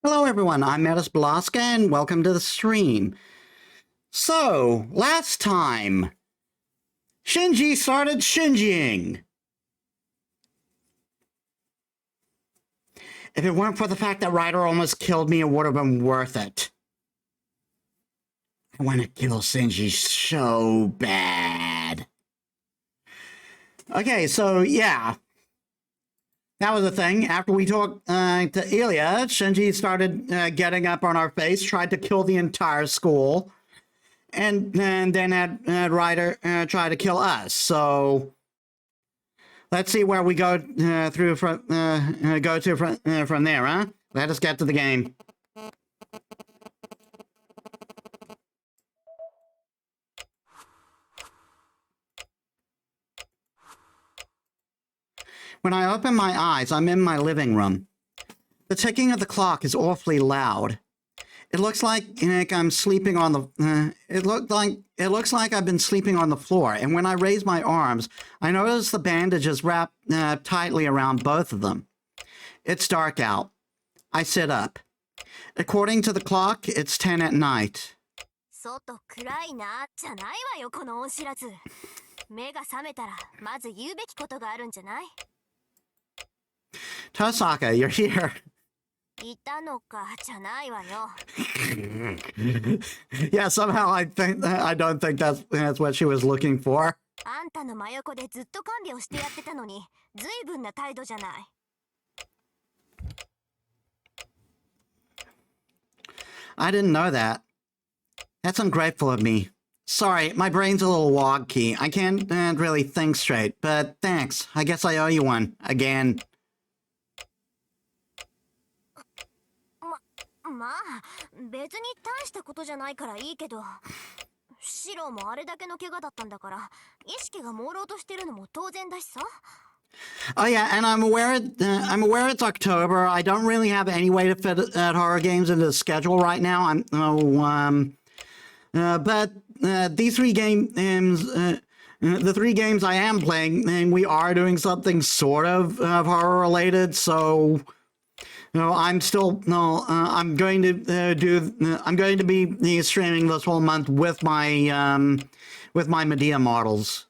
Hello everyone, I'm Metis Balaska and welcome to the stream. So, last time, Shinji started Shinjing. If it weren't for the fact that Ryder almost killed me, it would have been worth it. I want to kill Shinji so bad. Okay, so yeah. That was the thing. After we talked to Ilya, Shinji started getting up on our face, tried to kill the entire school, and then had Ryder try to kill us. So let's see where we go from there, huh? Let us get to the game. When I open my eyes, I'm in my living room. The ticking of the clock is awfully loud. It looks like I'm sleeping on the. It looks like I've been sleeping on the floor. And when I raise my arms, I notice the bandages wrapped tightly around both of them. It's dark out. I sit up. According to the clock, it's 10 at night. Tosaka, you're here. Yeah, somehow I don't think that's what she was looking for. I didn't know that. That's ungrateful of me. Sorry, my brain's a little wonky. I can't really think straight, but thanks. I guess I owe you one. Again. Oh yeah, and I'm aware it's October. I don't really have any way to fit horror games into the schedule right now. But these three games, the three games I am playing, and we are doing something sort of horror related. So, I'm still I'm going to be streaming this whole month with my Medea models.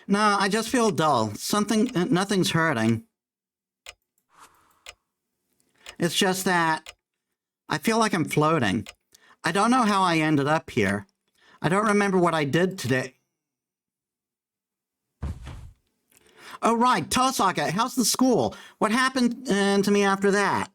No, I just feel dull. Nothing's hurting. It's just that I feel like I'm floating. I don't know how I ended up here. I don't remember what I did today. Oh, right, Tosaka, how's the school? What happened to me after that?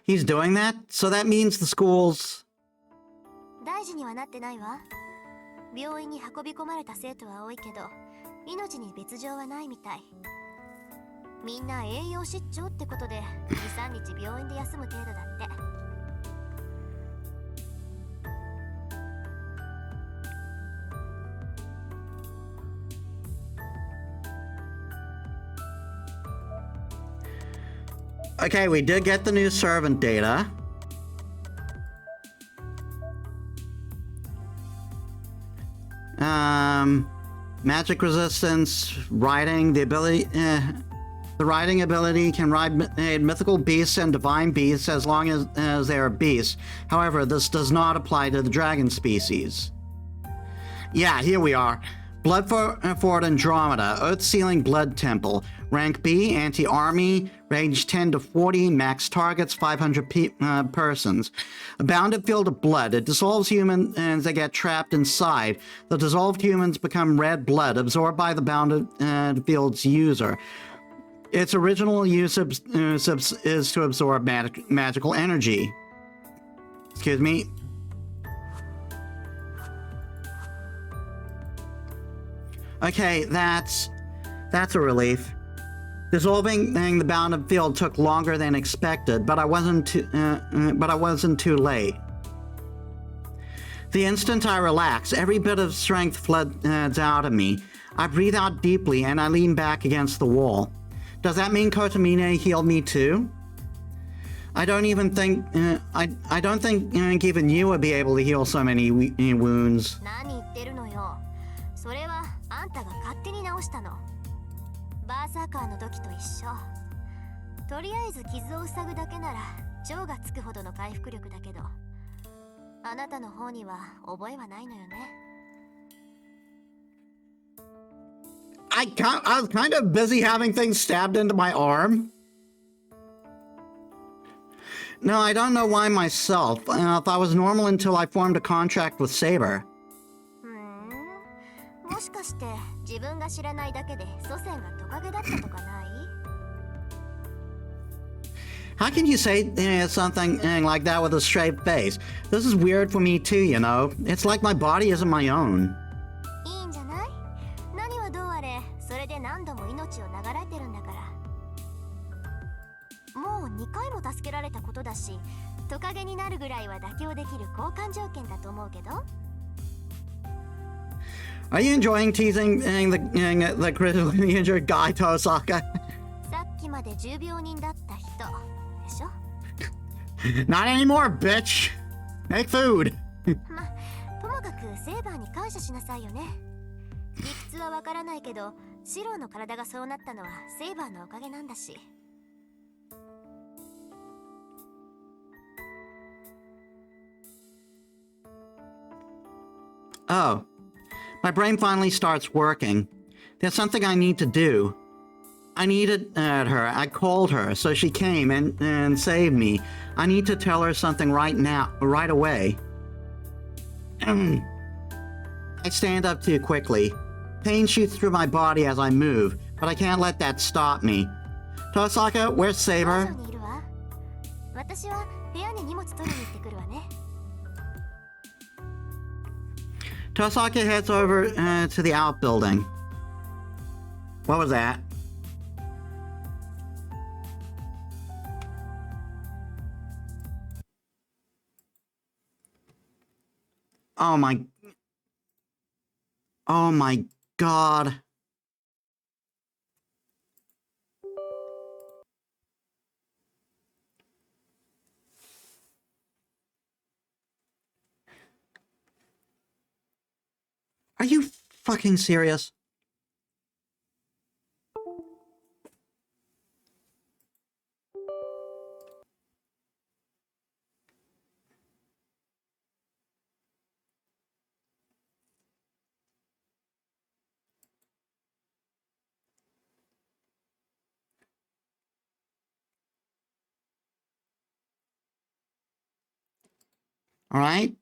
He's doing that? So that means the school's... Okay, we did get the new servant data. Magic resistance, riding, the riding ability can ride mythical beasts and divine beasts as long as they are beasts. However, this does not apply to the dragon species. Yeah, here we are. Blood Fort Andromeda, Oath-Sealing Blood Temple. Rank B, Anti-Army, range 10 to 40, max targets 500 persons. A bounded field of blood. It dissolves humans that get trapped inside. The dissolved humans become red blood, absorbed by the bounded field's user. Its original use is to absorb magical energy. Excuse me. Okay, that's a relief. Dissolving the bounded field took longer than expected, but I wasn't too late. The instant I relaxed, every bit of strength floods out of me. I breathe out deeply and I lean back against the wall. Does that mean Kotomine healed me too? I don't think even you would be able to heal so many wounds. 何言ってるのよ。それはあんたが勝手に直したの。バーサーカーの時と一緒。とりあえず傷を塞ぐだけなら超がつくほどの回復力だけど、あなたの方には覚えはないのよね。I was kind of busy having things stabbed into my arm. No, I don't know why myself. I thought I was normal until I formed a contract with Saber. もしかして自分が知らないだけで祖先がトカゲだったとかない？ How can you say something like that with a straight face? This is weird for me too, you know. It's like my body isn't my own. いいんじゃない？何はどうあれ、それで何度も命を長らえてるんだから。もう2回も助けられたことだし、トカゲになるぐらいは妥協できる交換条件だと思うけど。Are you enjoying teasing the critically injured guy, Tosaka? さっきまで10病人だった人でしょ？ Not anymore, bitch! Make food! ま、ともかくセーバーに感謝しなさいよね。理屈はわからないけど、シローの体がそうなったのはセーバーのおかげなんだし。Oh. My brain finally starts working. There's something I need to do. I needed her. I called her, so she came and saved me. I need to tell her something right now, right away. I stand up too quickly. Pain shoots through my body as I move, but I can't let that stop me. Tosaka, where's Saber? 私は部屋に荷物取りに行ってくるわね。Tosaka heads over to the outbuilding. What was that? Oh my God. Are you fucking serious? All right.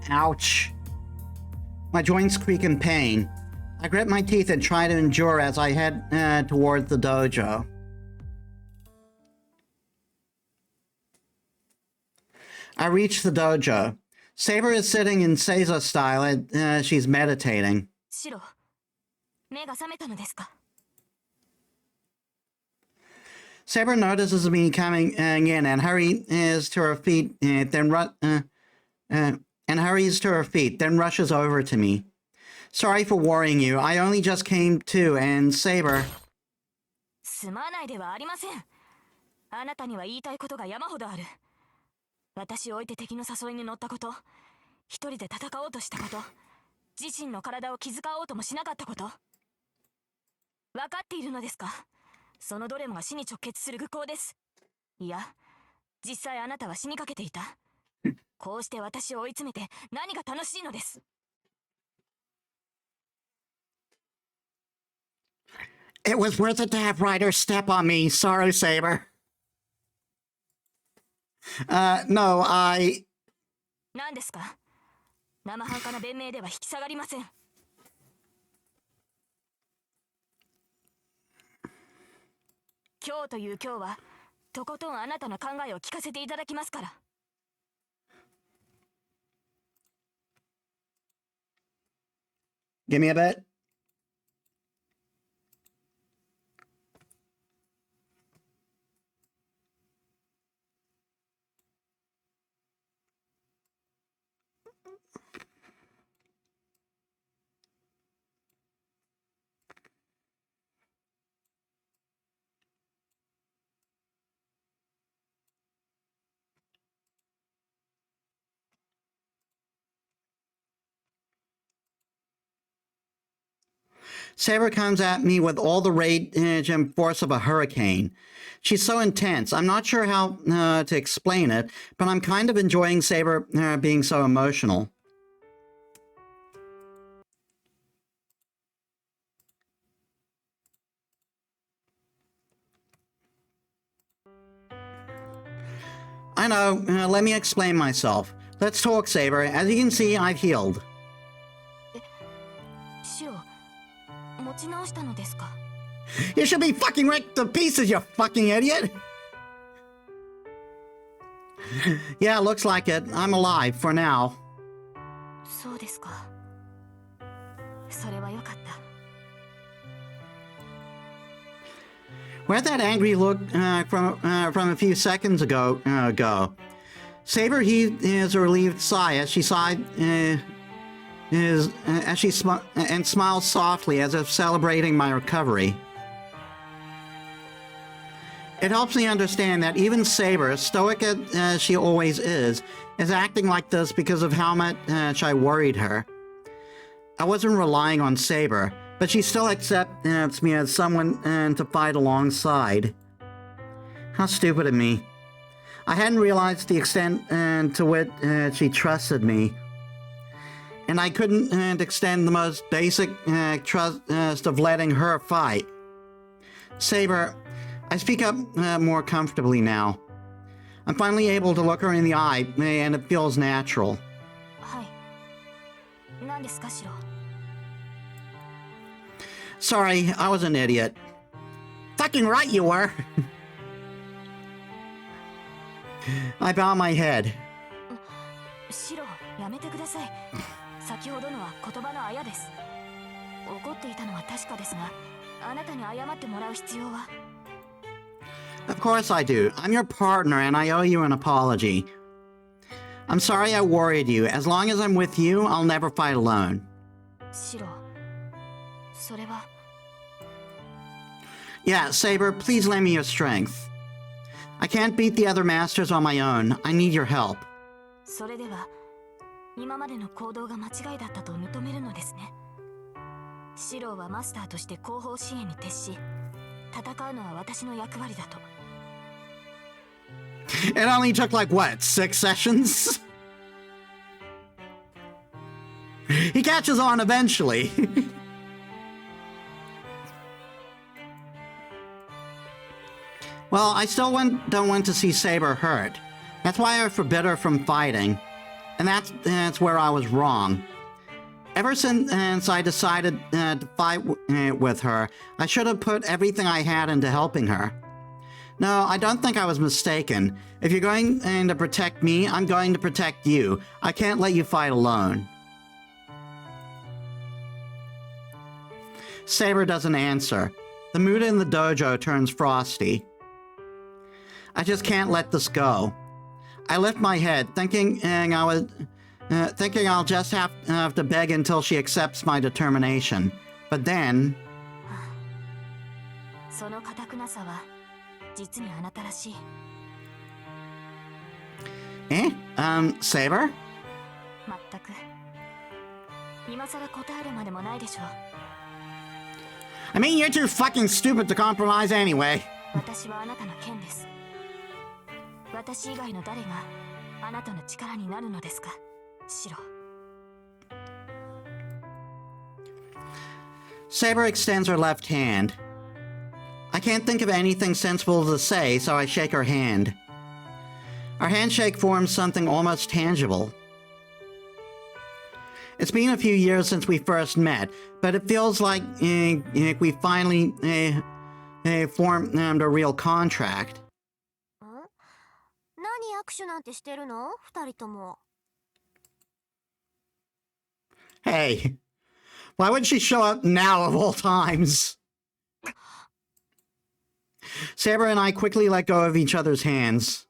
Ouch. My joints creak in pain. I grit my teeth and try to endure as I head towards the dojo. I reach the dojo. Saber is sitting in Seiza style and she's meditating. Shiro, 目が覚めたのですか? Saber notices me coming in and hurries to her feet, then rushes over to me. Sorry for worrying you. I only just came to, and Saber. すまないではありません。あなたには言いたいことが山ほどある。私を置いて敵の誘いに乗ったこと、一人で戦おうとしたこと、自身の体を気遣おうともしなかったこと。分かっているのですか？そのどれもが死に直結する愚行です。いや、実際あなたは死にかけていた。こうして私を追い詰めて何が楽しいのです。It was worth it to have Ryder step on me. Sorry, Saber. No, 何ですか？生半可な弁明では引き下がりません。今日という今日はとことんあなたの考えを聞かせていただきますから。Give me a bit. Saber comes at me with all the rage and force of a hurricane. She's so intense. I'm not sure how to explain it, but I'm kind of enjoying Saber being so emotional. I know. Let me explain myself. Let's talk, Saber. As you can see, I've healed. シロ、持ち直したのですか? You should be fucking wrecked to pieces, you fucking idiot! Yeah, looks like it. I'm alive for now. そうですか。それはよかった。Where'd that angry look from a few seconds ago go? Saber heaved his relieved sigh as she sighed, and smiled softly as if celebrating my recovery. It helps me understand that even Saber, stoic as she always is acting like this because of how much I worried her. I wasn't relying on Saber, but she still accepts me as someone to fight alongside. How stupid of me. I hadn't realized the extent to which she trusted me. And I couldn't extend the most basic trust of letting her fight. Saber, I speak up more comfortably now. I'm finally able to look her in the eye, and it feels natural. はい。何ですか、シロ? Sorry, I was an idiot. Fucking right you were! I bow my head. シロ、やめてください。先ほどのは言葉のあやです。怒っていたのは確かですが、あなたに謝ってもらう必要は。Of course I do. I'm your partner and I owe you an apology. I'm sorry I worried you. As long as I'm with you, I'll never fight alone. シロ、それは。Yeah, Saber, please lend me your strength. I can't beat the other masters on my own. I need your help. それでは、今までの行動が間違いだったと認めるのですね。シロはマスターとして後方支援に徹し、戦うのは私の役割だと。It only took like, what, 6 sessions? He catches on eventually. Well, I still don't want to see Saber hurt. That's why I forbid her from fighting. And that's where I was wrong. Ever since I decided to fight with her, I should have put everything I had into helping her. No, I don't think I was mistaken. If you're going to protect me, I'm going to protect you. I can't let you fight alone. Saber doesn't answer. The mood in the dojo turns frosty. I just can't let this go. I lift my head, thinking I'll just have to beg until she accepts my determination. But then... その堅くなさは実にあなたらしい。Saber? まったく。今さら答えるまでもないでしょう。I mean, you're too fucking stupid to compromise anyway. 私はあなたの剣です。私以外の誰があなたの力になるのですか、シロ。Saber extends her left hand. I can't think of anything sensible to say, so I shake her hand. Our handshake forms something almost tangible. It's been a few years since we first met, but it feels like we finally formed a real contract. 何握手なんてしてるの？二人とも。Hey, why would she show up now of all times? Saber and I quickly let go of each other's hands.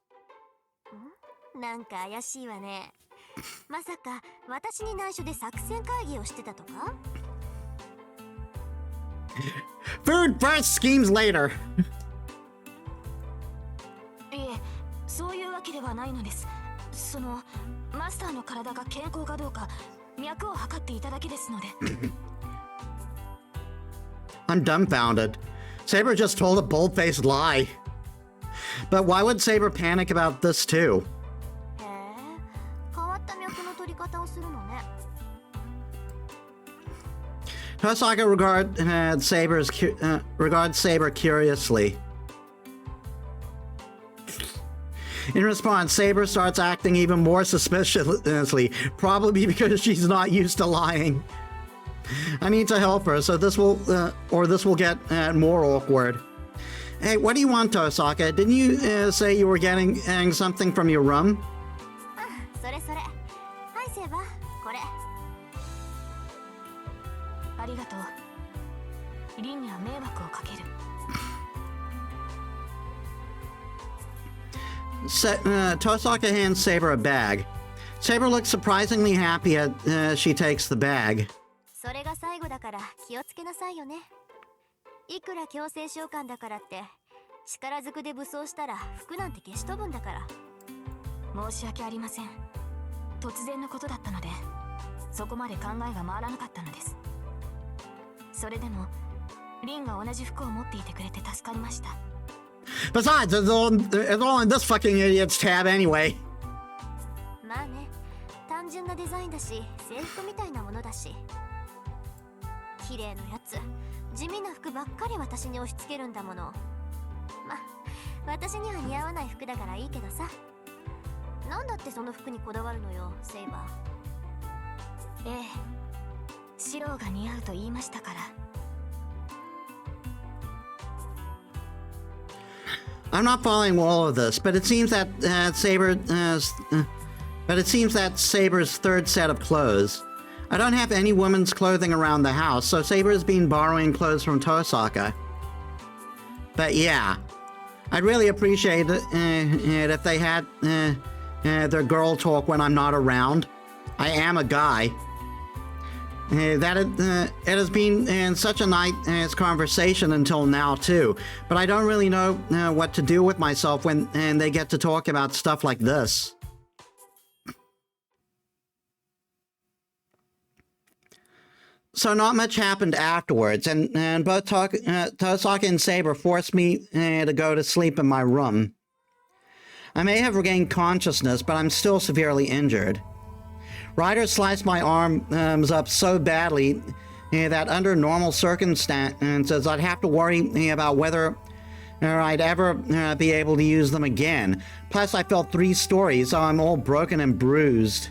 なんか怪しいわね。まさか私に内緒で作戦会議をしてたとか？ Food first, schemes later. いえ、そういうわけではないのです。マスターの体が健康かどうか脈を測っていただけですので。I'm dumbfounded. Saber just told a bold-faced lie. But why would Saber panic about this too? へえ、変わった脈の取り方をするのね。Tosaka regards Saber curiously. In response, Saber starts acting even more suspiciously, probably because she's not used to lying. I need to help her, so this will get more awkward. Hey, what do you want, Tosaka? Didn't you say you were getting something from your room? それそれ。はい、セーバー、これ。ありがとう。リンには迷惑をかける。Tosaka hands Saber a bag. Saber looks surprisingly happy as she takes the bag. それが最後だから気をつけなさいよね。いくら強制召喚だからって力ずくで武装したら服なんて消し飛ぶんだから。申し訳ありません。突然のことだったので、そこまで考えが回らなかったのです。それでもリンが同じ服を持っていてくれて助かりました。Besides, it's all in this fucking idiot's tab anyway. まあね、単純なデザインだし、制服みたいなものだし。綺麗なやつ、地味な服ばっかり私に押し付けるんだもの。ま、私には似合わない服だからいいけどさ。なんだってその服にこだわるのよ、セイバー。ええ、白が似合うと言いましたから。I'm not following all of this, but it seems that Saber's third set of clothes. I don't have any women's clothing around the house, so Saber has been borrowing clothes from Tosaka. But yeah, I'd really appreciate it if they had their girl talk when I'm not around. I am a guy. It has been such a nice conversation until now too, but I don't really know what to do with myself when they get to talk about stuff like this. So not much happened afterwards, and both Tosaka and Saber forced me to go to sleep in my room. I may have regained consciousness, but I'm still severely injured. Ryder sliced my arms up so badly that under normal circumstances I'd have to worry about whether I'd ever be able to use them again. Plus I fell 3 stories, so I'm all broken and bruised.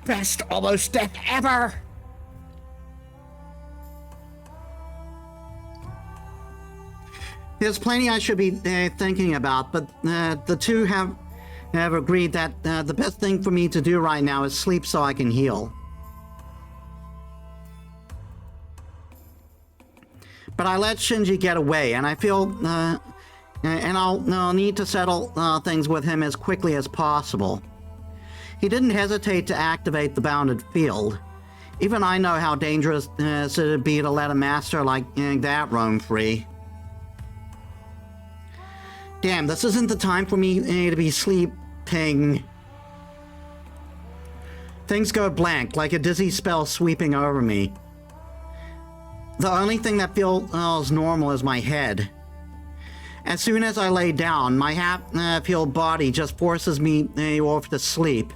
Best almost death ever! There's plenty I should be thinking about, but the two have agreed that the best thing for me to do right now is sleep so I can heal. But I let Shinji get away, and I feel and I'll need to settle things with him as quickly as possible. He didn't hesitate to activate the bounded field. Even I know how dangerous it would be to let a master like that roam free. Damn, this isn't the time for me to be sleeping. Things go blank, like a dizzy spell sweeping over me. The only thing that feels normal is my head. As soon as I lay down, my half-healed body just forces me off to sleep.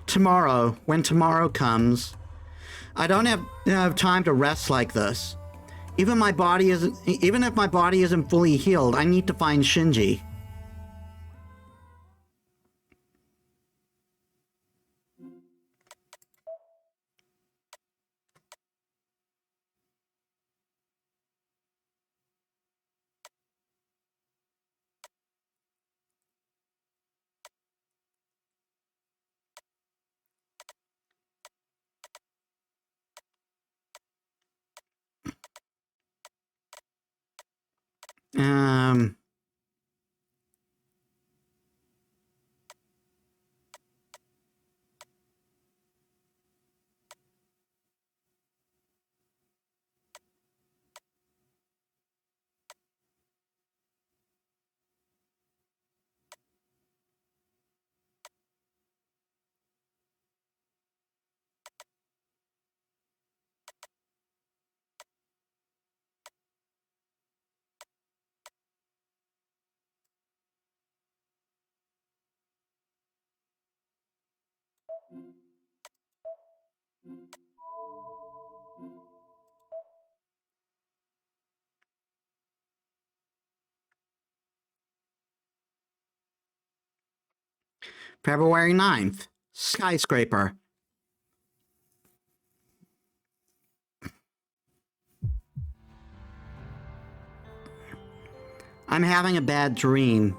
Tomorrow, when tomorrow comes, I don't have time to rest like this. Even if my body isn't fully healed, I need to find Shinji. Um... February 9th, Skyscraper. I'm having a bad dream.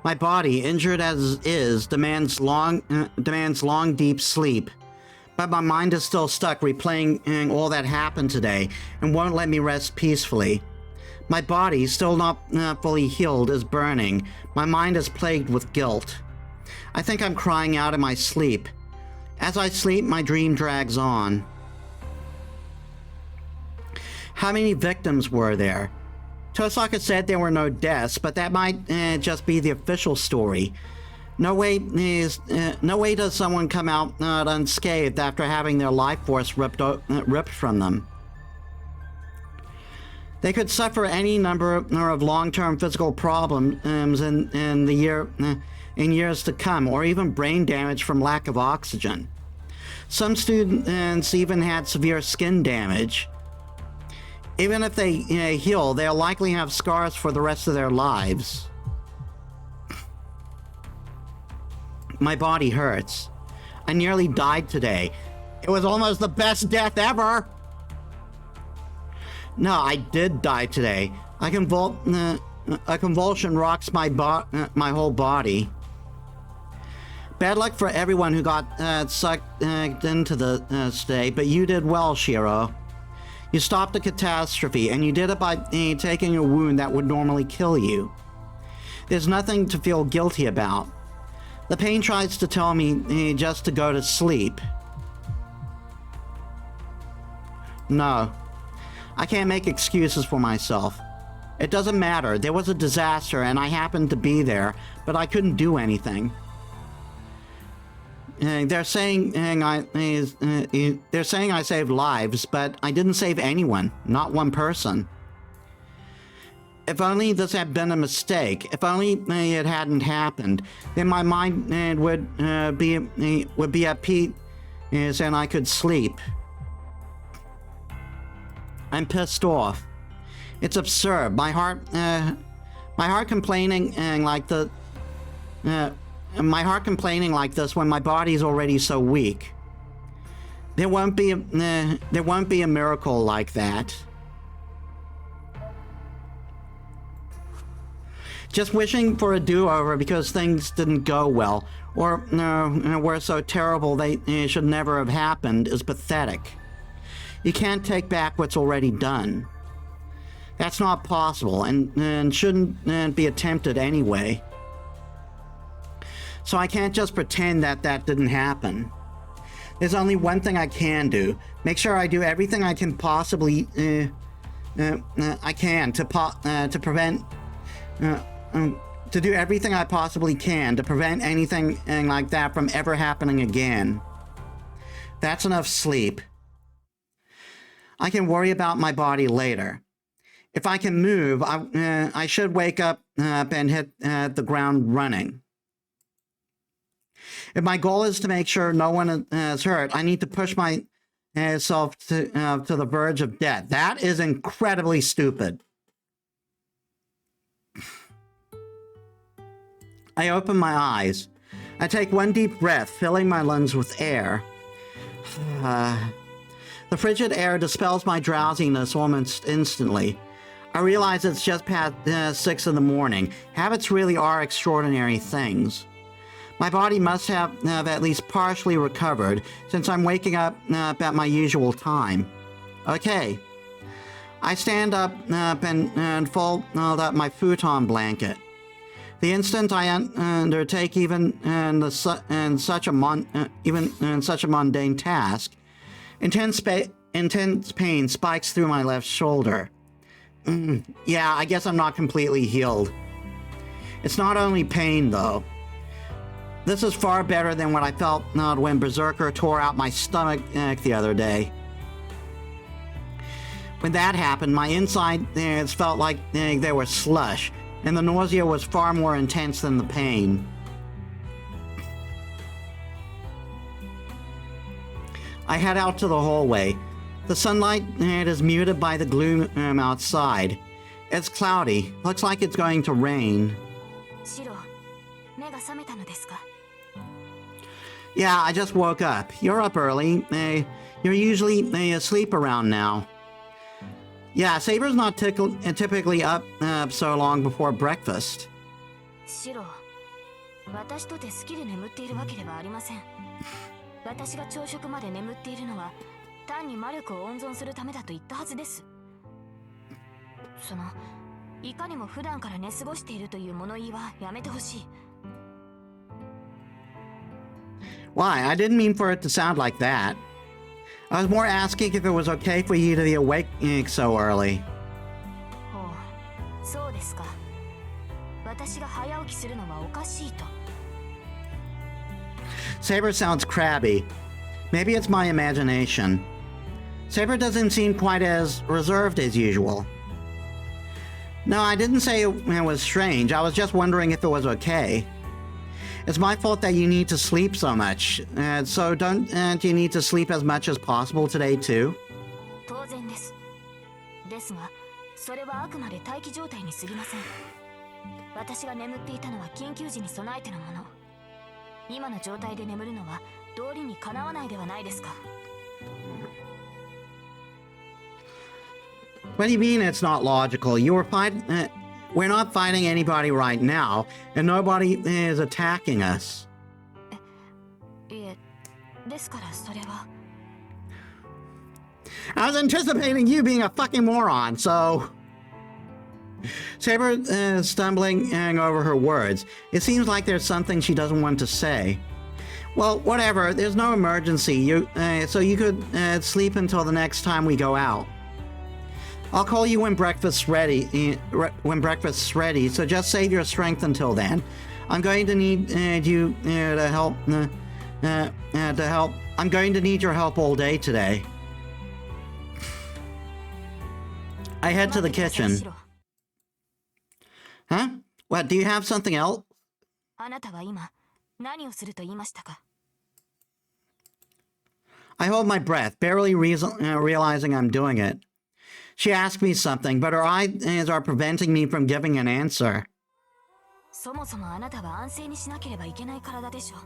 My body, injured as is, demands long, deep sleep. But my mind is still stuck replaying all that happened today and won't let me rest peacefully. My body, still not fully healed, is burning. My mind is plagued with guilt. I think I'm crying out in my sleep. As I sleep, my dream drags on. How many victims were there? Tosaka said there were no deaths, but that might just be the official story. No way does someone come out unscathed after having their life force ripped from them. They could suffer any number of long-term physical problems in years to come, or even brain damage from lack of oxygen. Some students even had severe skin damage. Even if they heal, they'll likely have scars for the rest of their lives. My body hurts. I nearly died today. It was almost the best death ever! No, I did die today. A convulsion rocks my whole body. Bad luck for everyone who got sucked into the stay, but you did well, Shiro. You stopped the catastrophe, and you did it by taking a wound that would normally kill you. There's nothing to feel guilty about. The pain tries to tell me just to go to sleep. No. I can't make excuses for myself. It doesn't matter. There was a disaster, and I happened to be there, but I couldn't do anything. They're saying I saved lives, but I didn't save anyone, not one person. If only this had been a mistake, if only it hadn't happened, then my mind would be at peace and I could sleep. I'm pissed off. It's absurd. My heart complaining like this when my body's already so weak. There won't be a miracle like that. Just wishing for a do-over because things didn't go well, or were so terrible they should never have happened, is pathetic. You can't take back what's already done. That's not possible, and shouldn't be attempted anyway. So I can't just pretend that that didn't happen. There's only one thing I can do. Make sure I do everything I can possibly to do everything I possibly can to prevent anything like that from ever happening again. That's enough sleep. I can worry about my body later. If I can move, I should wake up and hit the ground running. If my goal is to make sure no one is hurt, I need to push myself to the verge of death. That is incredibly stupid. I open my eyes. I take one deep breath, filling my lungs with air. The frigid air dispels my drowsiness almost instantly. I realize it's just past 6 in the morning. Habits really are extraordinary things. My body must have at least partially recovered, since I'm waking up at my usual time. Okay. I stand up and fold up my futon blanket. The instant I undertake even in such a mundane task, intense pain spikes through my left shoulder. Yeah, I guess I'm not completely healed. It's not only pain, though. This is far better than what I felt when Berserker tore out my stomach the other day. When that happened, my insides felt like they were slush, and the nausea was far more intense than the pain. I head out to the hallway. The sunlight is muted by the gloom outside. It's cloudy. Looks like it's going to rain. Yeah, I just woke up. You're up early. You're usually asleep around now. Yeah, Saber's not typically up so long before breakfast. 私とて好きで眠っているわけではありません。私が朝食まで眠っているのは単に魔力を温存するためだと言ったはずです。いかにも普段から寝過ごしているという物言いはやめてほしい。Why? I didn't mean for it to sound like that. I was more asking if it was okay for you to be awake so early. ほう、そうですか。私が早起きするのはおかしいと。Saber sounds crabby. Maybe it's my imagination. Saber doesn't seem quite as reserved as usual. No, I didn't say it was strange. I was just wondering if it was okay. It's my fault that you need to sleep so much. So don't you need to sleep as much as possible today too? 当然です。ですが、それはあくまで待機状態に過ぎません。私が眠っていたのは緊急時に備えてのもの。今の状態で眠るのは道理にかなわないではないですか。What do you mean it's not logical? We're not fighting anybody right now, and nobody is attacking us. いえ、ですからそれは。I was anticipating you being a fucking moron, so... Saber is stumbling over her words. It seems like there's something she doesn't want to say. Well, whatever. There's no emergency. So you could sleep until the next time we go out. I'll call you when breakfast's ready. So just save your strength until then. I'm going to need you to help. I'm going to need your help all day today. I head to the kitchen. Huh? What, do you have something else? あなたは今何をすると言いましたか? I hold my breath, barely realizing I'm doing it. She asks me something, but her eyes are preventing me from giving an answer. そもそもあなたは安静にしなければいけない体でしょ。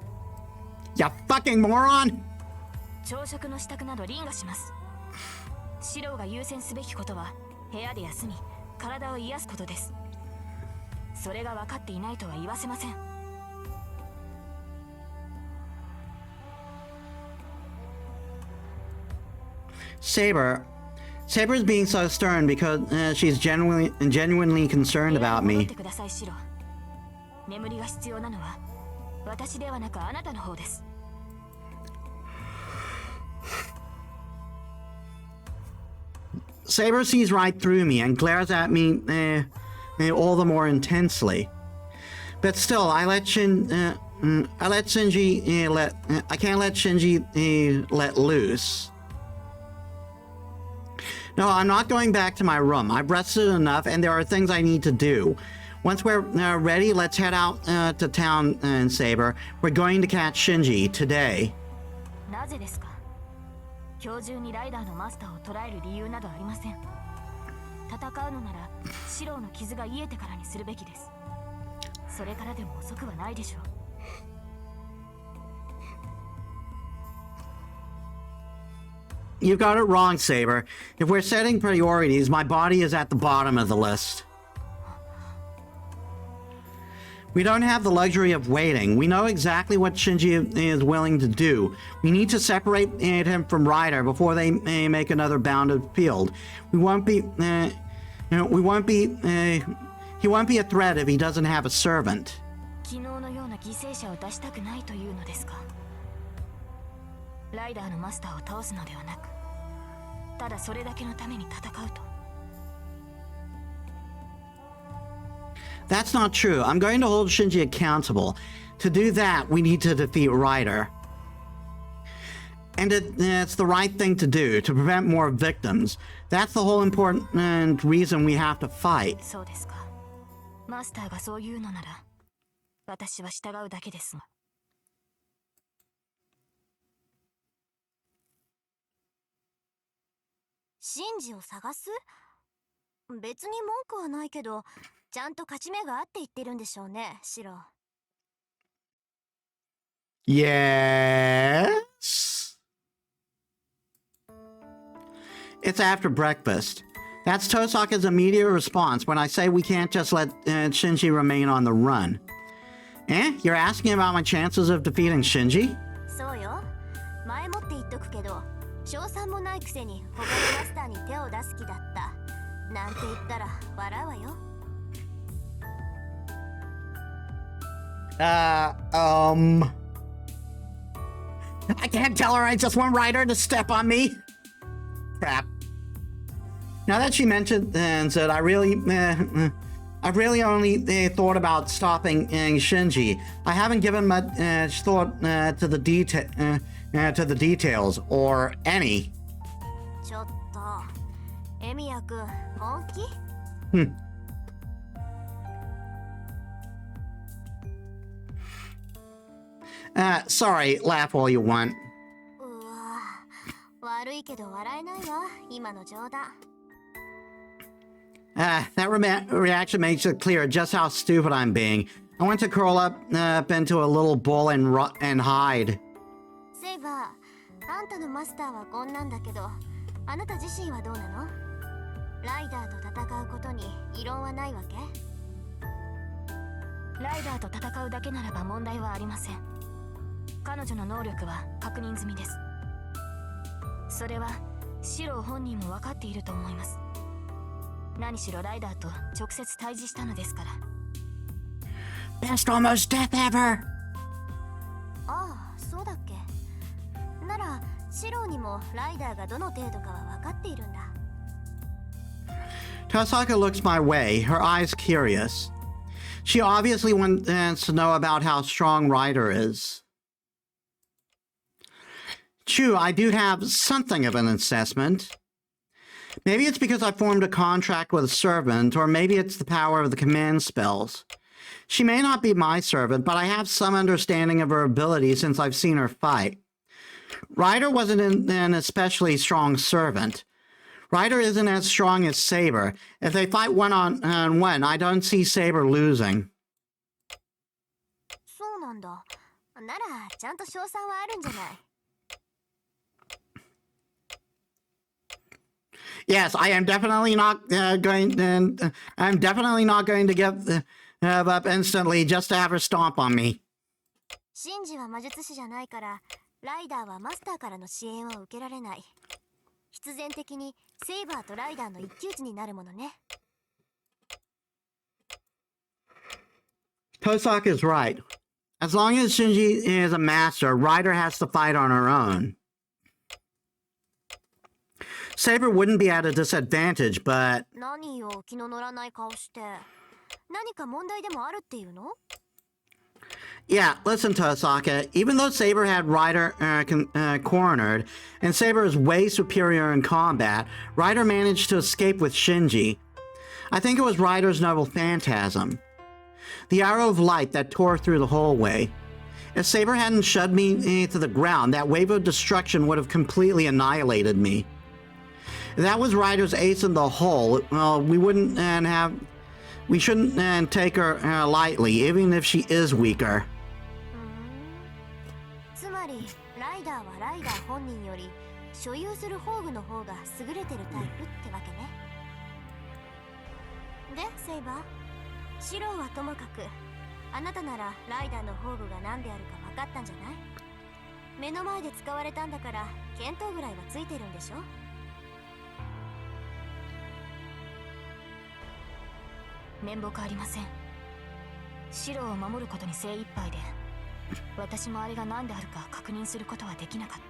You fucking moron! 朝食の支度など凛がします。シローが優先すべきことは部屋で休み、体を癒すことです。それが分かっていないとは言わせません。Saber's being so stern because she's genuinely concerned about me. 眠りが必要なのは私ではなくあなたの方です。Saber sees right through me and glares at me all the more intensely. But still, I can't let Shinji let loose. No, I'm not going back to my room. I've rested enough, and there are things I need to do. Once we're ready, let's head out to town, Saber. We're going to catch Shinji today. なぜですか? 今日中にライダーのマスターを捕らえる理由などありません。戦うのなら、シローの傷が癒えてからにするべきです。それからでも遅くはないでしょう。You got it wrong, Saber. If we're setting priorities, my body is at the bottom of the list. We don't have the luxury of waiting. We know exactly what Shinji is willing to do. We need to separate him from Ryder before they make another bounded field. We won't be, he won't be a threat if he doesn't have a servant. 昨日のような犠牲者を出したくないというのですか。ライダーのマスターを倒すのではなく、ただそれだけのために戦うと。That's not true. I'm going to hold Shinji accountable. To do that, we need to defeat Ryder. And it's the right thing to do, to prevent more victims. That's the whole important reason we have to fight. そうですか。マスターがそう言うのなら、私は従うだけですが。シンジを探す？別に文句はないけど、ちゃんと勝ち目があって言ってるんでしょうね、シロ。Yes? It's after breakfast. That's Tosaka's immediate response when I say we can't just let Shinji remain on the run. Eh? You're asking about my chances of defeating Shinji? そうよ。前もって言っとくけど、賞賛もないくせに他のマスターに手を出す気だった。なんて言ったら笑うわよ。I can't tell her I just want Ryder to step on me. Crap. Now that she mentioned that I really only thought about stopping Shinji. I haven't given much thought to the details or any. ちょっと、エミヤ君、本気？Sorry, laugh all you want. うわ、悪いけど笑えないわ、今の冗談。That reaction makes it clear just how stupid I'm being. I want to curl up into a little ball and hide. セイバー、あんたのマスターはこんなんだけど、あなた自身はどうなの？ライダーと戦うことに異論はないわけ？ライダーと戦うだけならば問題はありません。彼女の能力は確認済みです。それはシロー本人も分かっていると思います。何しろライダーと直接対峙したのですから。Best almost death ever! ああ、そうだっけ。なら、シローにもライダーがどの程度かは分かっているんだ。Tosaka looks my way, her eyes curious. She obviously wants to know about how strong Ryder is. True, I do have something of an assessment. Maybe it's because I formed a contract with a servant, or maybe it's the power of the command spells. She may not be my servant, but I have some understanding of her ability since I've seen her fight. Ryder wasn't an especially strong servant. Ryder isn't as strong as Saber. If they fight one-on-one, I don't see Saber losing. そうなんだ。なら、ちゃんと賞賛はあるんじゃない。Yes, I am definitely not I'm definitely not going to give up instantly just to have her stomp on me. シンジは魔術師じゃないから、ライダーはマスターからの支援は受けられない。必然的にセイバーとライダーの一騎打ちになるものね。Tosaka is right. As long as Shinji is a master, Ryder has to fight on her own. Saber wouldn't be at a disadvantage, but... 何よ、気の乗らない顔して。何か問題でもあるっていうの？ Yeah, listen, Tosaka. Even though Saber had Ryder cornered, and Saber is way superior in combat, Ryder managed to escape with Shinji. I think it was Ryder's noble phantasm. The arrow of light that tore through the hallway. If Saber hadn't shoved me to the ground, that wave of destruction would have completely annihilated me. If that was Ryder's ace in the hole, well, we shouldn't take her lightly, even if she is weaker. つまり、ライダーはライダー本人より所有する宝具の方が優れてるタイプってわけね。で、セイバー、シローはともかく、あなたならライダーの宝具が何であるか分かったんじゃない？目の前で使われたんだから見当ぐらいはついてるんでしょ？面目ありません。白を守ることに精一杯で、私もあれが何であるか確認することはできなかっ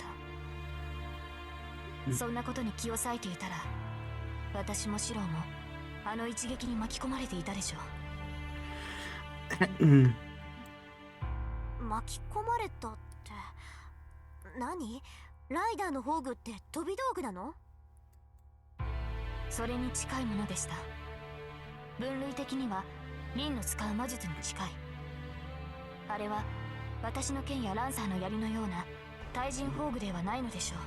た。そんなことに気を割いていたら、私も白もあの一撃に巻き込まれていたでしょう。巻き込まれたって何？ライダーの宝具って飛び道具なの？それに近いものでした。分類的にはリンの使う魔術に近い。あれは私の剣やランサーの槍のような対人宝具ではないのでしょう。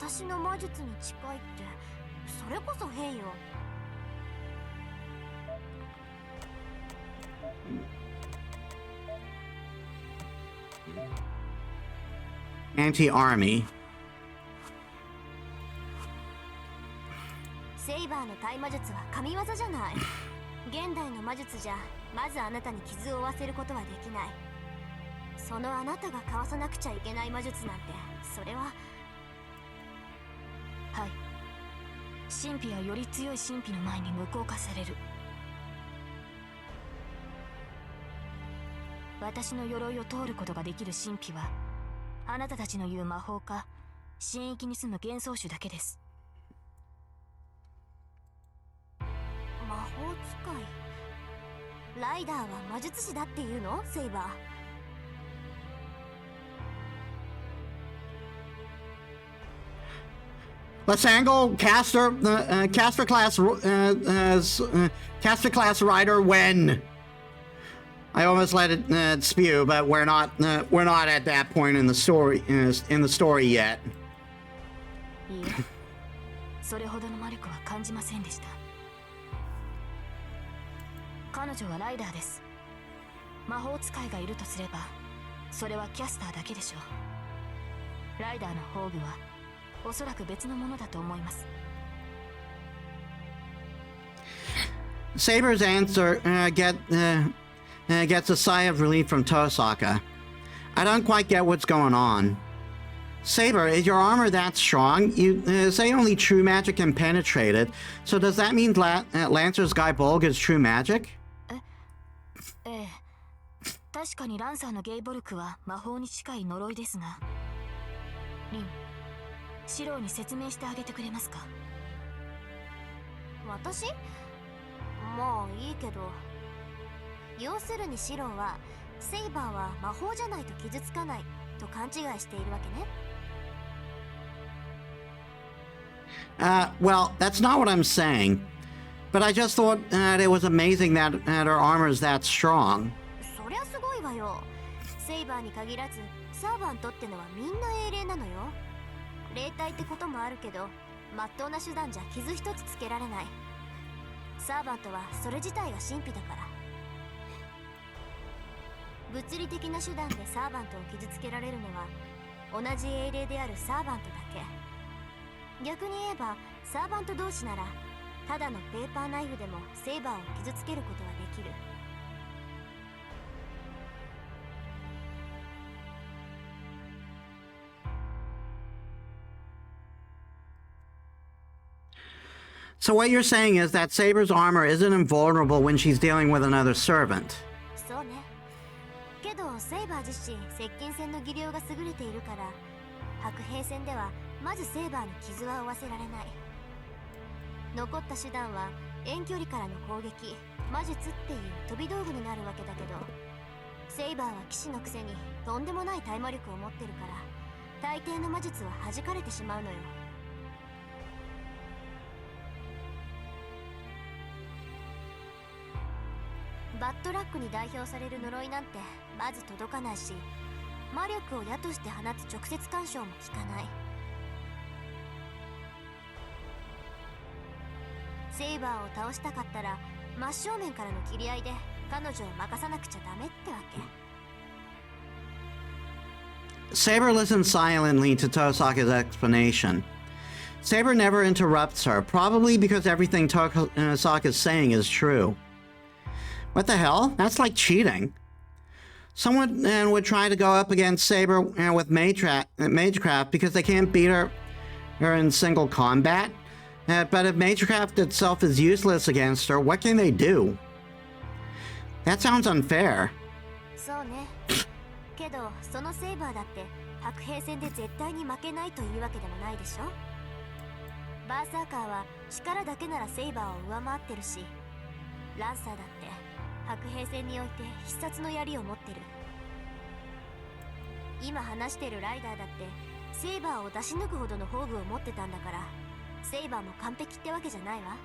私の魔術に近いってそれこそ変よ。Anti-army. セイバーの対魔術は神業じゃない。現代の魔術じゃまずあなたに傷を負わせることはできない。そのあなたがかわさなくちゃいけない魔術なんて、それは。はい。神秘はより強い神秘の前に無効化される。私の鎧を通ることができる神秘は、あなたたちの言う魔法か神域に住む幻想種だけです。魔法使い。ライダーは魔術師だっていうの？セイバー。Let's angle caster caster class rider when. I almost let it spew, but we're not at that point in the story yet. いいえ、それほどの魔力は感じませんでした。彼女はライダーです。魔法使いがいるとすれば、それはキャスターだけでしょう。ライダーの宝具はおそらく別のものだと思います。Saber's answer gets a sigh of relief from Tosaka. I don't quite get what's going on. Saber, is your armor that strong? You say only true magic can penetrate it. So does that mean Lancer's Guy Bolg is true magic? ええ、確かにランサーのゲイボルクは魔法に近い呪いですが、リン、シローに説明してあげてくれますか？私？まあいいけど。要するにシローはセイバーは魔法じゃないと傷つかないと勘違いしているわけね。Well, that's not what I'm saying. But I just thought that it was amazing that her armor is that strong. そりゃすごいわよ。セイバーに限らずサーバントってのはみんな英霊なのよ。霊体ってこともあるけど、まっとうな手段じゃ傷一つつけられない。サーバントはそれ自体が神秘だから。物理的な手段でサーバントを傷つけられるのは同じ英霊であるサーバントだけ。逆に言えばサーバント同士ならただのペーパーナイフでもセイバーを傷つけることはできる。So what you're saying is that Saber's armor isn't invulnerable when she's dealing with another servant. そうね。けどセイバー自身接近戦の技量が優れているから、白兵戦ではまずセイバーに傷は負わせられない。残った手段は遠距離からの攻撃、魔術っていう飛び道具になるわけだけど、セイバーは騎士のくせにとんでもない対魔力を持ってるから、大抵の魔術は弾かれてしまうのよ。バッドラックに代表される呪いなんてまず届かないし、魔力を矢として放つ直接干渉も効かない。セイバーを倒したかったら真正面からの切り合いで彼女を任さなくちゃダメってわけ。Saber listened silently to Tosaka's explanation. Saber never interrupts her, probably because everything Sokka's saying is true. What the hell? That's like cheating. Someone would try to go up against Saber with Magecraft because they can't beat her in single combat. But if Magecraft itself is useless against her, what can they do? That sounds unfair. そうね。けどそのセイバーだって白兵戦で絶対に負けないというわけでもないでしょ。バーサーカーは力だけならセイバーを上回ってるし、ランサーだって白兵戦において必殺の槍を持ってる。今話してるライダーだってセイバーを出し抜くほどの宝具を持ってたんだから、セイバーも完璧ってわけじゃないわ。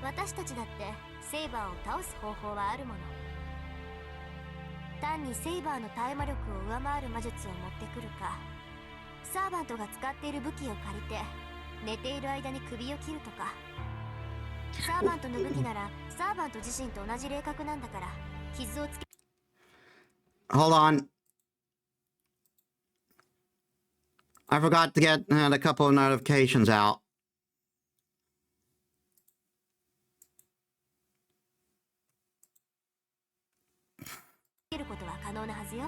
私たちだってセイバーを倒す方法はあるもの。単にセイバーの耐魔力を上回る魔術を持ってくるか、サーバントが使っている武器を借りて寝ている間に首を切るとか。サーバントの武器ならサーバント自身と同じ霊格なんだから傷をつけ。Hold on. I forgot to get a couple of notifications out. ることは可能なはずよ。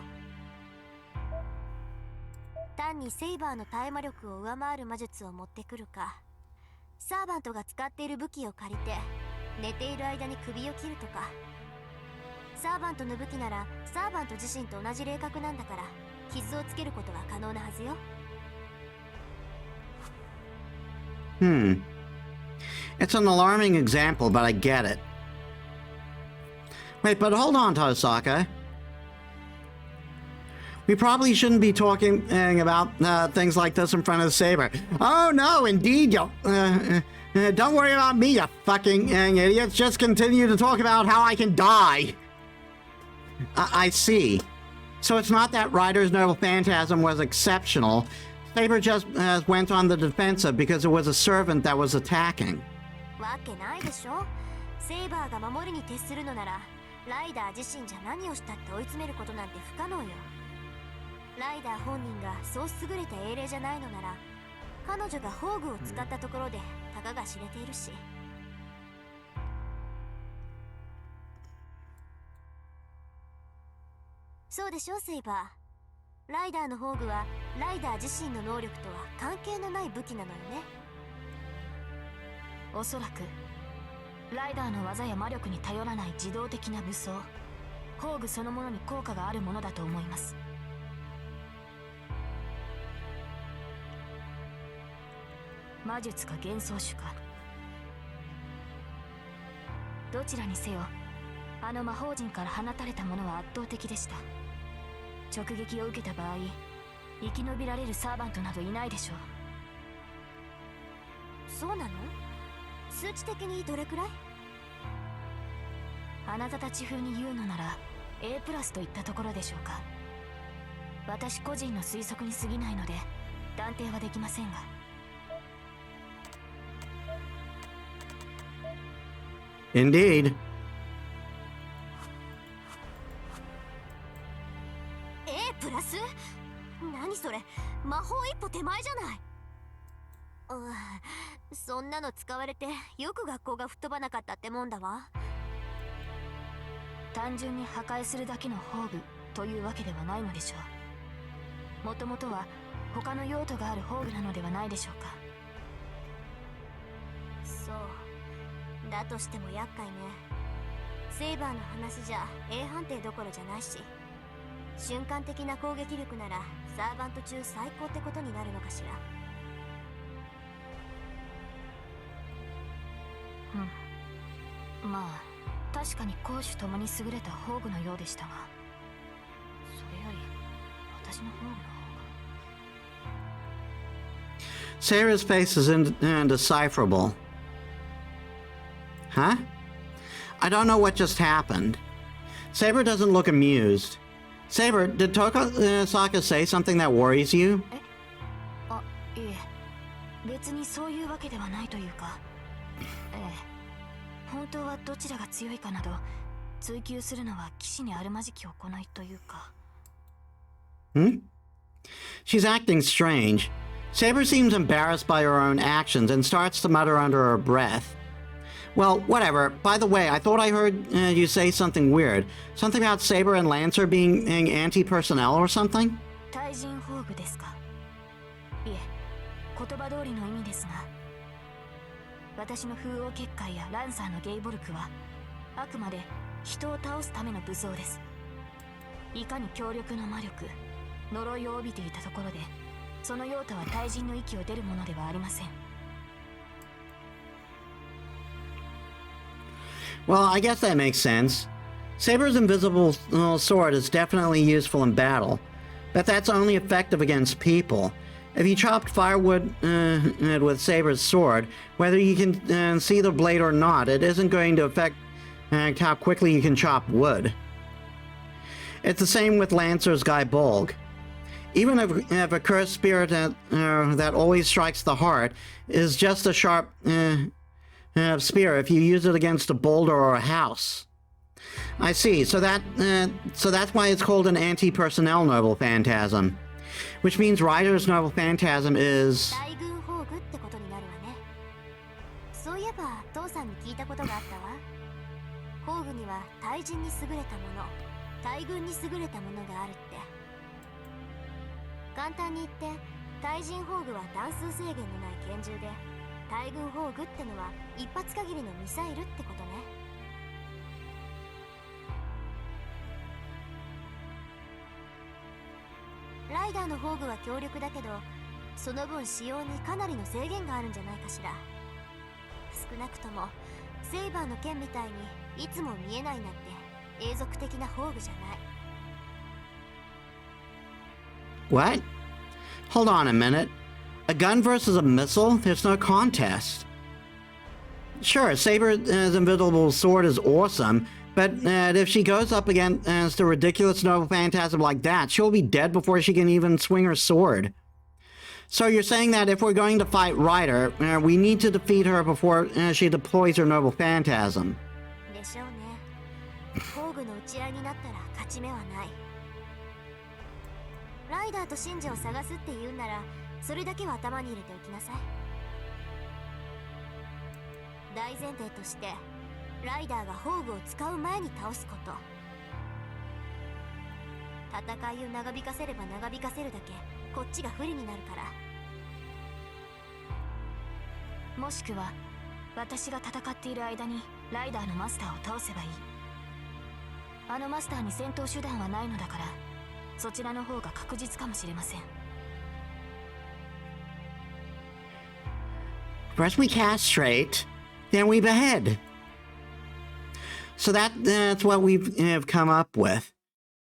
単にセイバーの耐魔力を上回る魔術を持ってくるか、サーバントが使っている武器を借りて寝ている間に首を切るとか。サーバントの武器ならサーバント自身と同じ霊格なんだから傷をつけることは可能なはずよ。It's an alarming example, but I get it. Wait, but hold on, Tosaka. We probably shouldn't be talking about things like this in front of Saber. Oh no, indeed, you. Don't worry about me, you fucking idiots. Just continue to talk about how I can die. I see. So it's not that Ryder's Noble Phantasm was exceptional. Saber just went on the defensive because it was a servant that was attacking. わけないでしょ。セイバーが守りに徹するのなら、ライダー自身じゃ何をしたって追い詰めることなんて不可能よ。ライダー本人がそう優れた英霊じゃないのなら、彼女が宝具を使ったところでたかが知れているし。そうでしょ、セイバー。ライダーの宝具はライダー自身の能力とは関係のない武器なのよね。おそらくライダーの技や魔力に頼らない自動的な武装、宝具そのものに効果があるものだと思います。魔術か幻想種か、どちらにせよあの魔法陣から放たれたものは圧倒的でした。直撃を受けた場合、生き延びられるサーバントなどいないでしょう。そうなの？数値的にどれくらい？あなたたち風に言うのなら A プラスといったところでしょうか。私個人の推測に過ぎないので断定はできませんが。Indeed. A プラス？何それ？魔法一歩手前じゃない。そんなの使われてよく学校が吹っ飛ばなかったってもんだわ。単純に破壊するだけの宝具というわけではないのでしょう。もともとは他の用途がある宝具なのではないでしょうか。そうだとしても厄介ね。セイバーの話じゃ A 判定どころじゃないし、瞬間的な攻撃力ならサーバント中最高ってことになるのかしら。まあ確かに攻守ともに優れた宝具のようでしたが、それより私の宝具の方が。Sarah's face is indecipherable. Huh? I don't know what just happened. Saber doesn't look amused. Saber, did Tosaka say something that worries you? あ、いえ、別にそういうわけではないというか、本当はどちらが強いかなど追求するのは騎士にあるまじき行いというか。She's acting strange. Saber seems embarrassed by her own actions and starts to mutter under her breath. Well, whatever. By the way, I thought I heard you say something weird. Something about Saber and Lancer being anti-personnel or something? 対人宝具ですか。いえ、言葉通りの意味ですが、私の風王結界やランサーのゲイボルクはあくまで人を倒すための武装です。いかに強力な魔力、呪いを帯びていたところで、その用途は対人の域を出るものではありません。Well, I guess that makes sense. Saber's invisible sword is definitely useful in battle, but that's only effective against people. If you chopped firewood with Saber's sword, whether you can see the blade or not, it isn't going to affect how quickly you can chop wood. It's the same with Lancer's Guy Bolg. Even if a cursed spirit that always strikes the heart is just a sharp spear if you use it against a boulder or a house. I see. So that's why it's called an anti-personnel noble phantasm, which means Ryder's noble phantasm is. 大軍宝具ってことになるわね。そういえば父さんに聞いたことがあったわ。宝具には対人に優れたもの、大軍に優れたものがあるって。簡単に言って対人宝具は弾数制限のない拳銃で、大軍宝具ってのは一発限りのミサイルってことね。ライダーの宝具は強力だけど、その分使用にかなりの制限があるんじゃないかしら。少なくともセイバーの剣みたいにいつも見えないなんて永続的な宝具じゃない。What? Hold on a minute. A gun versus a missile? There's no contest. Sure, Saber's invisible sword is awesome, but if she goes up against a ridiculous noble phantasm like that, she'll be dead before she can even swing her sword. So you're saying that if we're going to fight Ryder, we need to defeat her before she deploys her noble phantasm. でしょうね。宝具の打ち合いになったら勝ち目はない。ライダーと信者を探すって言うなら、それだけは頭に入れておきなさい。大前提としてライダーが宝具を使う前に倒すこと。戦いを長引かせれば長引かせるだけこっちが不利になるから。もしくは私が戦っている間にライダーのマスターを倒せばいい。あのマスターに戦闘手段はないのだから、そちらの方が確実かもしれません。First we castrate, then we behead. So that's what we've come up with.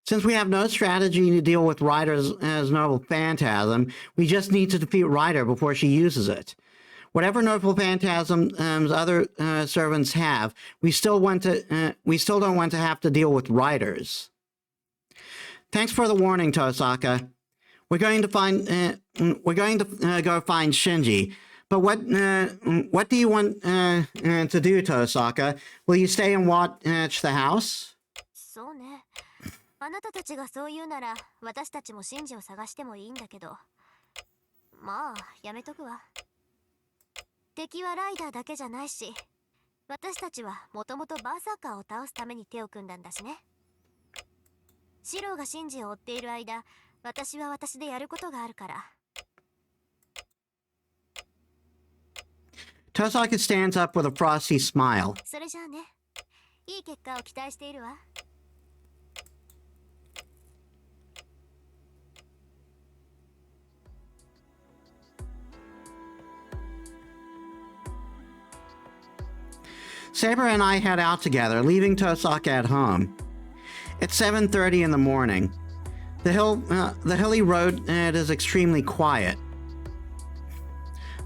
Since we have no strategy to deal with Ryder's noble phantasm, we just need to defeat Ryder before she uses it. Whatever noble phantasms other servants have, we still don't want to have to deal with Ryder's. Thanks for the warning, Tosaka. We're going to go find Shinji. But what do you want to do, Tosaka? Will you stay and watch the house? そうね。あなたたちがそう言うなら、私たちもシンジを探してもいいんだけど。まあ、やめとくわ。敵はライダーだけじゃないし、私たちはもともとバーサーカーを倒すために手を組んだんだしね。シローがシンジを追っている間、私は私でやることがあるから。Tosaka stands up with a frosty smile. それじゃあね。いい結果を期待しているわ。Saber and I head out together, leaving Tosaka at home. It's 7:30 in the morning. The hilly road is extremely quiet.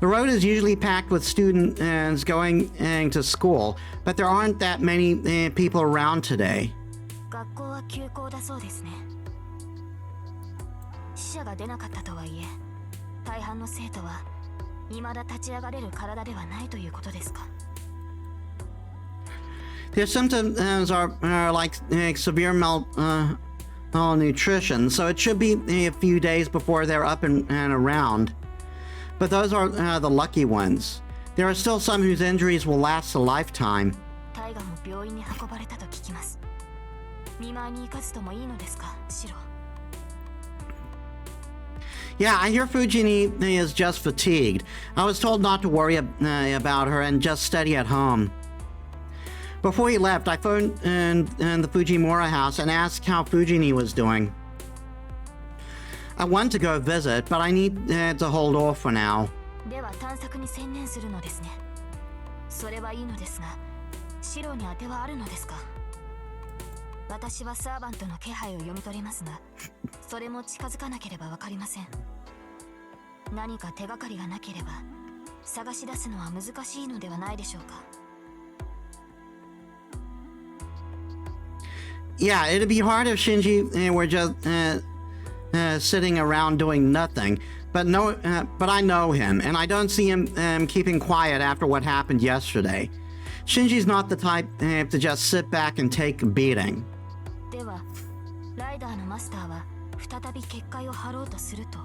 The road is usually packed with students going to school, but there aren't that many people around today. 学校は休校だそうですね。死者が出なかったとはいえ、大半の生徒は未だ立ち上がれる体ではないということですか。Their symptoms are like severe nutrition, so it should be a few days before they're up and around. But those are the lucky ones. There are still some whose injuries will last a lifetime. タイガも病院に運ばれたと聞きます。見舞いに行かずともいいのですか、シロ。Yeah, I hear Fujini is just fatigued. I was told not to worry about her and just study at home. Before he left, I phoned in the Fujimura house and asked how Fujini was doing. I want to go visit, but I need to hold off for now. では探索に専念するのですね。それはいいのですが、シロに当てはあるのですか。私はサーバントの気配を読み取れますが、それも近づかなければわかりません。何か手がかりがなければ、探し出すのは難しいのではないでしょうか。Yeah, it'd be hard if Shinji were just sitting around doing nothing. But I know him, and I don't see him keeping quiet after what happened yesterday. Shinji's not the type to just sit back and take a beating. では、ライダーのマスターは再び結界を張ろうとすると。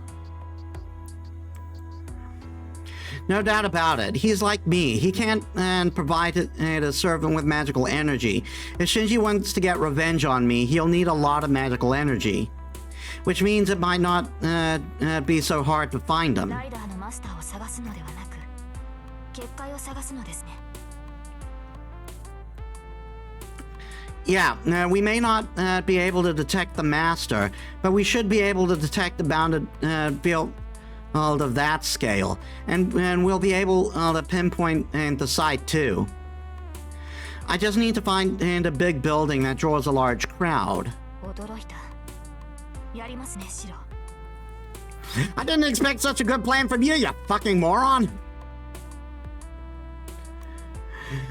No doubt about it. He's like me. He can't provide a servant with magical energy. If Shinji wants to get revenge on me, he'll need a lot of magical energy. Which means it might not be so hard to find him. ライダーのマスターを探すのではなく、結界を探すのですね。Yeah, we may not be able to detect the master, but we should be able to detect the bounded field of that scale, and we'll be able to pinpoint the site too. I just need to find a big building that draws a large crowd. 驚いた。やりますね、シロ。I didn't expect such a good plan from you, you fucking moron!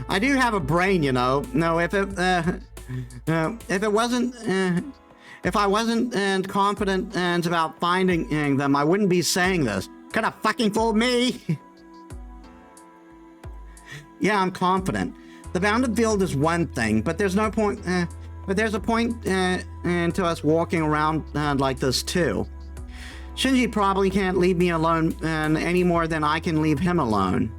I do have a brain, you know. No, if I wasn't confident about finding them, I wouldn't be saying this. Could have fucking fooled me. Yeah, I'm confident. The bounded field is one thing, but there's no point. But there's a point to us walking around like this too. Shinji probably can't leave me alone any more than I can leave him alone.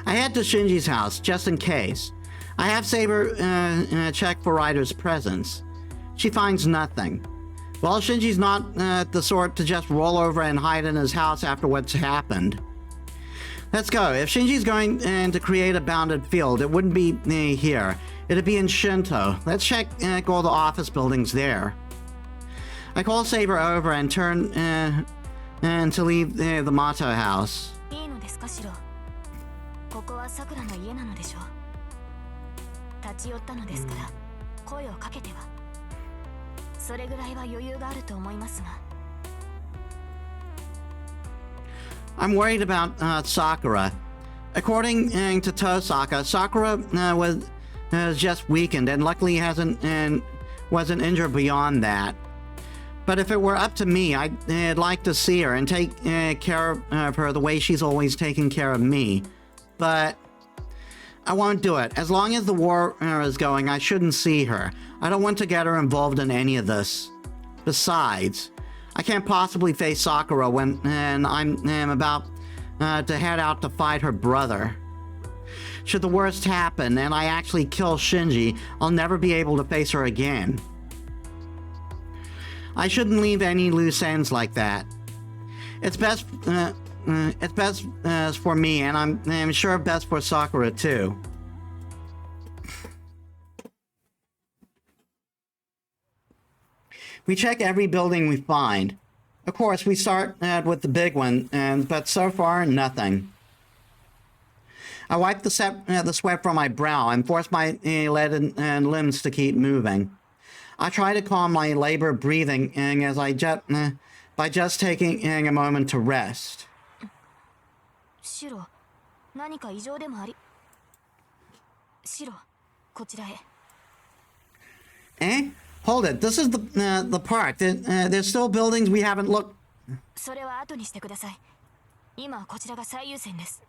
I head to Shinji's house, just in case. I have Saber check for Ryder's presence. She finds nothing. Well, Shinji's not the sort to just roll over and hide in his house after what's happened. Let's go. If Shinji's going to create a bounded field, it wouldn't be here. It'd be in Shinto. Let's check all the office buildings there. I call Saber over and turn to leave the Mato house. いいのですか、シロ。ここはさくらの家なのでしょう。立ち寄ったのですから、声をかけては。それぐらいは余裕があると思いますが。I'm worried about Sakura. According to Tosaka, Sakura was just weakened and luckily wasn't injured beyond that. But if it were up to me, I'd like to see her and take care of her the way she's always taken care of me. But I won't do it. As long as the war is going, I shouldn't see her. I don't want to get her involved in any of this. Besides, I can't possibly face Sakura when I'm about to head out to fight her brother. Should the worst happen and I actually kill Shinji, I'll never be able to face her again. I shouldn't leave any loose ends like that. It's best for me, and I'm sure best for Sakura too. We check every building we find. Of course, we start with the big one, but so far, nothing. I wipe the sweat from my brow and force my leaden limbs to keep moving. I try to calm my labored breathing as by just taking a moment to rest. シロ、何か異常でもあり。シロ、こちらへ。Eh? Hold it. This is the park. There's still buildings we haven't looked. それは後にしてください。今はこちらが最優先です。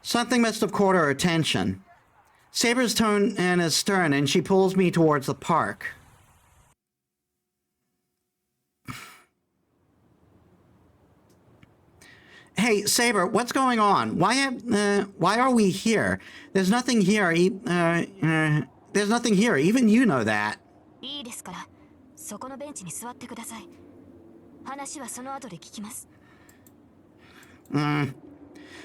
Something must have caught her attention. Saber's tone is stern, and she pulls me towards the park. Hey, Saber, what's going on? Why are we here? There's nothing here. There's nothing here. Even you know that. いいですから、そこのベンチに座ってください。話はその後で聞きます。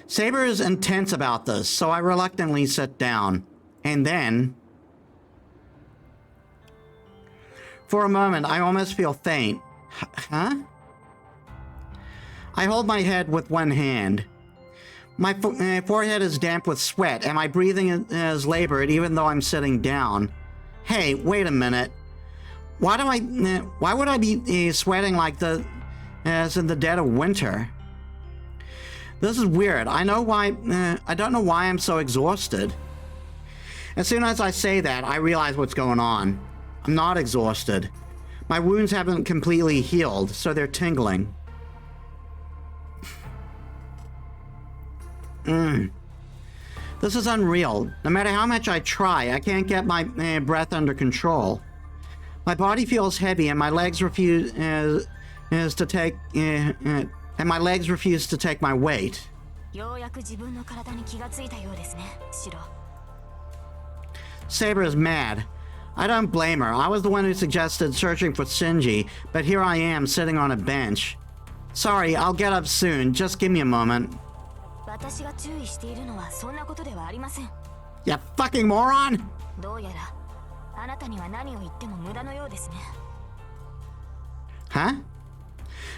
Saber is intense about this, so I reluctantly sit down. And then, for a moment, I almost feel faint. Huh? I hold my head with one hand. My forehead is damp with sweat, and my breathing is labored even though I'm sitting down. Hey, wait a minute. Why would I be sweating like as in the dead of winter? This is weird. I don't know why I'm so exhausted. As soon as I say that, I realize what's going on. I'm not exhausted. My wounds haven't completely healed, so they're tingling. This is unreal. No matter how much I try, I can't get my breath under control. My body feels heavy, and my legs refuse to take my weight. ようやく自分の体に気がついたようですね、シロ。Saber is mad. I don't blame her. I was the one who suggested searching for Shinji, but here I am sitting on a bench. Sorry, I'll get up soon. Just give me a moment. 私が注意しているのはそんなことではありません。You fucking moron! どうやらあなたには何を言っても無駄のようですね。Huh?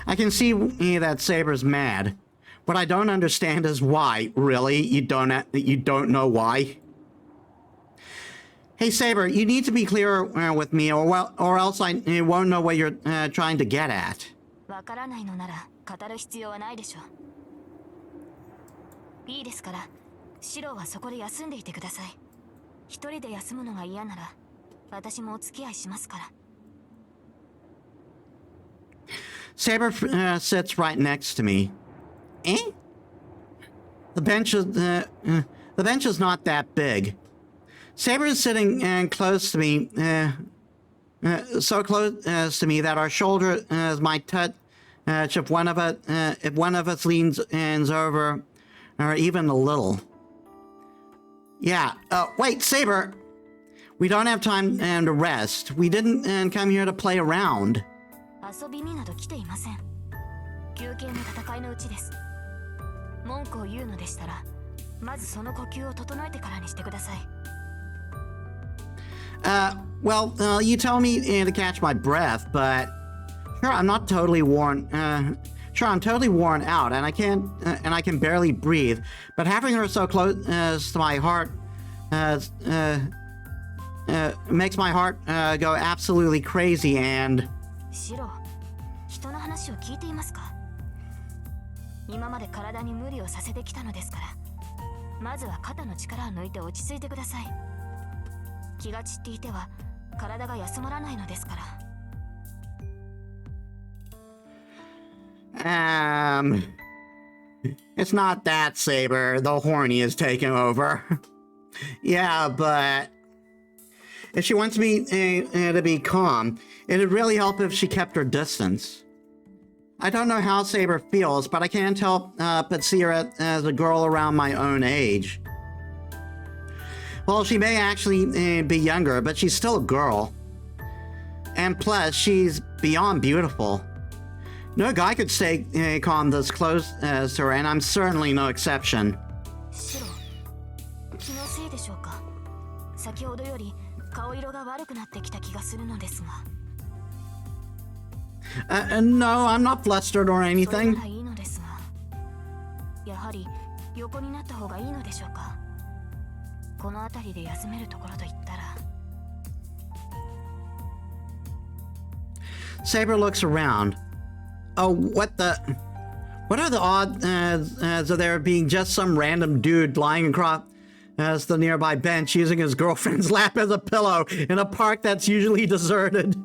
I can see that Saber's mad. What I don't understand is why. Really? You don't know why? Hey, Saber, you need to be clearer with me, or else I won't know what you're trying to get at. わからないのなら語る必要はないでしょう。いいですから、シロはそこで休んでいてください。一人で休むのが嫌なら、私もお付き合いしますから。Saber sits right next to me. Eh? The bench is not that big. Saber is sitting close to me, so close to me that our shoulders might touch if one of us leans over, or even a little. Yeah. Wait, Saber. We don't have time to rest. We didn't come here to play around. 遊びになど来ていません。休憩の戦いのうちです。文句を言うのでしたら、まずその呼吸を整えてからにしてください。Well, you tell me to catch my breath, but sure, I'm not totally worn. Sure, I'm totally worn out, and I can barely breathe. But having her so close to my heart makes my heart go absolutely crazy. And シロ、人の話を聞いていますか？今まで体に無理をさせてきたのですから、まずは肩の力を抜いて落ち着いてください。気が散っていては体が休まらないのですから。It's not that, Saber. The horny is taking over. Yeah, but if she wants me to be calm, it'd really help if she kept her distance. I don't know how Saber feels, but I can't help but see her as a girl around my own age. Well, she may actually be younger, but she's still a girl. And plus, she's beyond beautiful. No guy could stay calm this close to her, and I'm certainly no exception. シロ、気のせいでしょうか。先ほどより顔色が悪くなってきた気がするのですが。No, I'm not flustered or anything. それならいいのですが、やはり横になった方がいいのでしょうか。この辺りで休めるところと言ったら。Saber looks around. Oh, what are the odds of there being just some random dude lying across the nearby bench using his girlfriend's lap as a pillow in a park that's usually deserted?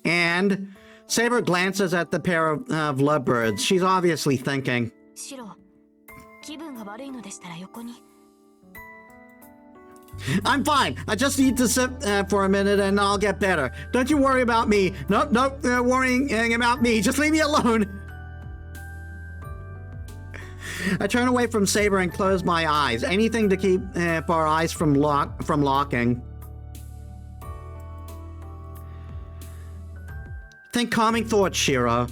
And Saber glances at the pair of lovebirds. She's obviously thinking. シロ、気分が悪いのでしたら横に。 I'm fine. I just need to sit for a minute and I'll get better. Don't you worry about me. Nope, worrying about me. Just leave me alone. I turn away from Saber and close my eyes. Anything to keep our eyes from locking. Think calming thoughts, Shiro.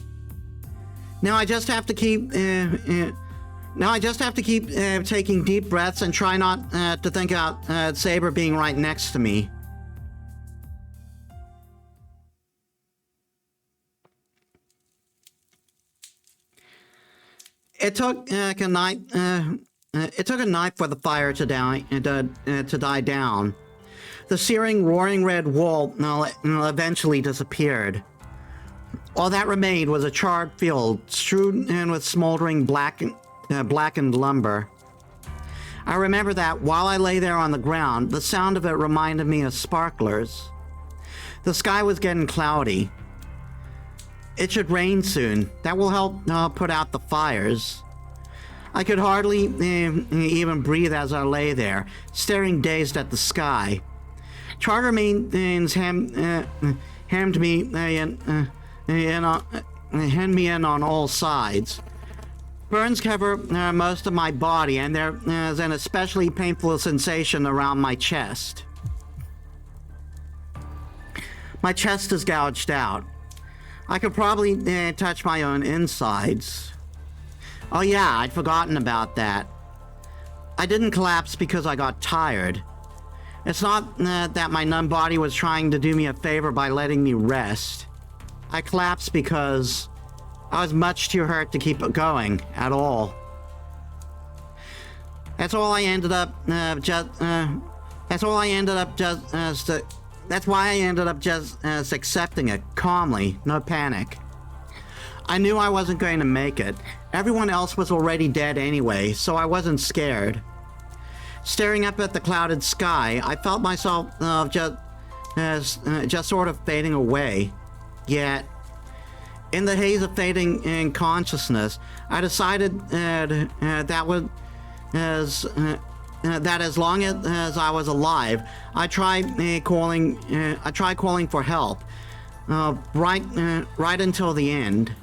Now I just have to keep taking deep breaths and try not to think about Saber being right next to me. It took a night. It took a night for the fire to die down. The searing, roaring red wall eventually disappeared. All that remained was a charred field strewn with smoldering blackened lumber. I remember that while I lay there on the ground, the sound of it reminded me of sparklers. The sky was getting cloudy. It should rain soon. That will help put out the fires. I could hardly even breathe as I lay there, staring dazed at the sky. Charter Mains hemmed me in on all sides. Burns cover most of my body, and there is an especially painful sensation around my chest. My chest is gouged out. I could probably touch my own insides. Oh yeah, I'd forgotten about that. I didn't collapse because I got tired. It's not that my numb body was trying to do me a favor by letting me rest. I collapsed because I was much too hurt to keep going at all. That's why I ended up just accepting it calmly, no panic. I knew I wasn't going to make it. Everyone else was already dead anyway, so I wasn't scared. Staring up at the clouded sky, I felt myself just sort of fading away. Yet, in the haze of fading in consciousness, I decided that as long as I was alive, I tried calling for help, right until the end.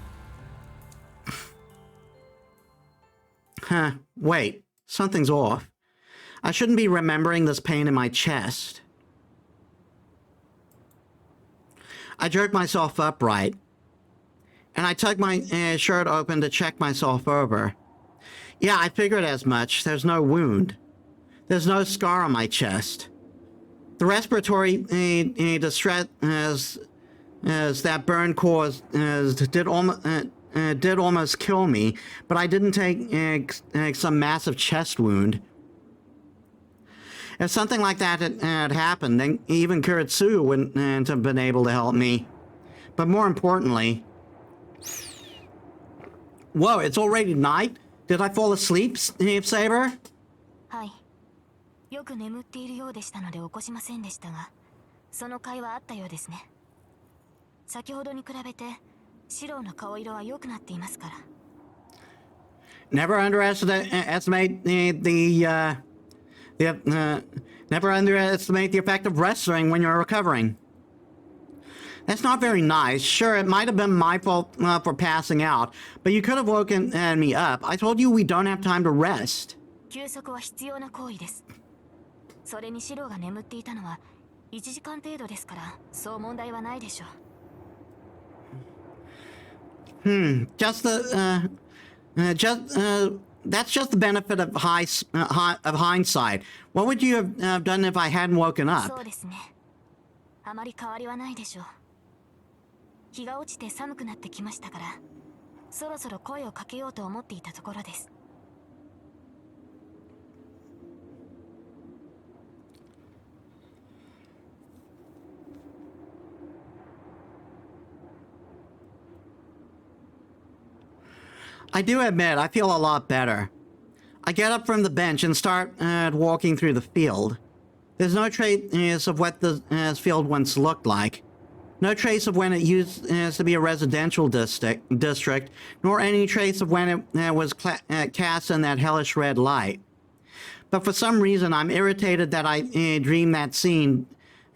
Wait, something's off. I shouldn't be remembering this pain in my chest. I jerked myself upright, and I tugged my shirt open to check myself over. Yeah, I figured as much. There's no wound. There's no scar on my chest. The respiratory distress as that burn caused did almost kill me, but I didn't take some massive chest wound. If something like that had happened, then even Kuretsu wouldn't have been able to help me. But more importantly... Whoa, it's already night? Did I fall asleep, Saber? はい。よく眠っているようでしたので起こしませんでしたが、その会話あったようですね。先ほどに比べて、白の顔色は良くなっていますから。Never underestimate never underestimate the effect of resting when you're recovering. That's not very nice. Sure, it might have been my fault for passing out, but you could have woken me up. I told you we don't have time to rest. 休息は必要な行為です。それに白が眠っていたのは1時間程度ですから、そう問題はないでしょう。That's just the benefit of hindsight. What would you have done if I hadn't woken up? そうですね。あまり変わりはないでしょう。日が落ちて寒くなってきましたから、そろそろ声をかけようと思っていたところです。I do admit, I feel a lot better. I get up from the bench and start walking through the field. There's no trace of what the field once looked like. No trace of when it used to be a residential district, nor any trace of when it was cast in that hellish red light. But for some reason, I'm irritated that I dreamed that scene,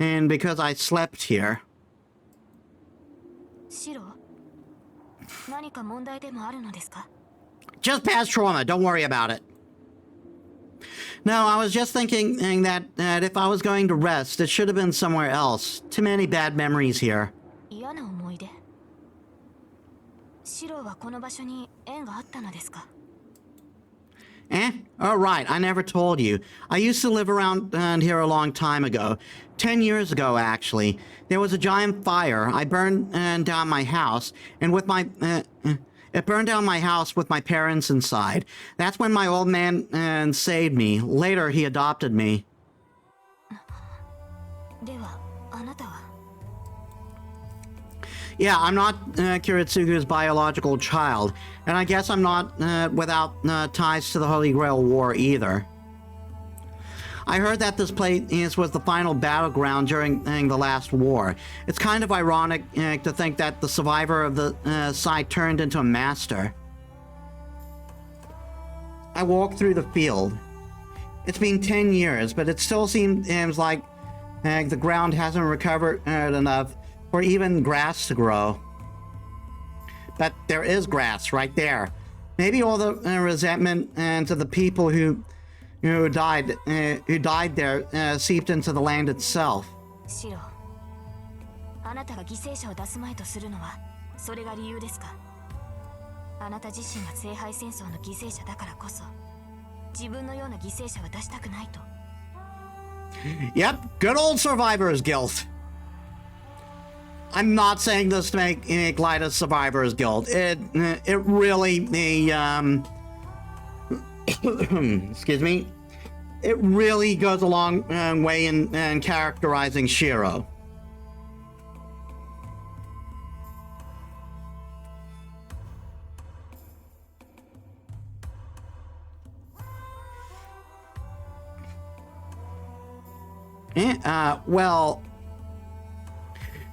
and because I slept here. シロ、何か問題でもあるのですか? Just past trauma, don't worry about it. No, I was just thinking that if I was going to rest, it should have been somewhere else. Too many bad memories here. 嫌な思い出。シロはこの場所に縁があったのですか? Eh? Oh, right, I never told you. I used to live around here a long time ago. 10 years ago, actually. There was a giant fire. I burned down my house, and with my... It burned down my house with my parents inside. That's when my old man saved me. Later, he adopted me. では、あなたは? Yeah, I'm not Kiritsugu's biological child, and I guess I'm not without ties to the Holy Grail War either. I heard that this place was the final battleground during the last war. It's kind of ironic to think that the survivor of the site turned into a master. I walked through the field. It's been 10 years, but it still seems like the ground hasn't recovered enough for even grass to grow. But there is grass right there. Maybe all the resentment to the people who died there seeped into the land itself. シロ、あなたが犠牲者を出すまいとするのはそれが理由ですか? あなた自身が聖杯戦争の犠牲者だからこそ自分のような犠牲者は出したくないと. Yep, good old survivor's guilt. I'm not saying this to make light of survivor's guilt. It really excuse me. It really goes a long way in characterizing Shiro. Well,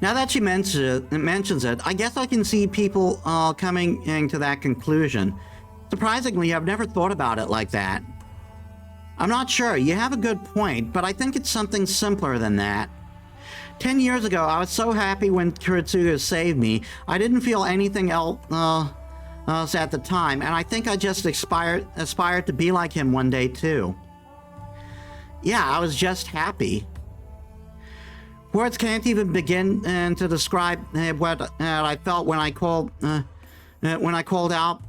now that she mentions it, I guess I can see people coming to that conclusion. Surprisingly, I've never thought about it like that. I'm not sure. You have a good point, but I think it's something simpler than that. 10 years ago, I was so happy when Kiritsugu saved me. I didn't feel anything else at the time, and I think I just aspired to be like him one day too. Yeah, I was just happy. Words can't even begin to describe what I felt when I called out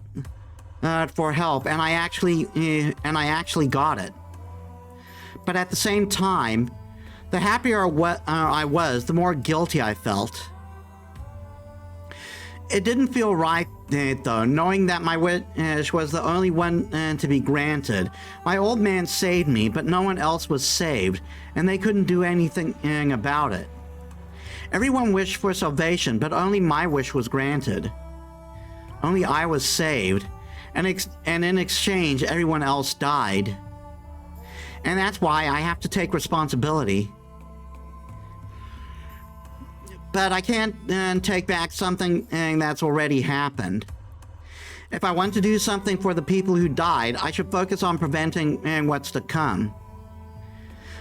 for help, and I actually got it. But at the same time, the happier I was, the more guilty I felt. It didn't feel right, though, knowing that my wish was the only one to be granted. My old man saved me, but no one else was saved, and they couldn't do anything about it. Everyone wished for salvation, but only my wish was granted. Only I was saved, and in exchange, everyone else died. And that's why I have to take responsibility. But I can't take back something that's already happened. If I want to do something for the people who died, I should focus on preventing what's to come.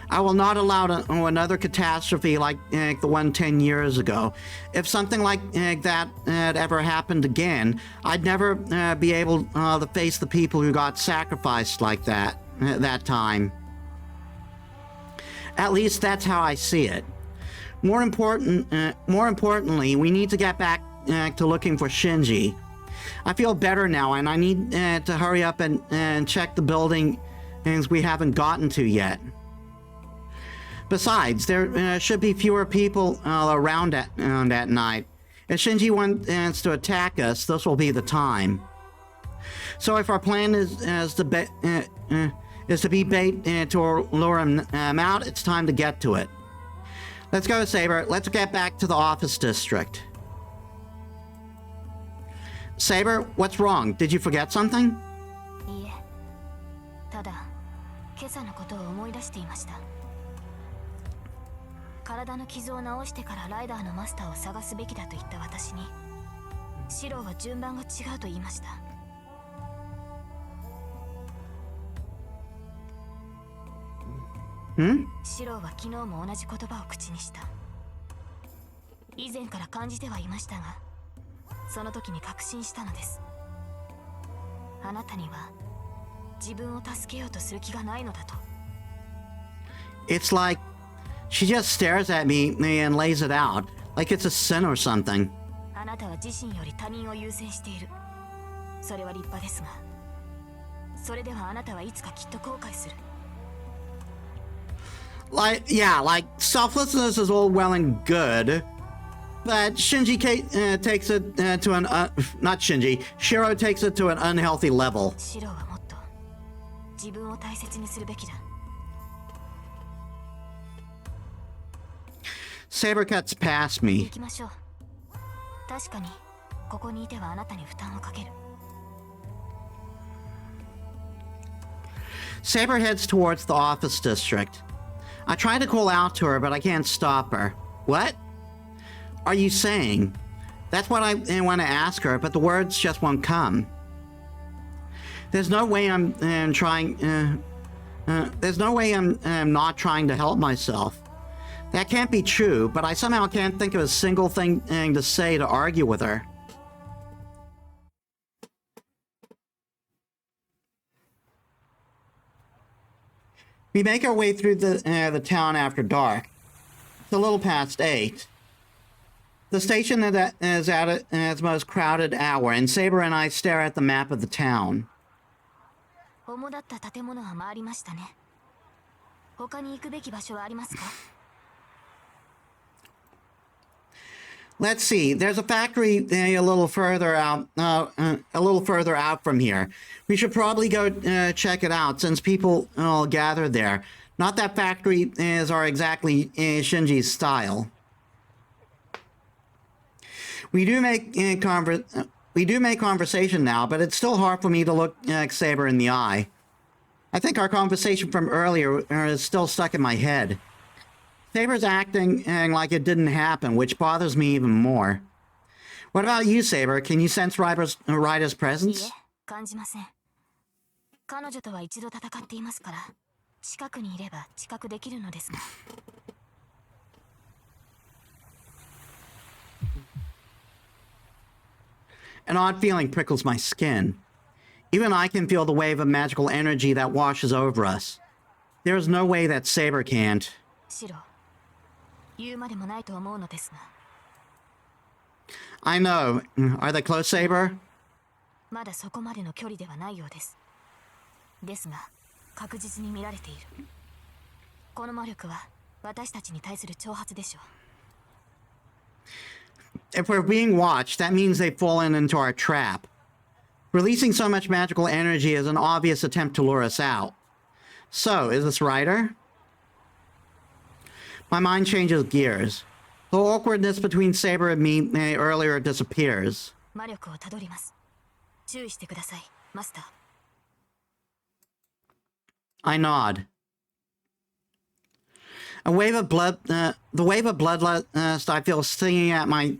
I will not allow another catastrophe like the one 10 years ago. If something like that had ever happened again, I'd never be able to face the people who got sacrificed like that time. At least that's how I see it. More importantly, we need to get back to looking for Shinji. I feel better now, and I need to hurry up and check the buildings we haven't gotten to yet. Besides, there should be fewer people around at night. If Shinji wants to attack us, this will be the time. So if our plan is to be bait to lure him out, it's time to get to it. Let's go, Saber. Let's get back to the office district. Saber, what's wrong? Did you forget something? いいえ。ただ、今朝のことを思い出していました。体の傷を治してからライダーのマスターを探すべきだと言った私に、シローは順番が違うと言いました。シローは昨日も同じ言葉を口にした。以前から感じてはいましたが、その時に確信したのです。あなたには自分を助けようとする気がないのだと。 It's like she just stares at me and lays it out, like it's a sin or something. あなたは自身より他人を優先している。それは立派ですが、それではあなたはいつかきっと後悔する。Like, yeah, like, selflessness is all well and good, but Shinji takes it to an, not Shinji, Shiro takes it to an unhealthy level. シローはもっと自分を大切にするべきだ。 Saber cuts past me. 行きましょう。確かにここにいてはあなたに負担をかける。 Saber heads towards the office district. I try to call out to her, but I can't stop her. What are you saying? That's what I want to ask her, but the words just won't come. There's no way I'm trying. There's no way I'm not trying to help myself. That can't be true, but I somehow can't think of a single thing to say to argue with her. We make our way through the town after dark. It's a little past 8. The station is at its most crowded hour, and Saber and I stare at the map of the town. 主だった建物は回りましたね。他に行くべき場所はありますか？ Let's see. There's a factory a little further out. A little further out from here. We should probably go check it out since people all gathered there. Not that factory is exactly Shinji's style. We do make conversation now, but it's still hard for me to look Saber in the eye. I think our conversation from earlier is still stuck in my head. Saber's acting like it didn't happen, which bothers me even more. What about you, Saber? Can you sense Ryder's いい presence? え、感じません。彼女とは一度戦っていますから、近くにいれば知覚できるのですが。 An odd feeling prickles my skin. Even I can feel the wave of magical energy that washes over us. There is no way that Saber can't. シロ、言うまでもないと思うのですが。 I know. Are they close, Saber? まだそこまでの距離ではないようです。ですが、確実に見られている。この魔力は私たちに対する挑発でしょう。 If we're being watched, that means they've fallen into our trap. Releasing so much magical energy is an obvious attempt to lure us out. So, is this Ryder? My mind changes gears. The awkwardness between Saber and me earlier disappears. 魔力をたどります。注意してください、マスター。 I nod. The wave of bloodlust I feel stinging at my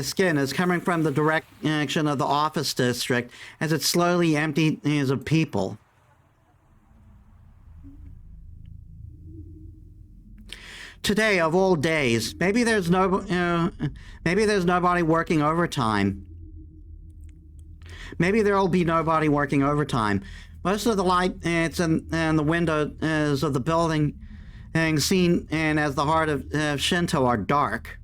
skin is coming from the direction of the office district as it slowly empties of people. Today, of all days, maybe there's nobody working overtime. Maybe there'll be nobody working overtime. Most of the lights in the windows of the building seen and as the heart of Shinto are dark.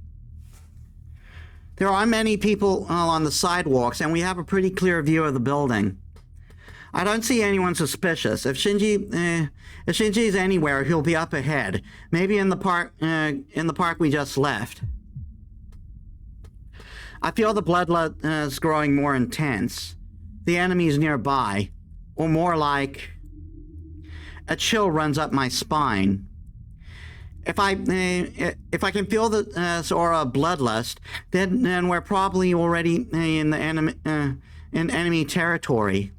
There are many people on the sidewalks, and we have a pretty clear view of the building. I don't see anyone suspicious. If Shinji's anywhere, he'll be up ahead, maybe in the park we just left. I feel the bloodlust growing more intense. The enemy's nearby, or more like a chill runs up my spine. If I can feel the aura of bloodlust, then we're probably already in enemy territory.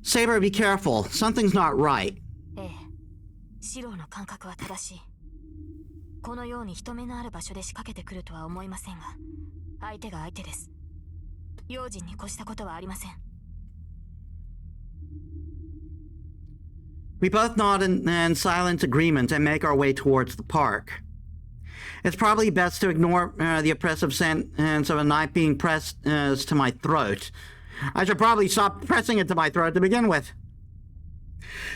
Saber, be careful. Something's not right. ええ、シローの感覚は正しい。このように人目のある場所で仕掛けてくるとは思いませんが、相手が相手です。用心に越したことはありません。We both nod in silent agreement and make our way towards the park. It's probably best to ignore the oppressive sense of a knife being pressed to my throat. I should probably stop pressing it to my throat to begin with.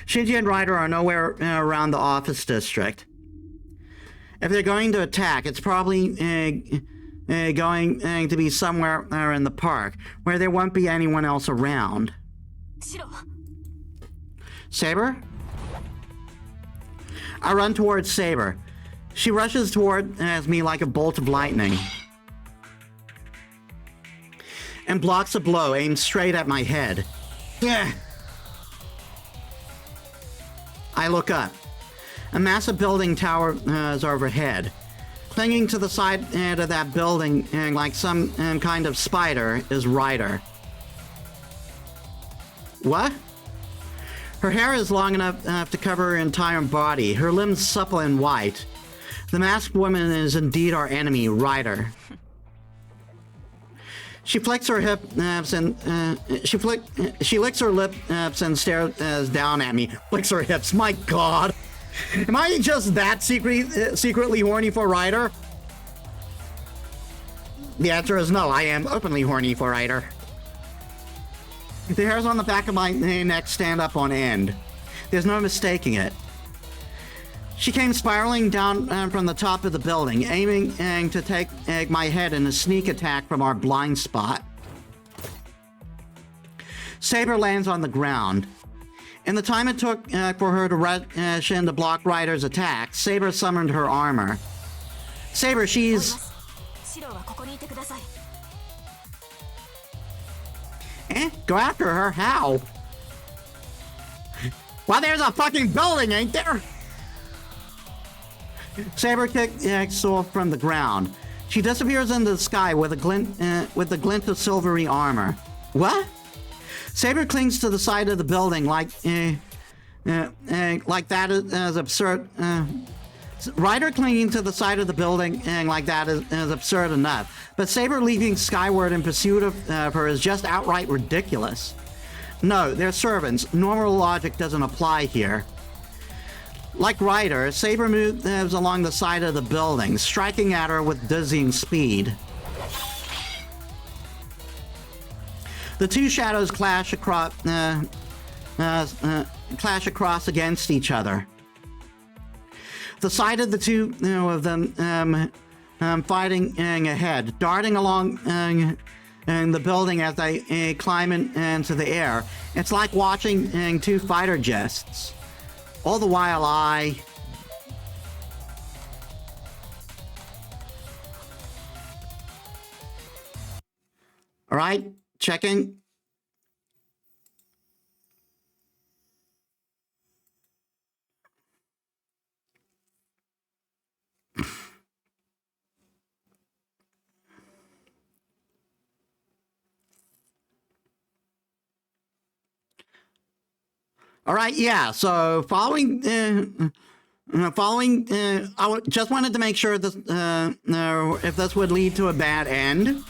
Shinji and Ryder are nowhere around the office district. If they're going to attack, it's probably going to be somewhere in the park, where there won't be anyone else around. Saber? I run towards Saber. She rushes towards me like a bolt of lightning and blocks a blow aimed straight at my head. I look up. A massive building tower is overhead. Clinging to the side of that building like some kind of spider is Ryder. What? Her hair is long enough to cover her entire body, her limbs supple and white. The masked woman is indeed our enemy, Ryder. She flicks her hips and she licks her lips and stares down at me. Flicks her hips. My God, am I just that secretly horny for Ryder? The answer is no. I am openly horny for Ryder. The hairs on the back of my neck stand up on end. There's no mistaking it. She came spiraling down from the top of the building, aiming to take my head in a sneak attack from our blind spot. Saber lands on the ground. In the time it took for her to rush in to block Ryder's attack, Saber summoned her armor. Saber, she's... Go after her? How? Well, there's a fucking building, ain't there? Saber kicks off from the ground. She disappears into the sky with a glint of silvery armor. What? Saber clings to the side of the building like that is absurd. Ryder clinging to the side of the building like that is absurd enough, but Saber leaping skyward in pursuit of her is just outright ridiculous. No, they're servants. Normal logic doesn't apply here. Like Ryder, Saber moves along the side of the building, striking at her with dizzying speed. The two shadows clash across against each other. The sight of the two of them fighting ahead, darting along in the building as they climb into the air. It's like watching two fighter jets. All the while I... All right, checking. All right, yeah. So following, I just wanted to make sure that if this would lead to a bad end.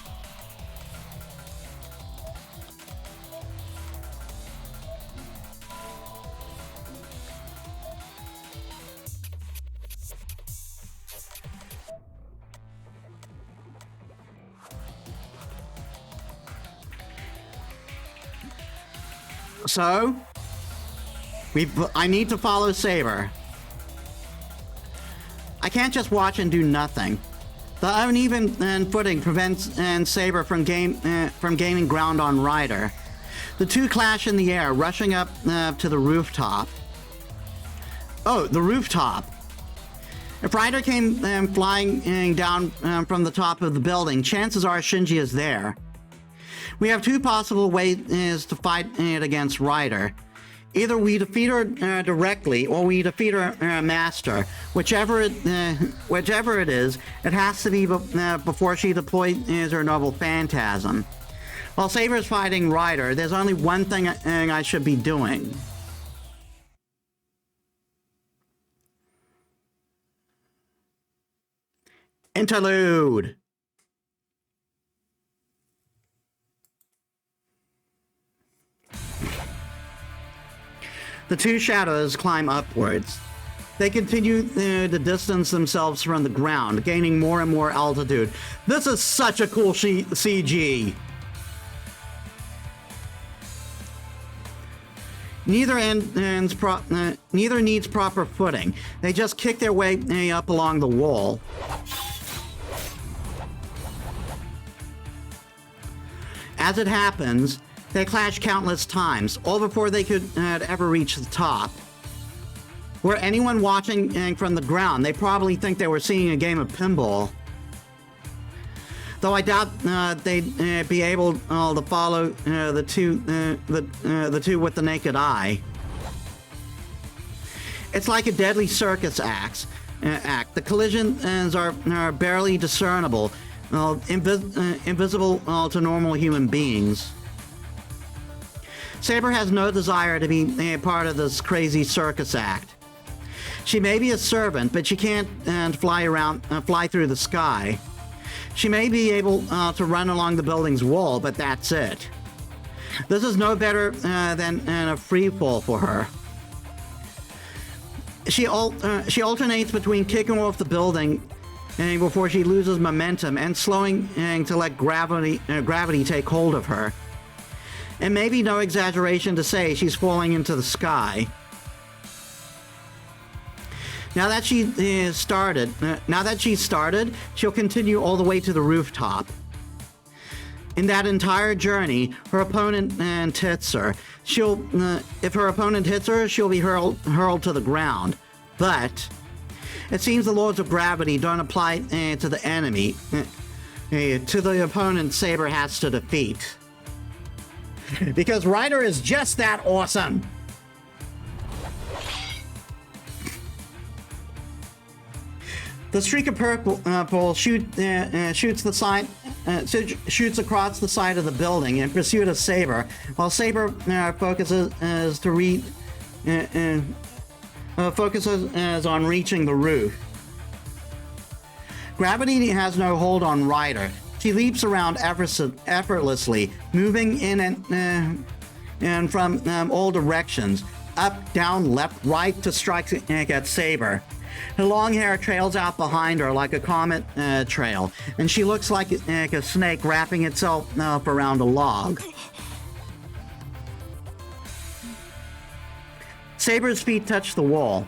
So. I need to follow Saber. I can't just watch and do nothing. The uneven footing prevents Saber from gaining ground on Ryder. The two clash in the air, rushing up to the rooftop. Oh, the rooftop. If Ryder came flying down from the top of the building, chances are Shinji is there. We have two possible ways to fight it against Ryder. Either we defeat her directly, or we defeat her master. Whichever it is, it has to be before she deploys her noble phantasm. While Saber's fighting Ryder, there's only one thing I should be doing. Interlude. The two shadows climb upwards. They continue to distance themselves from the ground, gaining more and more altitude. This is such a cool CG. Neither needs proper footing. They just kick their way up along the wall. As it happens, they clash countless times, all before they could ever reach the top. Were anyone watching from the ground, they probably think they were seeing a game of pinball. Though I doubt they'd be able to follow the two with the naked eye. It's like a deadly circus act. The collisions are barely discernible, invisible to normal human beings. Saber has no desire to be a part of this crazy circus act. She may be a servant, but she can't fly through the sky. She may be able to run along the building's wall, but that's it. This is no better than a free fall for her. She alternates between kicking off the building before she loses momentum and slowing to let gravity take hold of her. It may be no exaggeration to say she's falling into the sky. Now that she's started, she'll continue all the way to the rooftop. In that entire journey, her opponent hits her. If her opponent hits her, she'll be hurled to the ground. But it seems the laws of gravity don't apply to the enemy, to the opponent Saber has to defeat. Because Ryder is just that awesome. The streak of purple shoots across the side of the building in pursuit of Saber, while Saber focuses on reaching the roof. Gravity has no hold on Ryder. She leaps around effortlessly, moving in and from all directions, up, down, left, right, to strike at Saber. Her long hair trails out behind her like a comet trail, and she looks like a snake wrapping itself up around a log. Saber's feet touch the wall.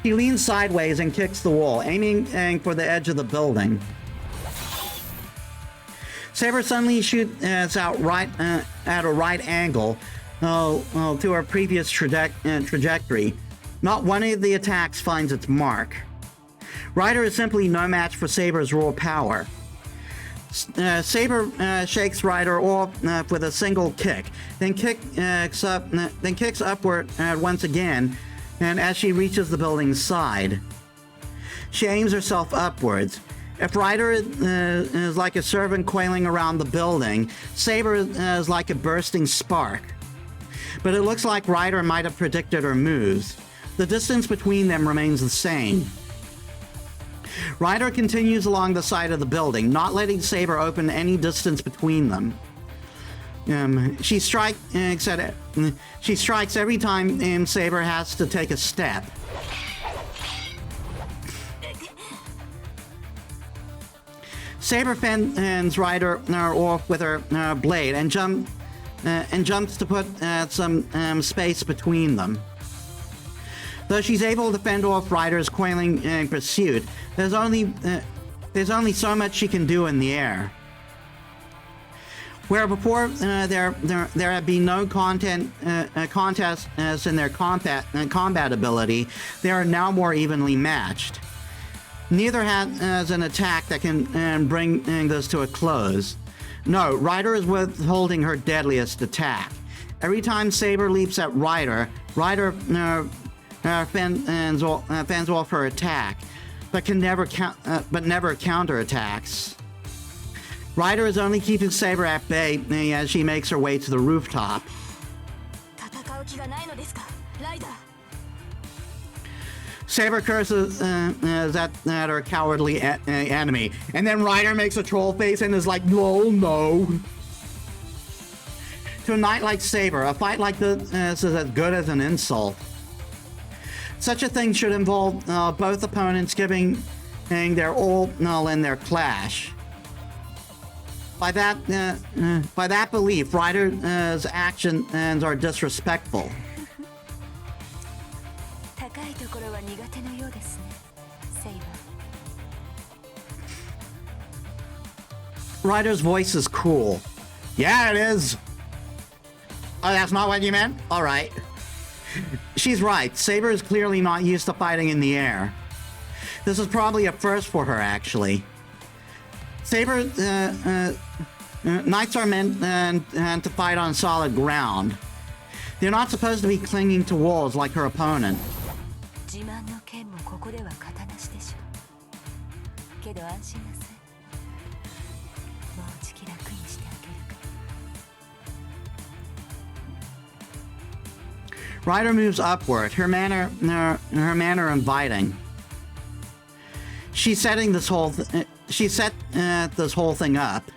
He leans sideways and kicks the wall, aiming for the edge of the building. Saber suddenly shoots out right at a right angle to her previous trajectory. Not one of the attacks finds its mark. Ryder is simply no match for Saber's raw power. Saber shakes Ryder off with a single kick, then kicks upward once again, and as she reaches the building's side. She aims herself upwards. If Ryder is like a servant coiling around the building, Saber is like a bursting spark. But it looks like Ryder might have predicted her moves. The distance between them remains the same. Ryder continues along the side of the building, not letting Saber open any distance between them. She strikes every time Saber has to take a step. Saber fends Ryder off with her blade and jumps to put some space between them. Though she's able to fend off Ryder's coiling pursuit, there's only so much she can do in the air. Where before there have been no contests in their combat ability, they are now more evenly matched. Neither has an attack that can bring this to a close. No, Ryder is withholding her deadliest attack. Every time Saber leaps at Ryder fends off her attack, but never counterattacks. Ryder is only keeping Saber at bay as she makes her way to the Saber curses at her cowardly enemy, and then Ryder makes a troll face and is like, "No, no." To a knight like Saber, a fight like this is as good as an insult. Such a thing should involve both opponents giving their all in their clash. By that belief, Ryder's actions are disrespectful. Ryder's voice is cool. Yeah, it is. Oh, that's not what you meant? All right. She's right. Saber is clearly not used to fighting in the air. This is probably a first for her, actually. Saber, knights are meant to fight on solid ground. They're not supposed to be clinging to walls like her opponent. Ryder moves upward, her manner inviting. She set this whole thing up.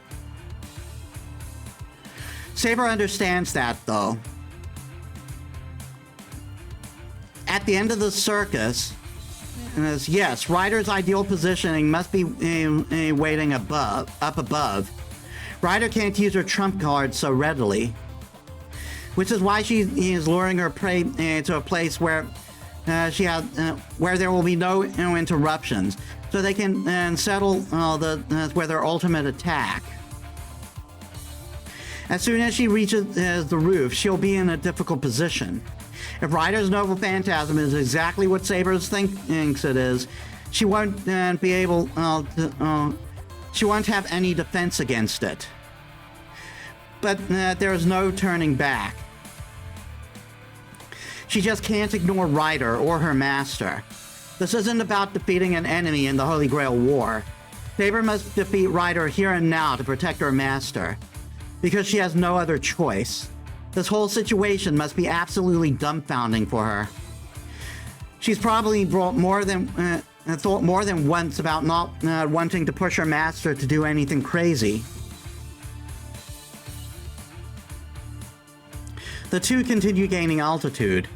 Saber understands that, though. At the end of the circus, yes, Ryder's ideal positioning must be waiting up above. Ryder can't use her trump card so readily, which is why she is luring her prey to a place where where there will be no interruptions, so they can settle where their ultimate attack. As soon as she reaches the roof, she'll be in a difficult position. If Ryder's Noble Phantasm is exactly what Saber thinks it is, she won't be able she won't have any defense against it. But there is no turning back. She just can't ignore Ryder or her master. This isn't about defeating an enemy in the Holy Grail War. Saber must defeat Ryder here and now to protect her master, because she has no other choice. This whole situation must be absolutely dumbfounding for her. She's probably thought more than once about not wanting to push her master to do anything crazy. The two continue gaining altitude.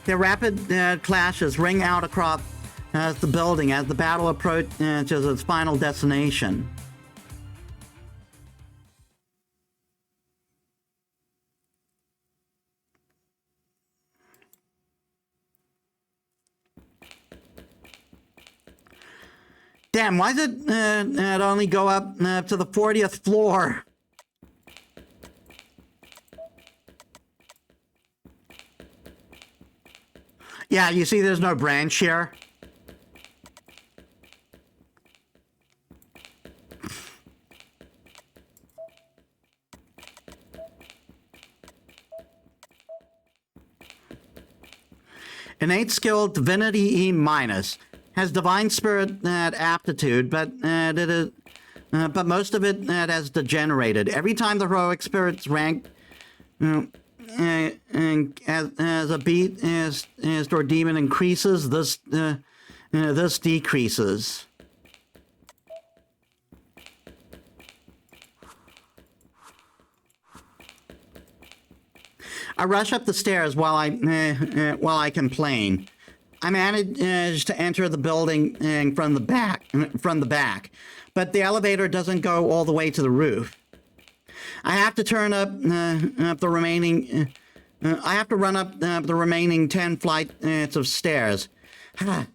Their rapid clashes ring out across the building as the battle approaches its final destination. Damn, why did it only go up to the 40th floor? Yeah, you see there's no branch here. Innate skill Divinity E-, has Divine Spirit aptitude, but most of it has degenerated. Every time the heroic spirit's rank as a beast or demon increases, this decreases. I rush up the stairs while I complain. I manage to enter the building from the back, but the elevator doesn't go all the way to the roof. I have to turn up the remaining. I have to run up the remaining 10 flights of stairs. I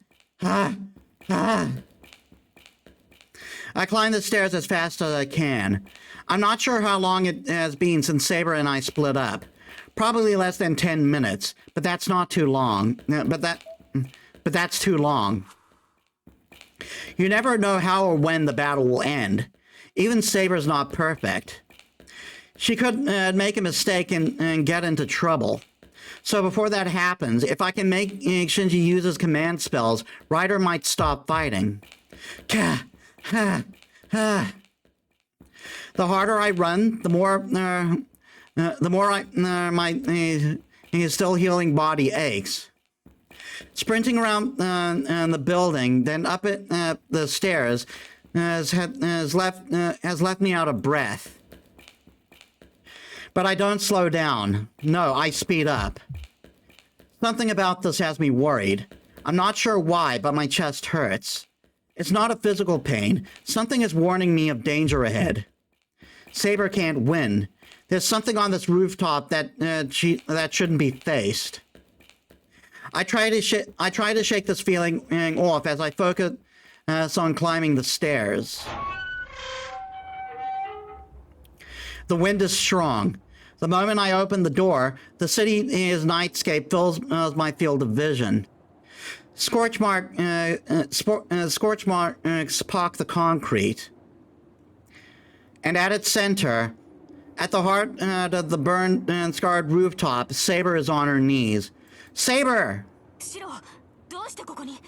climb the stairs as fast as I can. I'm not sure how long it has been since Saber and I split up. Probably less than 10 minutes, but that's not too long. But that's too long. You never know how or when the battle will end. Even Saber's not perfect. She could make a mistake and get into trouble. So before that happens, if I can make Shinji use his command spells, Ryder might stop fighting. The harder I run, the more my still healing body aches. Sprinting around the building, then up the stairs, has left me out of breath. But I don't slow down. No, I speed up. Something about this has me worried. I'm not sure why, but my chest hurts. It's not a physical pain. Something is warning me of danger ahead. Saber can't win. There's something on this rooftop that shouldn't be faced. I try to shake this feeling off as I focus on climbing the stairs. The wind is strong. The moment I open the door, the city's nightscape fills my field of vision. Scorch marks pock the concrete. And at its center, at the heart of the burned and scarred rooftop, Saber is on her knees. Saber! Shiro, どうしてここに?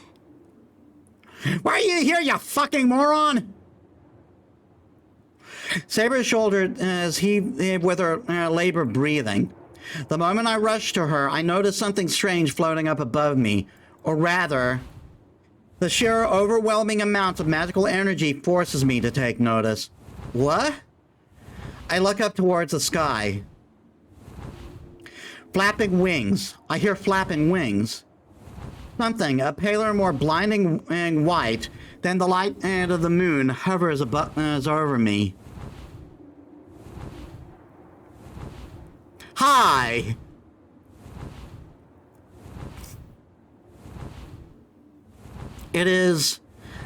Why are you here, you fucking moron? Saber's shoulder heaved with her labored breathing. The moment I rush to her, I notice something strange floating up above me. Or rather, the sheer overwhelming amount of magical energy forces me to take notice. What? I look up towards the sky. Flapping wings. I hear flapping wings. Something, a paler, more blinding white than the light of the moon, hovers over me. Hi! It is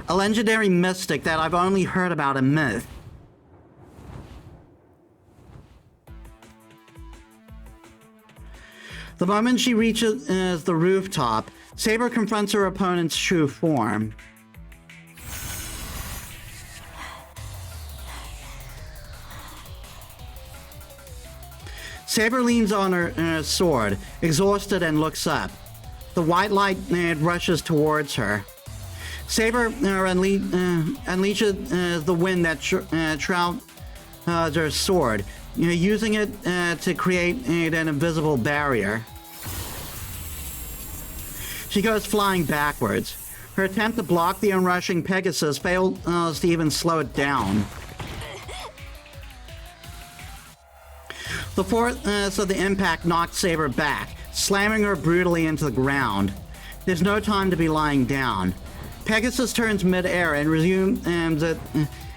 a legendary mystic that I've only heard about in myth. The moment she reaches the rooftop, Saber confronts her opponent's true form. Saber leans on her sword, exhausted, and looks up. The white light rushes towards her. Saber unleashes the wind that shrouds her sword, using it to create an invisible barrier. She goes flying backwards. Her attempt to block the onrushing Pegasus fails to even slow it down. The force of the impact knocked Saber back, slamming her brutally into the ground. There's no time to be lying down. Pegasus turns mid-air and resumes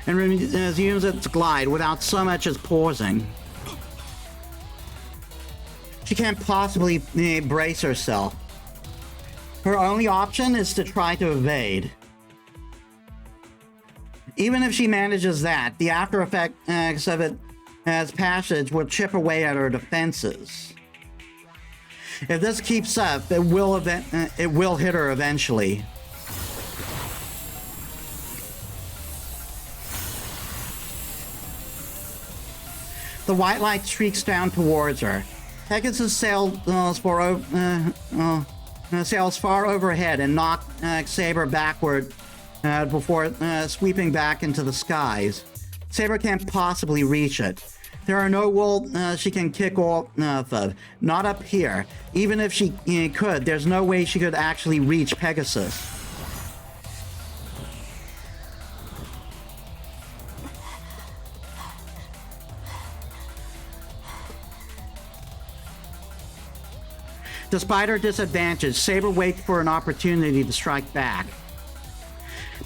its glide without so much as pausing. She can't possibly brace herself. Her only option is to try to evade. Even if she manages that, the after effects of it as passage will chip away at her defenses. If this keeps up, it will hit her eventually. The white light streaks down towards her. Pegasus sails far overhead and knocks Saber backward before sweeping back into the skies. Saber can't possibly reach it. There are no walls she can kick off of. Not up here. Even if she could, there's no way she could actually reach Pegasus. Despite her disadvantage, Saber waits for an opportunity to strike back.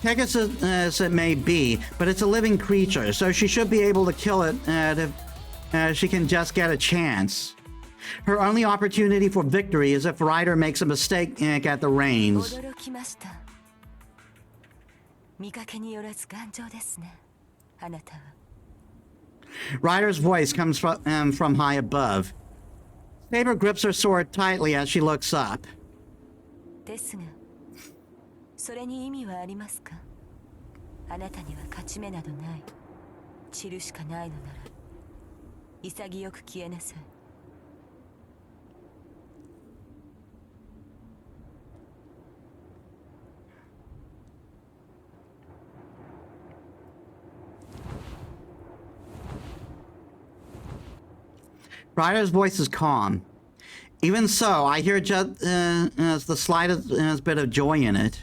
Pegasus it may be, but it's a living creature, so she should be able to kill it if she can just get a chance. Her only opportunity for victory is if Ryder makes a mistake at the reins. Ryder's voice comes from high above. Saber grips her sword tightly as she looks up. ですが、それに意味はありますか？あなたには勝ち目などない。散るしかないのなら、潔く消えなさい。Ryder's voice is calm. Even so, I hear just the slightest bit of joy in it.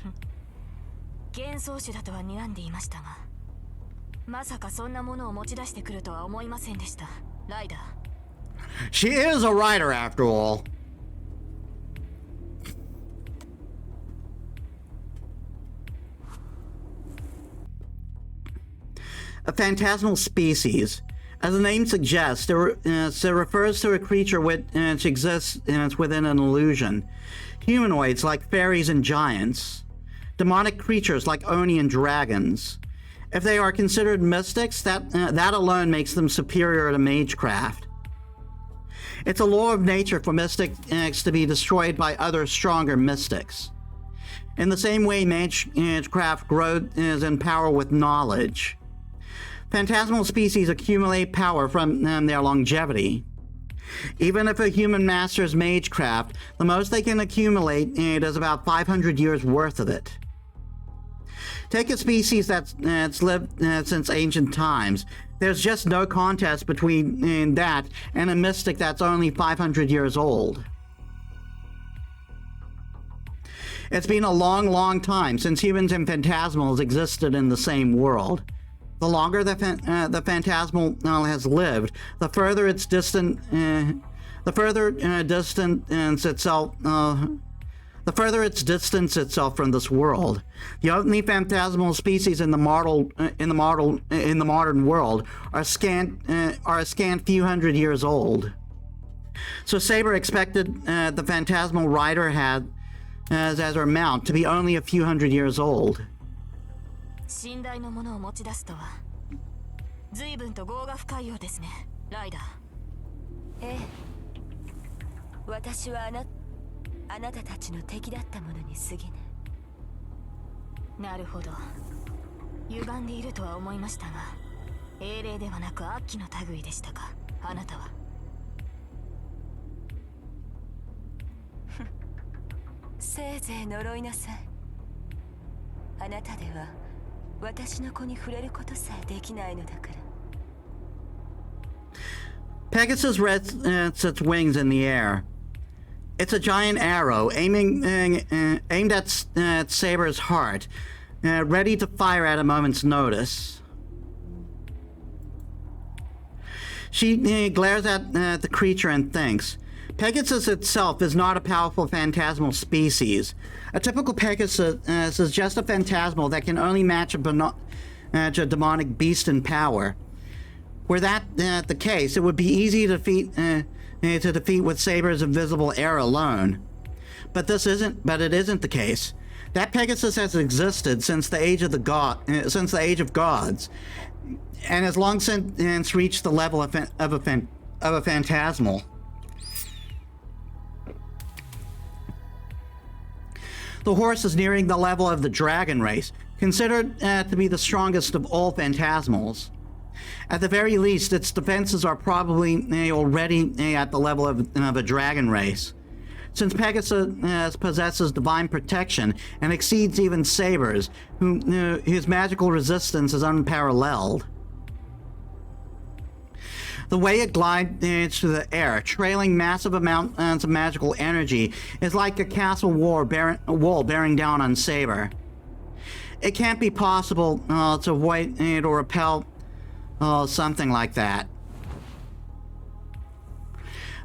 幻想種だとは睨んでいましたが、まさかそんなものを持ち出してくるとは思いませんでした、ライダー。She is a writer, after all. A phantasmal species. As the name suggests, it refers to a creature which exists within an illusion. Humanoids like fairies and giants. Demonic creatures like Oni and dragons. If they are considered mystics, that alone makes them superior to magecraft. It's a law of nature for mystics to be destroyed by other stronger mystics. In the same way magecraft grows in power with knowledge. Phantasmal species accumulate power from their longevity. Even if a human masters magecraft, the most they can accumulate is about 500 years worth of it. Take a species that's lived since ancient times. There's just no contest between that and a mystic that's only 500 years old. It's been a long, long time since humans and phantasmals existed in the same world. The longer the phantasmal has lived, the further its distance itself from this world. The only phantasmal species in the modern world are a scant few hundred years old. So Saber expected the phantasmal rider had as her mount to be only a few hundred years old. 寝台のものを持ち出すとは随分と業が深いようですね、ライダー。ええ、私はあなたたちの敵だったものに過ぎない。なるほど、歪んでいるとは思いましたが、英霊ではなく悪鬼の類でしたか、あなたは。せいぜい呪いなさい。あなたでは私の子に触れることさえできないのだから。Pegasus rests its wings in the air. It's a giant arrow aimed at Saber's heart, ready to fire at a moment's notice. She glares at the creature and thinks. Pegasus itself is not a powerful phantasmal species. A typical Pegasus is just a phantasmal that can only match a demonic beast in power. Were that the case, it would be easy to defeat with Saber's invisible air alone. But it isn't the case. That Pegasus has existed since the age of gods, and has long since reached the level of a phantasmal. The horse is nearing the level of the dragon race, considered to be the strongest of all phantasmals. At the very least, its defenses are probably already at the level of a dragon race. Since Pegasus possesses divine protection and exceeds even Saber's, whose magical resistance is unparalleled. The way it glides through the air, trailing massive amounts of magical energy, is like a castle wall bearing down on Saber. It can't be possible to avoid or repel something like that.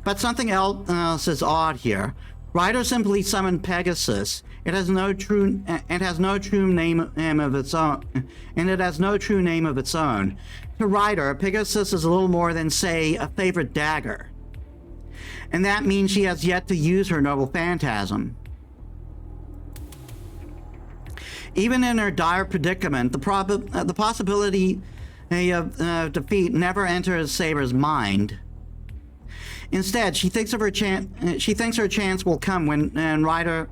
But something else is odd here. Ryder simply summoned Pegasus. It has no true name of its own, and it has no true name of its own. To Ryder, Pegasus is little more than, say, a favorite dagger. And that means she has yet to use her noble phantasm. Even in her dire predicament, the possibility of defeat never enters Saber's mind. Instead, she thinks her chance will come when Ryder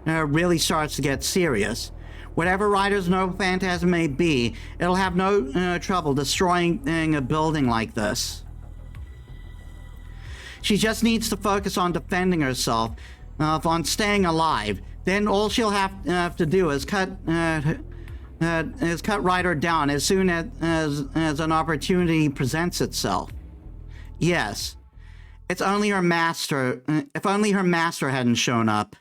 really starts to get serious. Whatever Ryder's noble phantasm may be, it'll have no trouble destroying a building like this. She just needs to focus on defending herself, on staying alive. Then all she'll have to do is cut Ryder down as soon as an opportunity presents itself. Yes, It's only her master. If only her master hadn't shown up.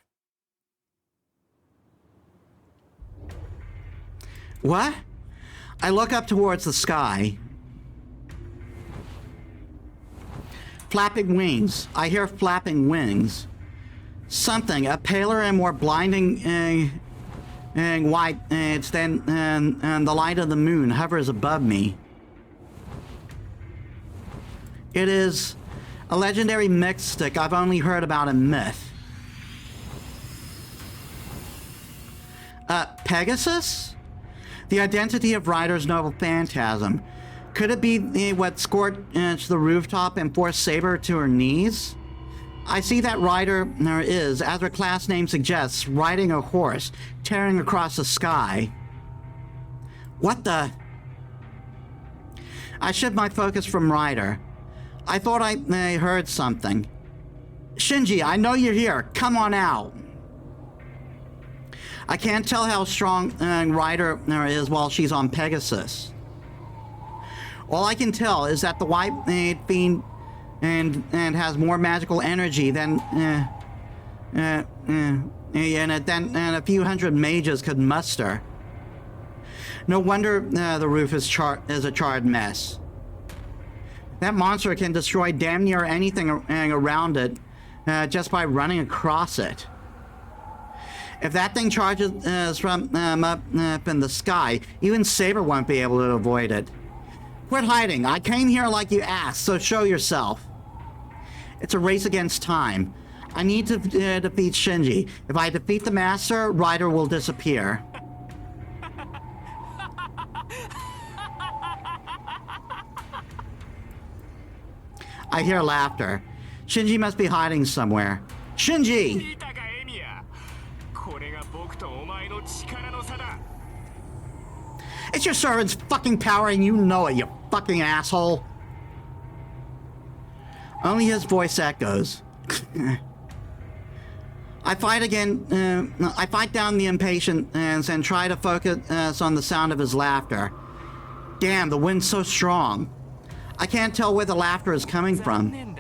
What? I look up towards the sky. Flapping wings. I hear flapping wings. Something, a paler and more blinding white than the light of the moon hovers above me. It is a legendary mystic I've only heard about in myth. Pegasus? The identity of Ryder's noble phantasm. Could it be what scorched the rooftop and forced Saber to her knees? I see that Ryder is, as her class name suggests, riding a horse, tearing across the sky. What the? I shift my focus from Ryder. I thought I heard something. Shinji, I know you're here. Come on out. I can't tell how strong Ryder is while she's on Pegasus. All I can tell is that the white fiend and has more magical energy than a few hundred mages could muster. No wonder the roof is a charred mess. That monster can destroy damn near anything around it just by running across it. If that thing charges from up in the sky, even Saber won't be able to avoid it. Quit hiding. I came here like you asked, so show yourself. It's a race against time. I need to defeat Shinji. If I defeat the master, Ryder will disappear. I hear laughter. Shinji must be hiding somewhere. Shinji! It's your servant's fucking power and you know it, you fucking asshole. Only his voice echoes. I fight again. I fight down the impatience and try to focus on the sound of his laughter. Damn, the wind's so strong. I can't tell where the laughter is coming from.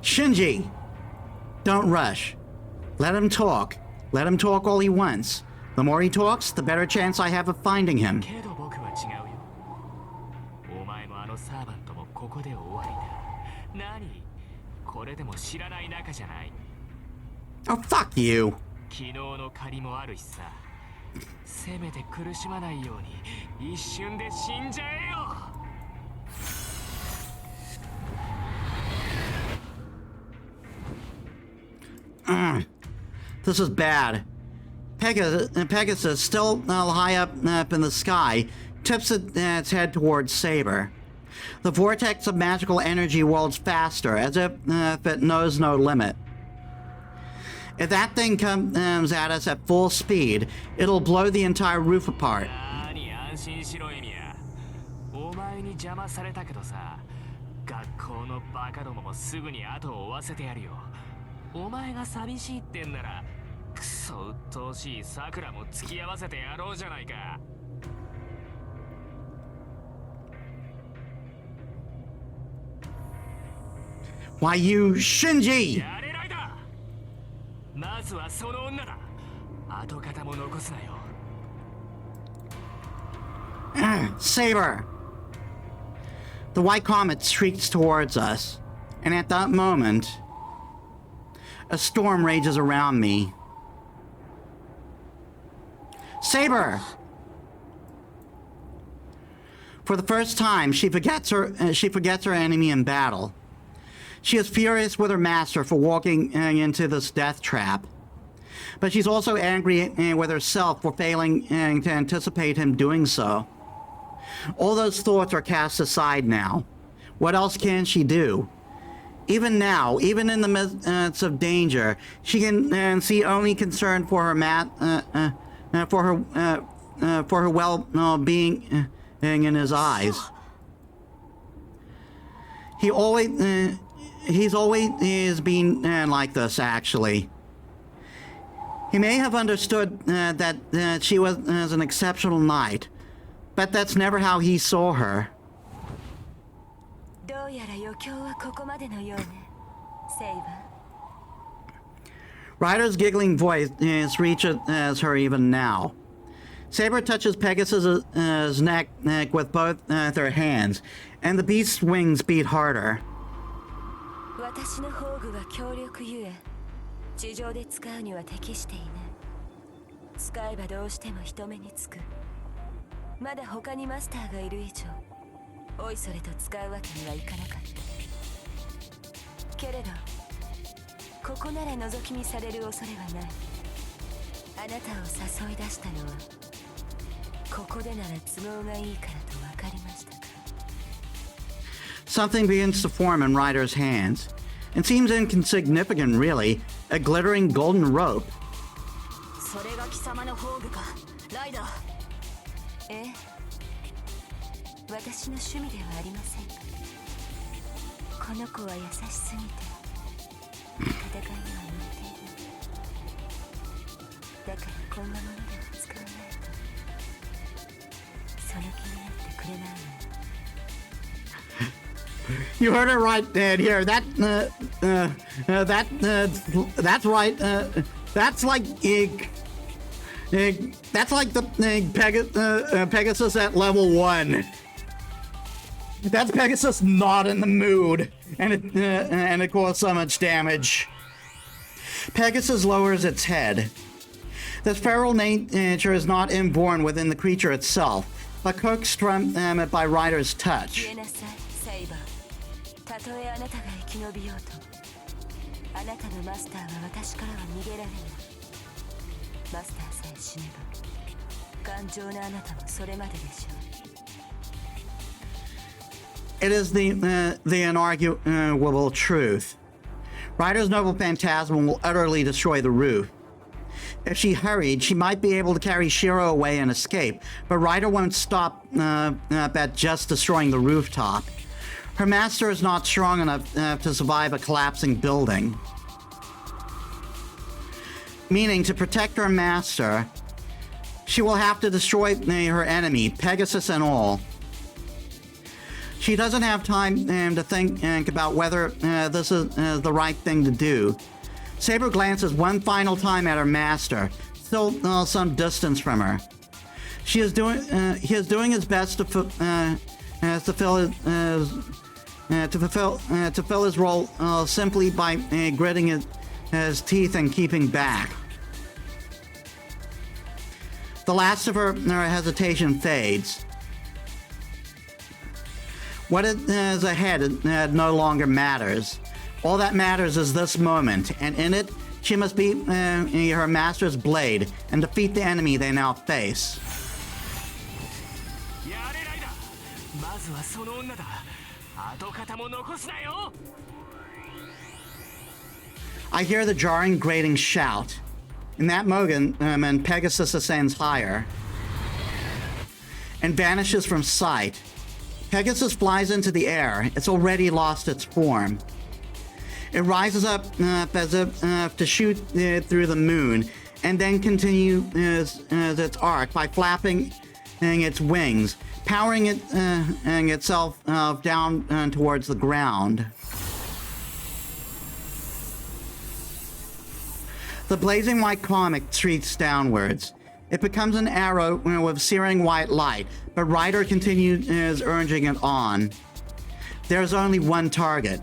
Shinji! Don't rush. Let him talk. Let him talk all he wants. The more he talks, the better chance I have of finding him. Oh, fuck you. This is bad. Pegasus, still high up in the sky, tips its head towards Saber. The vortex of magical energy whirls faster, as if it knows no limit. If that thing comes at us at full speed, it'll blow the entire roof apart. Why, you Shinji! Saber! The white comet streaks towards us, and at that moment, a storm rages around me. Saber! For the first time, she forgets her enemy in battle. She is furious with her master for walking into this death trap. But she's also angry with herself for failing to anticipate him doing so. All those thoughts are cast aside now. What else can she do? Even now, even in the midst of danger, she can see only concern for her for her well-being in his eyes. He always he's always been like this, actually. He may have understood that she was an exceptional knight, but that's never how he saw her. どうやら余興はここまでのようね、セイバー。 Ryder's giggling voice reaches her even now. Saber touches Pegasus' neck with both their hands, and the beast's wings beat harder. 私の宝具は強力ゆえ、地上で使うには適していない。使えばどうしても人目につく。まだ他にマスターがいる以上、おいそれと使うわけにはいかなかった。けれど、ここなら覗き見される恐れはない。あなたを誘い出したのは、ここでなら都合がいいからと分かりましたか。 Something begins to form in Ryder's hands. It seems insignificant, really. A glittering golden rope. それが貴様の宝具か、ライダー。ええ、私の趣味ではありませんか。この子は優しすぎて戦いには向いている。だからこんなものでは使わないとその気になってくれないの。 You heard it right, here. That's right. That's like that's like the Pegasus at level 1. That's Pegasus not in the mood, and it caused so much damage. Pegasus lowers its head. This feral nature is not inborn within the creature itself, but coaxed from it by Ryder's touch. たとえあなたが生き延びようと、あなたのマスターは私からは逃げられない。マスターさえ死ねば、頑丈なあなたもそれまででしょう。 It is the inarguable truth. Ryder's noble phantasm will utterly destroy the roof. If she hurried, she might be able to carry Shiro away and escape, but Ryder won't stop at just destroying the rooftop. Her master is not strong enough to survive a collapsing building. Meaning, to protect her master, she will have to destroy her enemy, Pegasus and all. She doesn't have time to think about whether this is the right thing to do. Saber glances one final time at her master, still some distance from her. He is doing his best to fulfill his role simply by gritting his teeth and keeping back. The last of her hesitation fades. What is ahead no longer matters. All that matters is this moment, and in it, she must be her master's blade and defeat the enemy they now face. I hear the jarring, grating shout. In that moment, Pegasus ascends higher and vanishes from sight. Pegasus flies into the air. It's already lost its form. It rises up as if to shoot through the moon, and then continues its arc by flapping its wings, powering itself down towards the ground. The blazing white comet streaks downwards. It becomes an arrow with searing white light, but Ryder continues urging it on. There's only one target.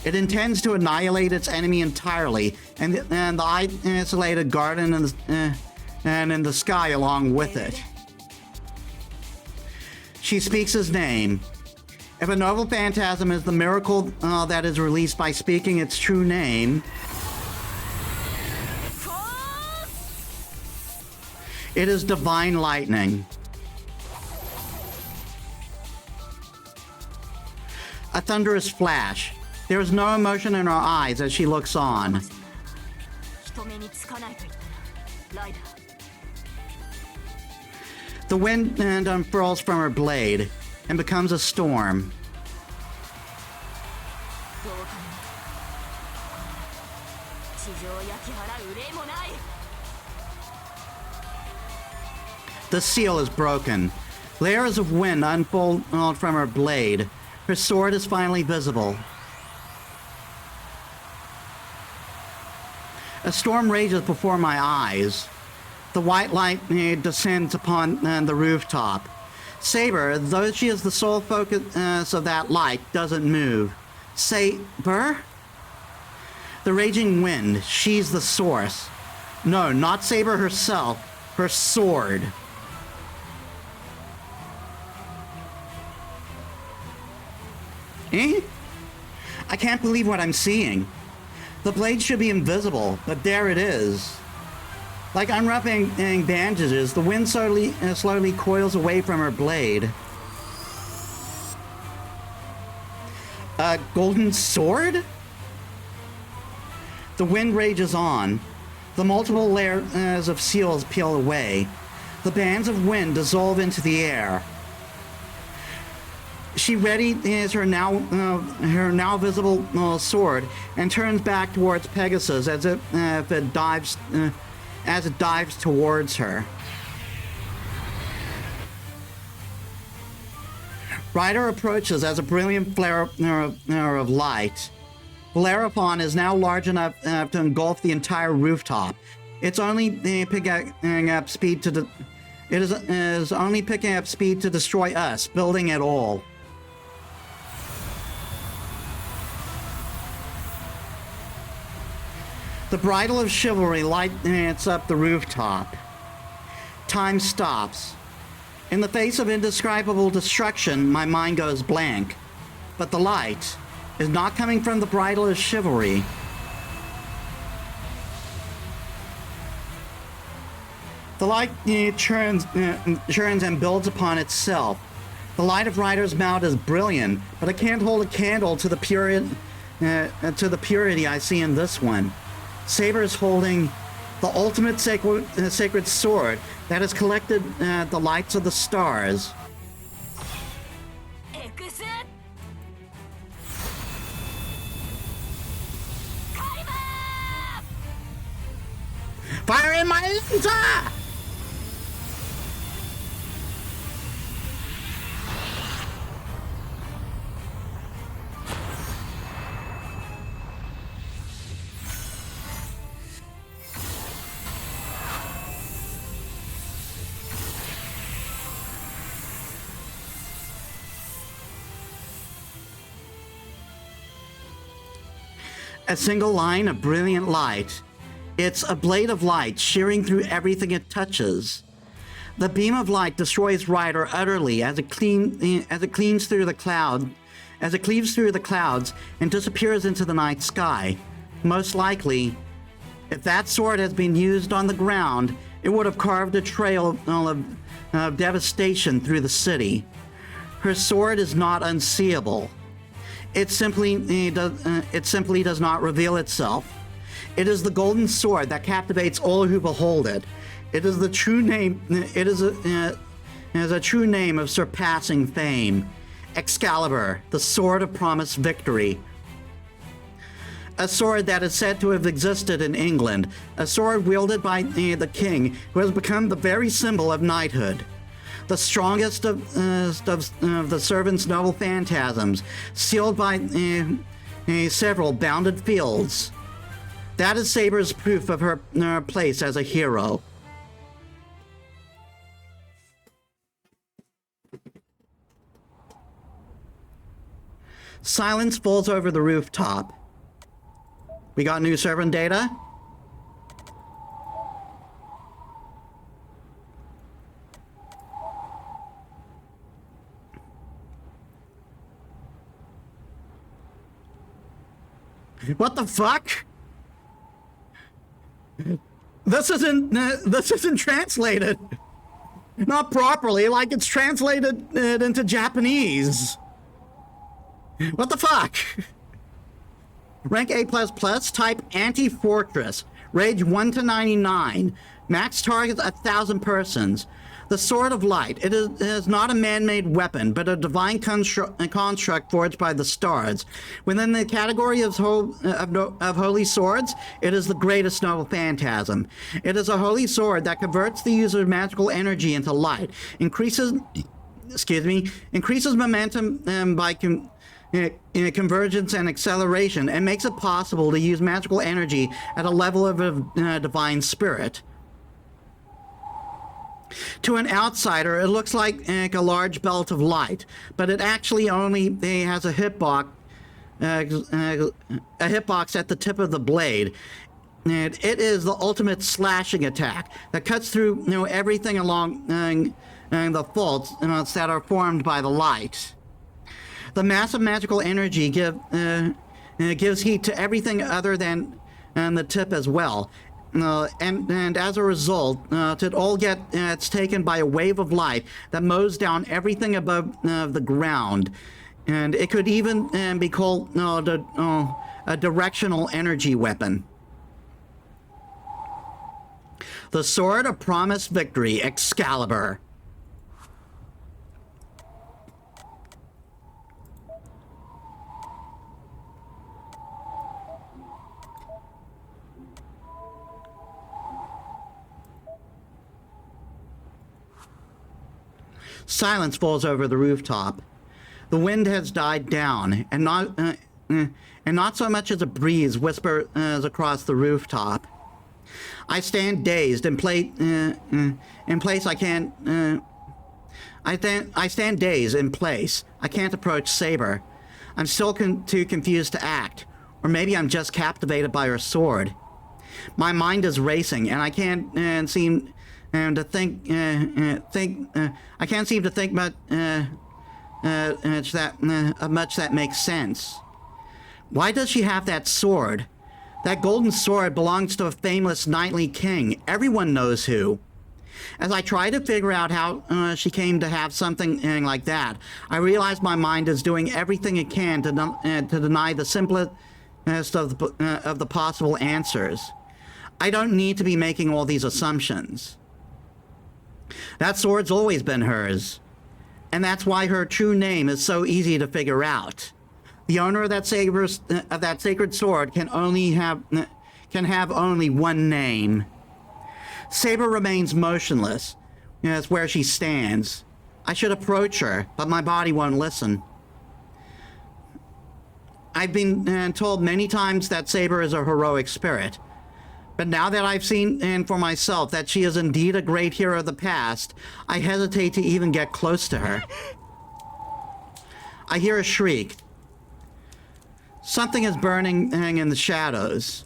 It intends to annihilate its enemy entirely, and the isolated garden and in the sky along with it. She speaks his name. If a noble phantasm is the miracle that is released by speaking its true name, it is divine lightning. A thunderous flash. There is no emotion in her eyes as she looks on. The wind unfurls from her blade and becomes a storm. 地上を焼き払う憂いもない。 The seal is broken. Layers of wind unfold from her blade. Her sword is finally visible. A storm rages before my eyes. The white light descends upon the rooftop. Saber, though she is the sole focus of that light, doesn't move. Saber? The raging wind, she's the source. No, not Saber herself, her sword. Eh? I can't believe what I'm seeing. The blade should be invisible, but there it is. Like unwrapping bandages, the wind slowly coils away from her blade. A golden sword? The wind rages on. The multiple layers of seals peel away. The bands of wind dissolve into the air. She readies her now visible sword and turns back towards Pegasus as it dives towards her. Ryder approaches as a brilliant flare of light. Bellerophon is now large enough to engulf the entire rooftop. It's only picking up speed to is only picking up speed to destroy us, building it all. The bridle of chivalry lights up the rooftop. Time stops. In the face of indescribable destruction, my mind goes blank. But the light is not coming from the bridle of chivalry. The light churns and builds upon itself. The light of Ryder's mouth is brilliant, but I can't hold a candle to the purity I see in this one. Saber is holding the ultimate sacred sword that has collected the lights of the stars. Fire in my laser! A single line of brilliant light. It's a blade of light shearing through everything it touches. The beam of light destroys Ryder utterly as it cleaves through the clouds and disappears into the night sky. Most likely, if that sword has been used on the ground, it would have carved a trail of devastation through the city. Her sword is not unseeable. It simply does not reveal itself. It is the golden sword that captivates all who behold it. It is the true name. It is a true name of surpassing fame. Excalibur, the sword of promised victory. A sword that is said to have existed in England. A sword wielded by the king, who has become the very symbol of knighthood. The strongest of the servant's noble phantasms, sealed by several bounded fields. That is Saber's proof of her place as a hero. Silence falls over the rooftop. We got new servant data? What the fuck? This isn't translated. Not properly, like it's translated into Japanese. What the fuck? Rank A++, type Anti-Fortress. Rage 1 to 99. Max target 1,000 persons. The Sword of Light. It is not a man-made weapon, but a divine construct forged by the stars. Within the category of holy swords, it is the greatest noble phantasm. It is a holy sword that converts the user's magical energy into light, increases momentum by convergence and acceleration, and makes it possible to use magical energy at a level of a divine spirit. To an outsider, it looks like a large belt of light, but it actually only has a hitbox at the tip of the blade. And it is the ultimate slashing attack that cuts through everything along the faults that are formed by the light. The massive magical energy gives heat to everything other than the tip as well. And as a result, it all gets taken by a wave of light that mows down everything above the ground. And it could even be called a directional energy weapon. The Sword of Promised Victory, Excalibur. Silence falls over the rooftop. The wind has died down, and not so much as a breeze whispers across the rooftop. I stand dazed in place. I stand dazed in place. I can't approach Saber. I'm still too confused to act, or maybe I'm just captivated by her sword. My mind is racing, and I can't seem to think. I can't seem to think much that makes sense. Why does she have that sword? That golden sword belongs to a famous knightly king. Everyone knows who. As I try to figure out how she came to have something like that, I realize my mind is doing everything it can to deny the simplest of the possible answers. I don't need to be making all these assumptions. That sword's always been hers, and that's why her true name is so easy to figure out. The owner of that sacred sword can have only one name. Saber remains motionless. That's where she stands. I should approach her, but my body won't listen. I've been told many times that Saber is a heroic spirit. But now that I've seen for myself that she is indeed a great hero of the past, I hesitate to even get close to her. I hear a shriek. Something is burning in the shadows.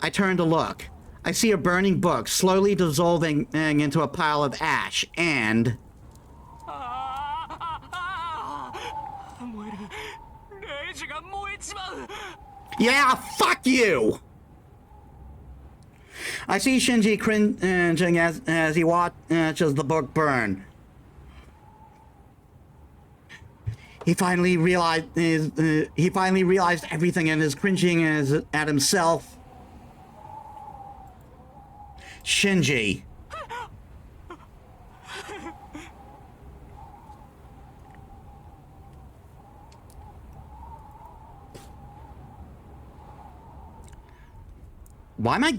I turn to look. I see a burning book slowly dissolving into a pile of ash, and... Yeah, fuck you! I see Shinji cringing as he watches the book burn. He finally realized everything and is cringing at himself. Shinji. Why am I...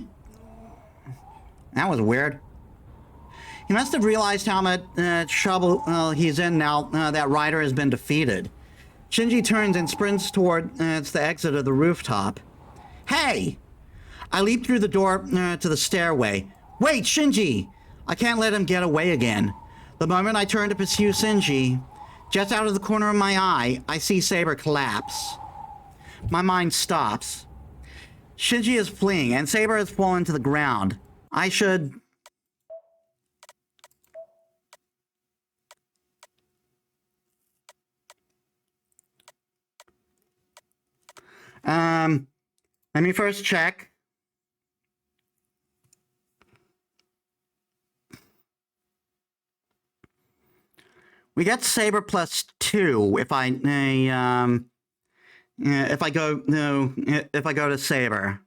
That was weird. He must have realized how much trouble he's in now that Ryder has been defeated. Shinji turns and sprints toward the exit of the rooftop. Hey! I leap through the door to the stairway. Wait, Shinji! I can't let him get away again. The moment I turn to pursue Shinji, just out of the corner of my eye, I see Saber collapse. My mind stops. Shinji is fleeing, and Saber has fallen to the ground. I should... Let me first check. We get Saber +2 if I go to Saber.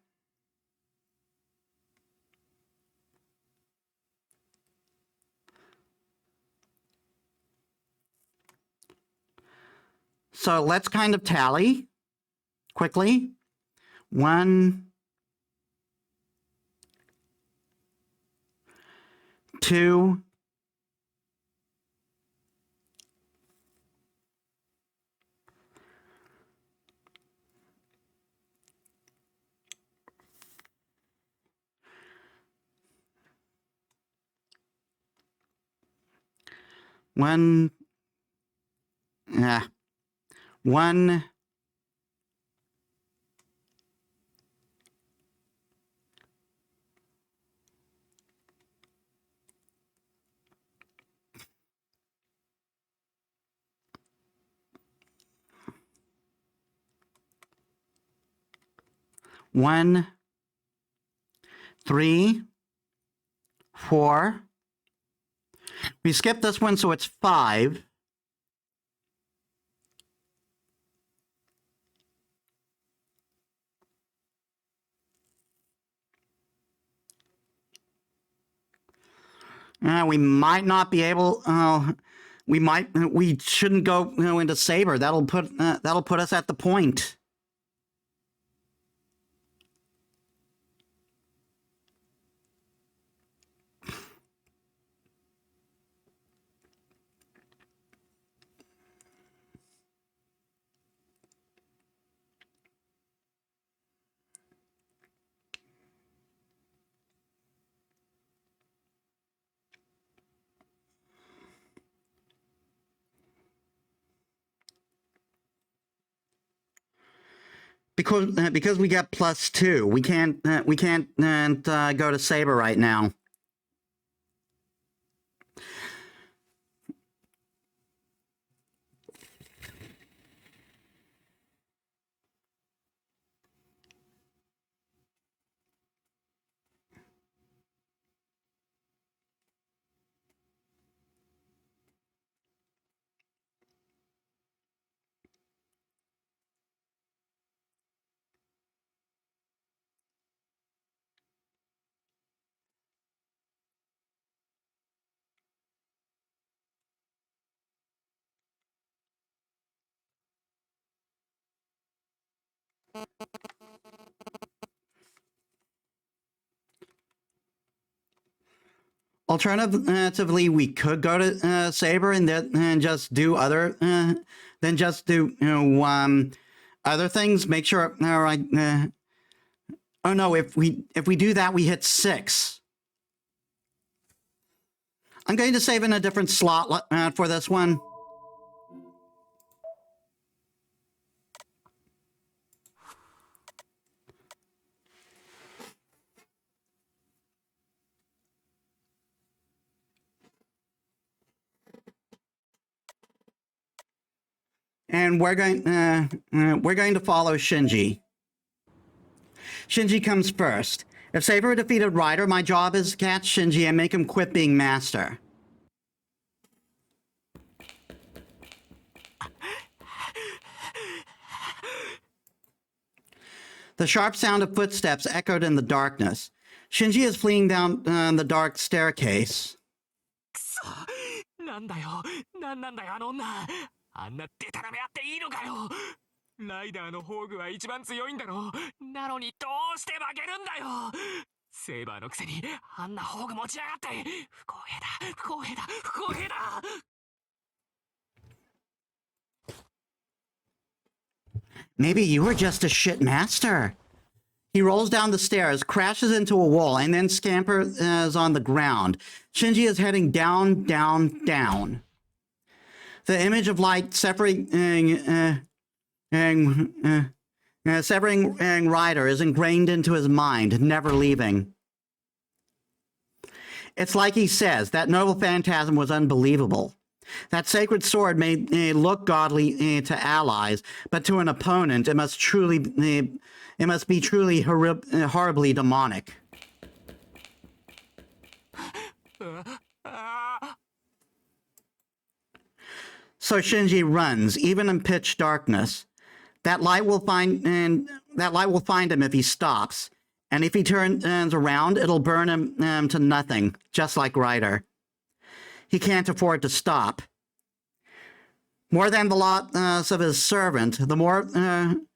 So let's kind of tally quickly. 1, 2, 1, 1, 1, 3, 4. We skipped this one, so it's 5. We might not be able. We shouldn't go into Saber. That'll put us at the point. Because we got +2, we can't go to Saber right now. Alternatively, we could go to Saber and just do other other things. Make sure. All right. Oh no! If we do that, we hit 6. I'm going to save in a different slot for this one. And we're going to follow Shinji. Shinji comes first. If Saber defeated Ryder, my job is to catch Shinji and make him quit being master. The sharp sound of footsteps echoed in the darkness. Shinji is fleeing down the dark staircase. なんだよ、なんなんだよあの女。あんなデタラメあっていいのかよ。ライダーのホーグは一番強いんだろ。なのにどうして負けるんだよ。セーバーのくせにあんなホーグ持ちやがって。不公平だ、不公平だ、不公平だ。Maybe you were just a shit master. He rolls down the stairs, crashes into a wall, and then scampers on the ground. Shinji is heading down, down, down. The image of light severing Ryder is ingrained into his mind, never leaving. It's like he says, that noble phantasm was unbelievable. That sacred sword may look godly to allies, but to an opponent, it must be truly horribly demonic. So Shinji runs, even in pitch darkness. That light will find him if he stops, and if he turns around, it'll burn him to nothing, just like Ryder. He can't afford to stop. more than the loss of his servant, more than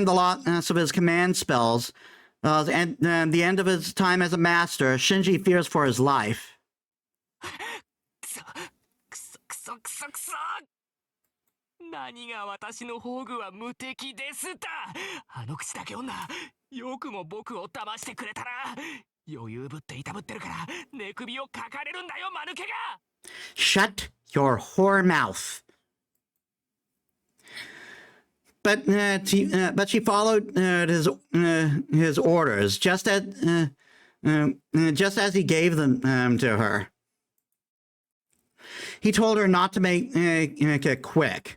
the loss of his command spells, and the end of his time as a master, Shinji fears for his life. くそくそくそ何が私の宝具は無敵ですた。あの口だけ女、よくも僕を騙してくれたな。余裕ぶっていたぶってるから寝首をかかれるんだよ、間抜けが。 Shut your whore mouth. But she followed his orders just as he gave them to her. He told her not to make it quick.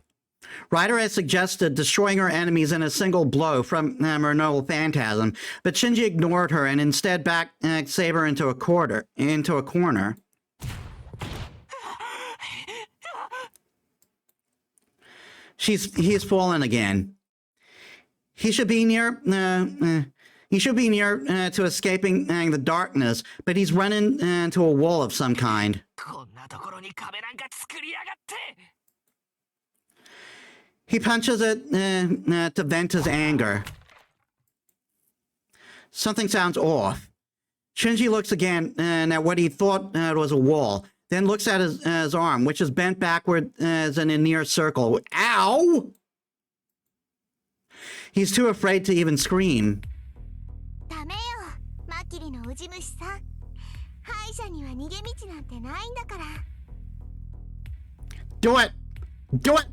Ryder had suggested destroying her enemies in a single blow from her noble phantasm, but Shinji ignored her and instead backed Saber into a corner. He's fallen again. He should be near to escaping the darkness, but he's running into a wall of some kind. こんなところに壁なんか作りやがって。 He punches it to vent his anger. Something sounds off. Shinji looks again at what he thought was a wall, then looks at his arm, which is bent backward as in a near circle. Ow! He's too afraid to even scream. ダメよ、マキリのウジ虫さん。敗者には逃げ道なんてないんだから。 Do it! Do it!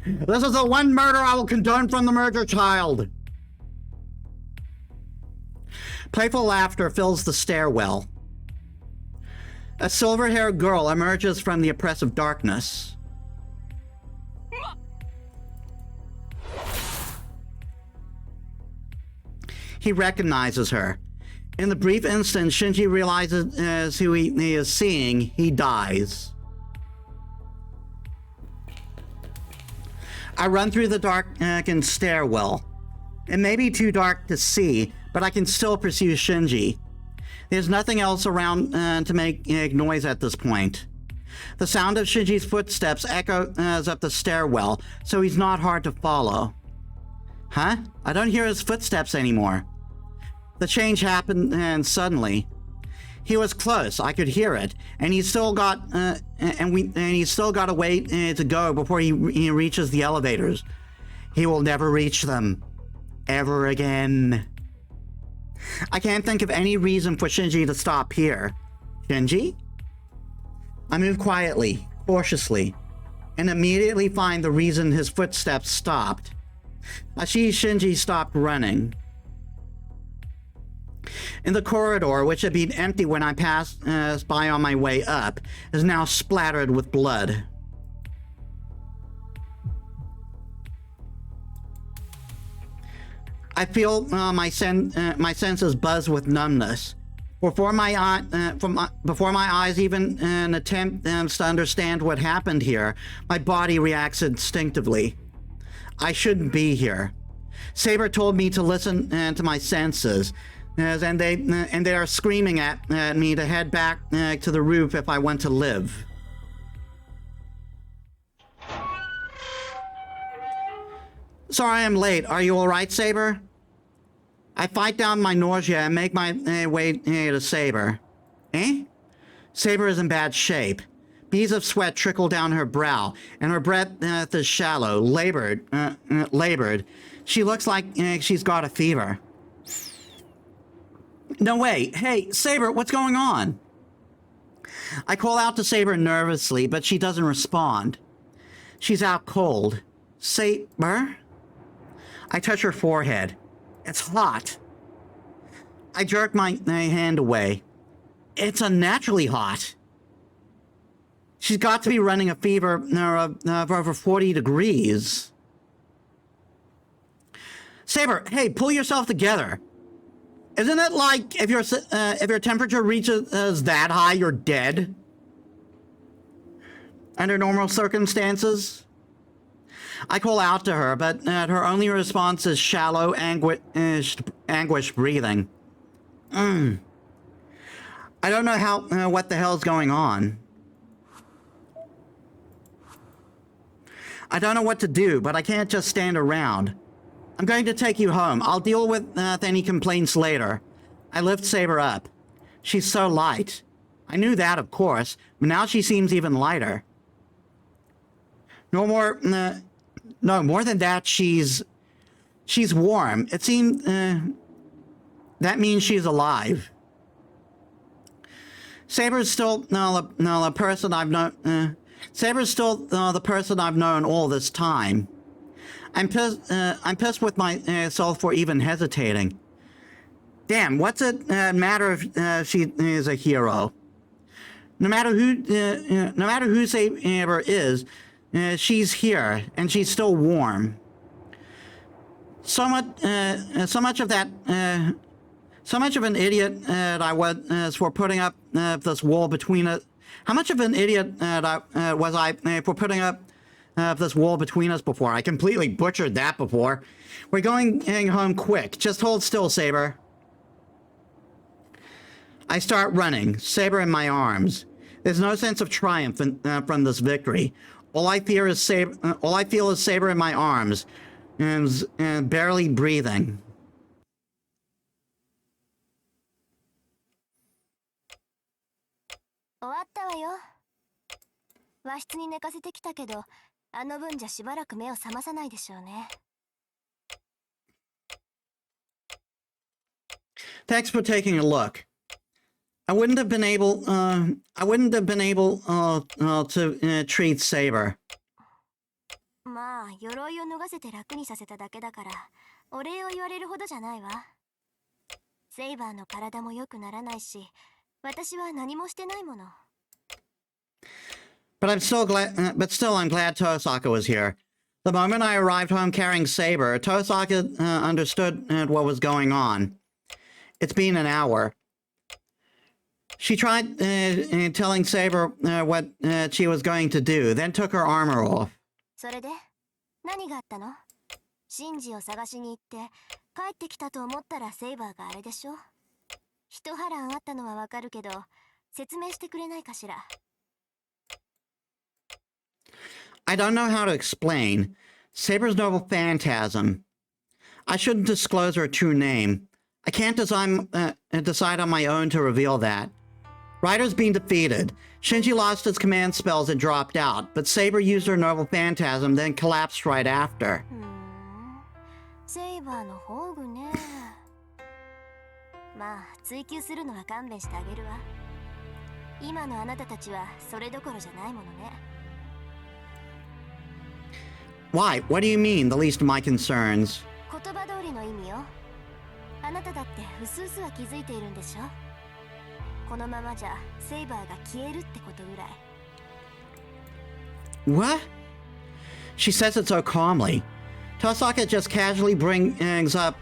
This is the one murder I will condone from the murder child. Playful laughter fills the stairwell. A silver-haired girl emerges from the oppressive darkness. He recognizes her. In the brief instant Shinji realizes who he is seeing, he dies. I run through the darkened stairwell. It may be too dark to see, but I can still pursue Shinji. There's nothing else around to make noise at this point. The sound of Shinji's footsteps echoes up the stairwell, so he's not hard to follow. Huh? I don't hear his footsteps anymore. The change happened suddenly. He was close. I could hear it, and he's still got he's still got a way to go before he reaches the elevators. He will never reach them, ever again. I can't think of any reason for Shinji to stop here. Shinji? I move quietly, cautiously, and immediately find the reason his footsteps stopped. I see Shinji stopped running. In the corridor, which had been empty when I passed by on my way up, is now splattered with blood. I feel my senses buzz with numbness. Before my eyes even attempt to understand what happened here, my body reacts instinctively. I shouldn't be here. Saber told me to listen to my senses. And they are screaming at me to head back to the roof if I want to live. Sorry I'm late. Are you alright, Saber? I fight down my nausea and make my way to Saber. Eh? Saber is in bad shape. Beads of sweat trickle down her brow, and her breath is shallow, labored. She looks like she's got a fever. No way. Hey, Saber, what's going on? I call out to Saber nervously, but she doesn't respond. She's out cold. Saber? I touch her forehead. It's hot. I jerk my hand away. It's unnaturally hot. She's got to be running a fever of over 40 degrees. Saber, hey, pull yourself together. Isn't it like if your temperature reaches that high, you're dead? Under normal circumstances? I call out to her, but her only response is shallow, anguished breathing. I don't know how what the hell's going on. I don't know what to do, but I can't just stand around. I'm going to take you home. I'll deal with any complaints later. I lift Saber up. She's so light. I knew that, of course, but now she seems even lighter. No, more than that, she's warm. It seems that means she's alive. Saber's still the person I've known. Saber's still the person I've known all this time. I'm pissed with myself for even hesitating. Damn, what's it matter if she is a hero? No matter who Saber is, she's here and she's still warm. So much of an idiot I was for putting up this wall between us. How much of an idiot was I for putting up this wall between us before? I completely butchered that before. We're going home quick. Just hold still, Saber. I start running, Saber in my arms. There's no sense of triumph from this victory. All I feel is Saber in my arms, and barely breathing. 終わったわよ。和室に寝かせてきたけど、あの分じゃしばらく目を覚まさないでしょうね。Thanks for taking a look. I wouldn't have been able to treat Saber. まあ、鎧を脱がせて楽にさせただけだから、お礼を言われるほどじゃないわ。セイバーの体も良くならないし、私は何もしてないもの。But still, I'm glad Tosaka was here. The moment I arrived home carrying Saber, Tosaka understood what was going on. It's been an hour. She tried telling Saber what she was going to do, then took her armor off. それで何があったの？シンジを探しに行って帰ってきたと思ったらセイバーがあれでしょ？一波乱あったのはわかるけど説明してくれないかしら？ I don't know how to explain. Saber's noble phantasm. I shouldn't disclose her true name. I can't decide on my own to reveal that. Ryder's been defeated. Shinji lost his command spells and dropped out, but Saber used her noble phantasm, then collapsed right after. セイバーの宝具ね。まあ、追求するのは勘弁してあげるわ。今のあなたたちはそれどころじゃないものね。Why? What do you mean, the least of my concerns? 言葉通りの意味よ。あなただってうすうすは気づいているんでしょ？このままじゃセイバーが消えるってことぐらい。What? She says it so calmly. Tosaka just casually brings up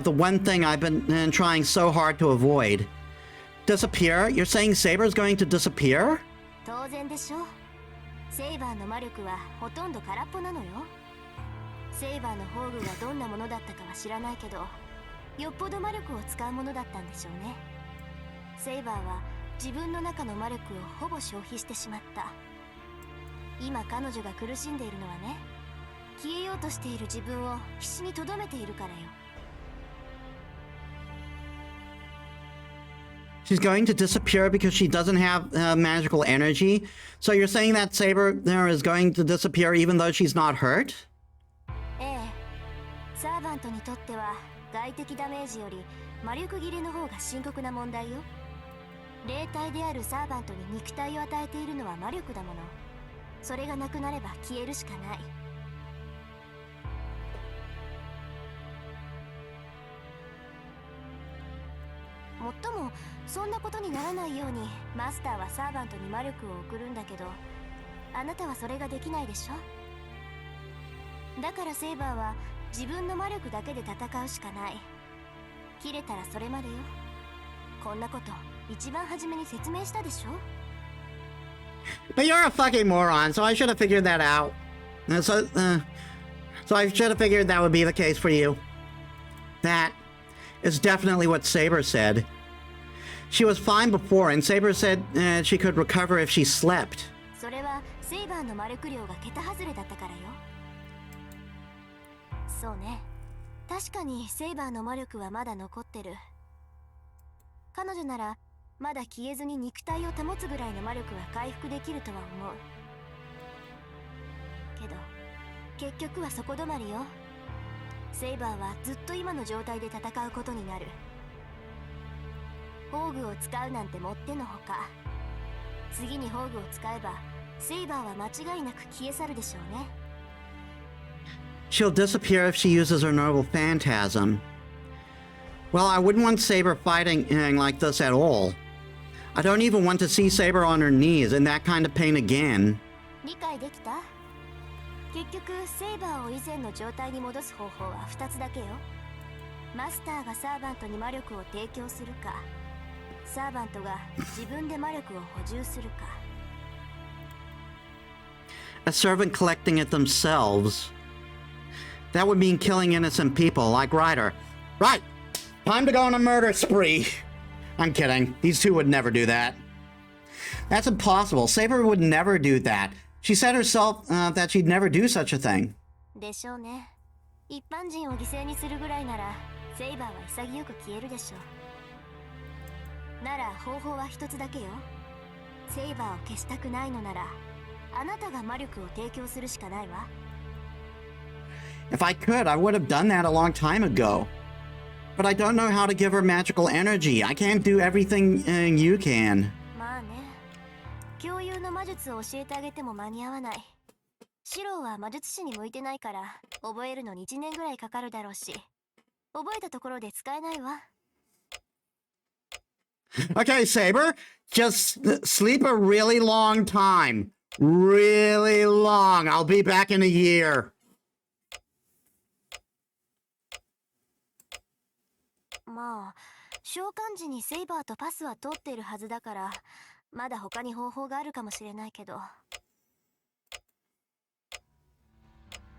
the one thing I've been trying so hard to avoid. Disappear? You're saying Saber's going to disappear? 当然でしょ。セイバーの魔力はほとんど空っぽなのよ。セイバーの宝具がどんなものだったかは知らないけど、よっぽど魔力を使うものだったんでしょうね。セイバーは自分の中の魔力をほぼ消費してしまった。今彼女が苦しんでいるのはね、消えようとしている自分を必死に留めているからよ。She's going to disappear because she doesn't have magical energy? So you're saying that Saber is going to disappear even though she's not hurt? ええ、サーバントにとっては外的ダメージより魔力切れの方が深刻な問題よ。霊体であるサーバントに肉体を与えているのは魔力だもの。それがなくなれば消えるしかない。もっともそんなことにならないようにマスターはサーバントに魔力を送るんだけど、あなたはそれができないでしょ。だからセイバーは自分の魔力だけで戦うしかない。切れたらそれまでよ。こんなこと一番初めに説明したでしょ。 But you're a fucking moron, so I should have figured that out. So I should have figured that would be the case for you. That is definitely what Saber said. She was fine before, and Saber said she could recover if she slept. それはセイバーの魔力量が桁外れだったからよ。そうね。確かにセイバーの魔力はまだ残ってる。彼女ならまだ消えずに肉体を保つぐらいの魔力は回復できるとは思う。けど結局はそこ止まりよ。セイバーはずっと今の状態で戦うことになる。宝具を使うなんてもってのほか。次に宝具を使えばセイバーは間違いなく消え去るでしょうね。She'll disappear if she uses her noble phantasm. Well, I wouldn't want Saber fighting like this at all. I don't even want to see Saber on her knees in that kind of pain again. 理解できた？結局セイバーを以前の状態に戻す方法は2つだけよ。マスターがサーバントに魔力を提供するか、サーバントが自分で魔力を補充するか。A servant collecting it themselves. That would mean killing innocent people like Ryder. Right! Time to go on a murder spree. I'm kidding. These two would never do that. That's impossible. Saber would never do that. She said herself that she'd never do such a thing. でしょうね。一般人を犠牲にするぐらいなら、セイバーは潔く消えるでしょう。なら方法は一つだけよ。セイバーを消したくないのなら、あなたが魔力を提供するしかないわ。If I could, I would have done that a long time ago. But I don't know how to give her magical energy. I can't do everything you can. まあね。共有の魔術を教えてあげても間に合わない。シローは魔術師に向いてないから、覚えるのに1年ぐらいかかるだろうし、覚えたところで使えないわ。Okay, Saber, just sleep a really long time. Really long. I'll be back in a year. まあ、召喚時にセイバーとパスは通っているはずだから、まだ他に方法があるかもしれないけど。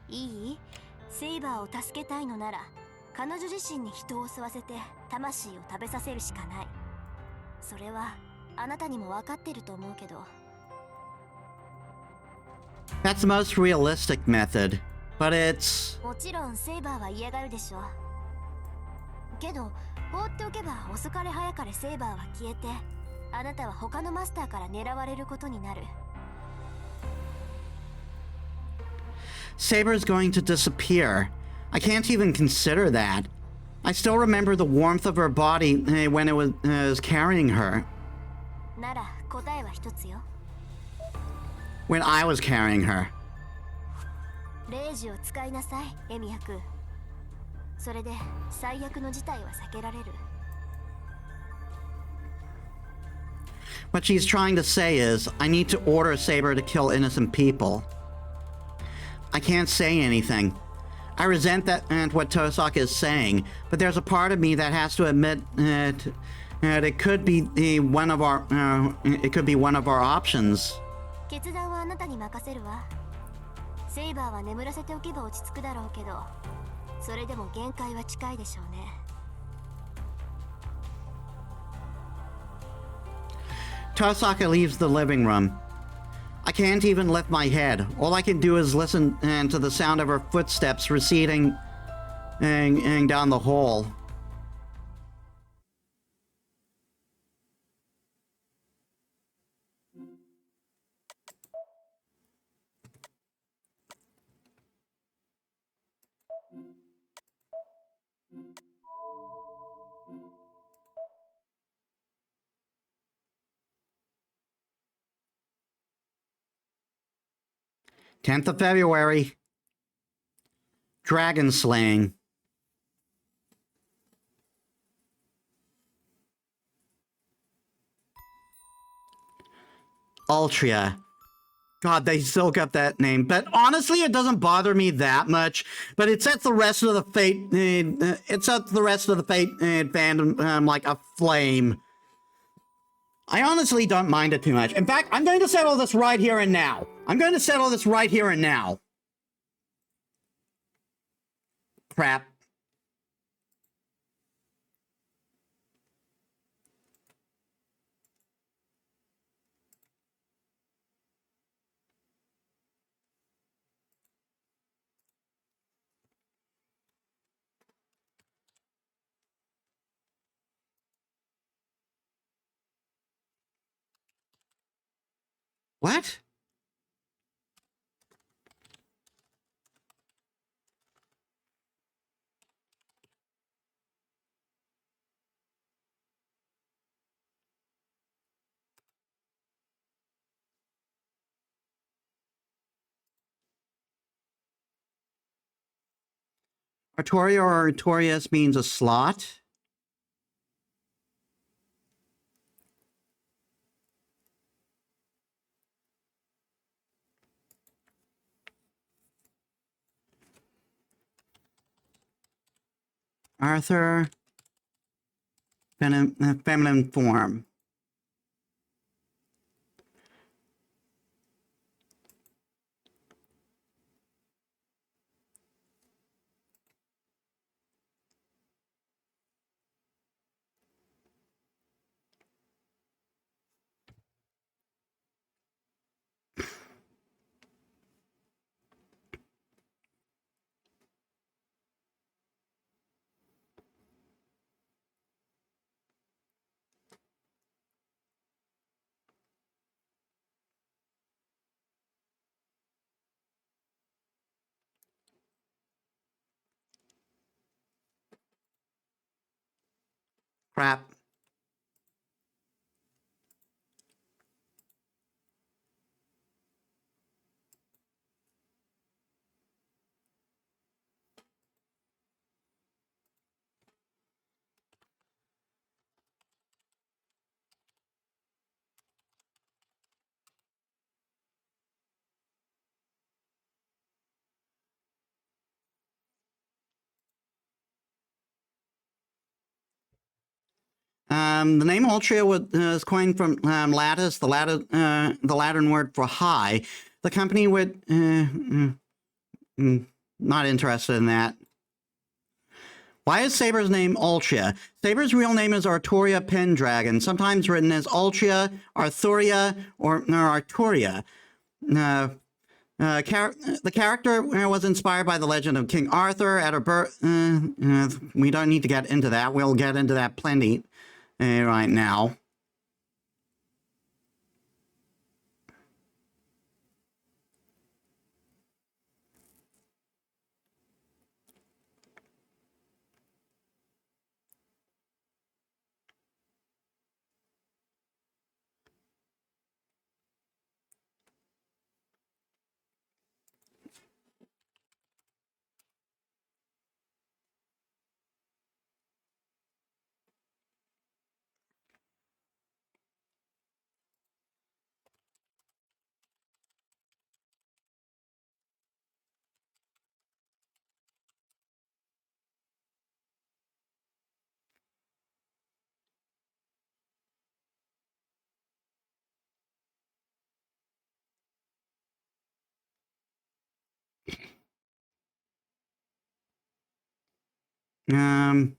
いい？セイバーを助けたいのなら、彼女自身に人を吸わせて魂を食べさせるしかない。それはあなたにも分かってると思うけど。That's the most realistic method, but it's... もちろんセイバーは嫌がるでしょ。けど放っておけば遅かれ早かれセイバーは消えて、あなたは他のマスターから狙われることになる。Saber's going to disappear. I can't even consider that. I still remember the warmth of her body when it was carrying her. なら答えは一つよ。When I was carrying her. レイジを使いなさい、エミヤ君。それで最悪の事態は避けられる。What she's trying to say is, I need to order Saber to kill innocent people. I can't say anything. I resent that and what Tosaka is saying, but there's a part of me that has to admit that it could be one of our options. 決断はあなたに任せるわ。セイバーは眠らせておけば落ち着くだろうけど、それでも限界は近いでしょうね。Tosaka leaves the living room. I can't even lift my head. All I can do is listen to the sound of her footsteps receding and down the hall. Tenth of February. Dragon slaying. Altria. God, they still got that name. But honestly, it doesn't bother me that much. But it sets the rest of the Fate... it sets the rest of the Fate fandom like a flame. I honestly don't mind it too much. In fact, I'm going to settle this right here and now. I'm going to settle this right here and now. Crap. What? Artoria or Artorias means a slot. Arthur, feminine form. Crap. The name Ultria was coined from Latus, the Latin word for high. The company would not interested in that. Why is Saber's name Ultria? Saber's real name is Artoria Pendragon, sometimes written as Ultria, Arthuria, or Arturia. The character was inspired by the legend of King Arthur at her birth. We don't need to get into that. We'll get into that plenty right now. Um,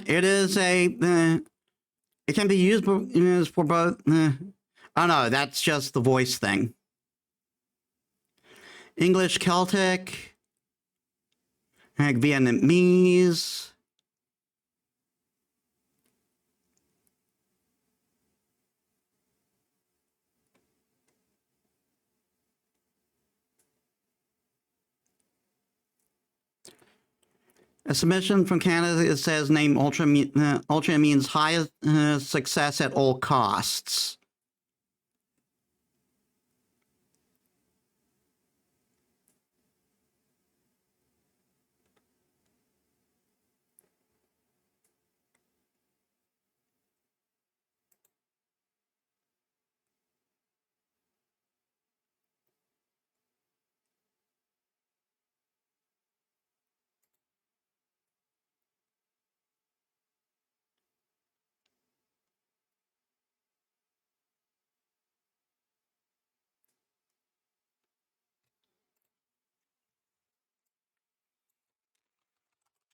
it is a. It can be used for both. Oh no, that's just the voice thing. English, Celtic, Vietnamese. A submission from Canada, it says name Ultra, Ultra means highest success at all costs.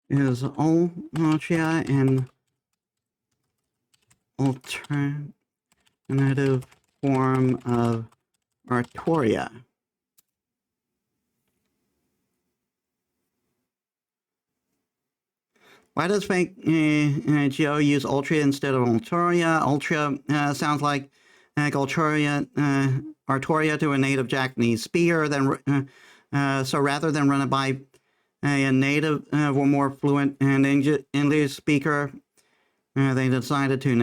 Is Ultra an alternative form of Artoria? Why does Fake Geo use Ultra instead of Artoria? Ultra sounds like Artoria to a native Japanese speaker. So rather than run it by a native or more fluent and English speaker, they decided to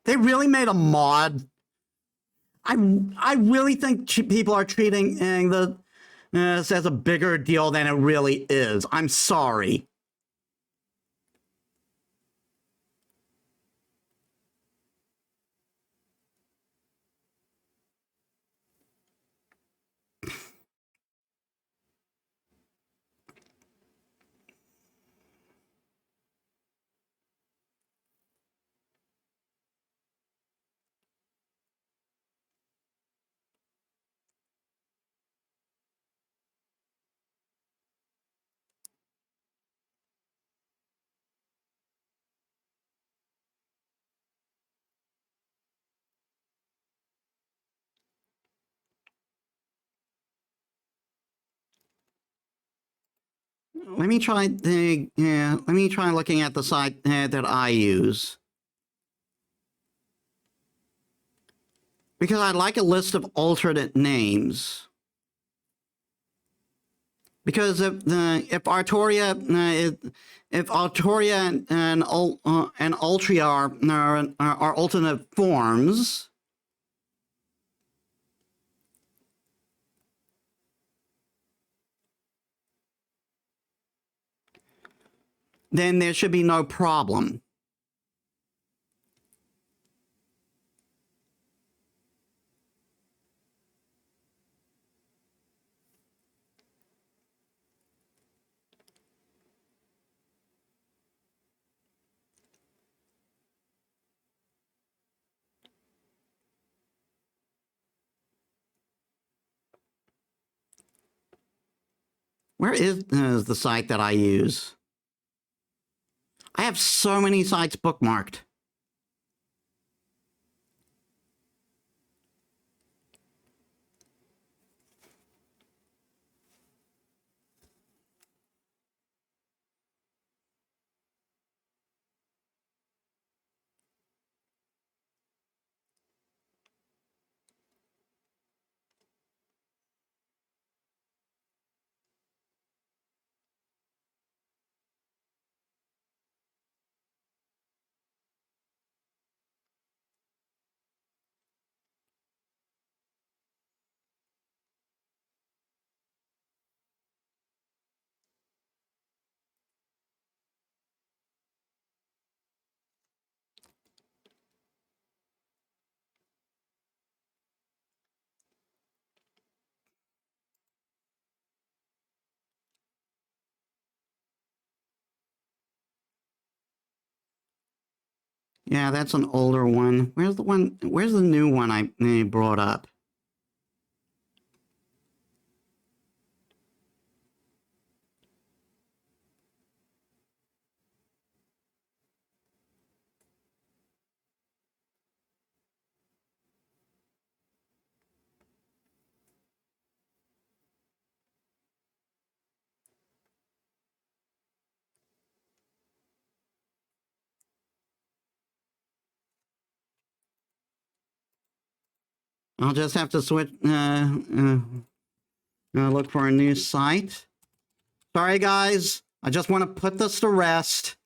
They really made a mod. I really think people are treating this as a bigger deal than it really is. I'm sorry. Let me try looking at the site that I use, because I'd like a list of alternate names. Because if Artoria and Ultria are alternate forms, then there should be no problem. Where is the site that I use? I have so many sites bookmarked. Yeah, that's an older one. Where's the new one I brought up? I'll just have to switch, look for a new site. Sorry, guys. I just want to put this to rest.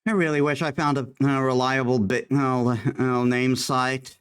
I really wish I found a reliable name site.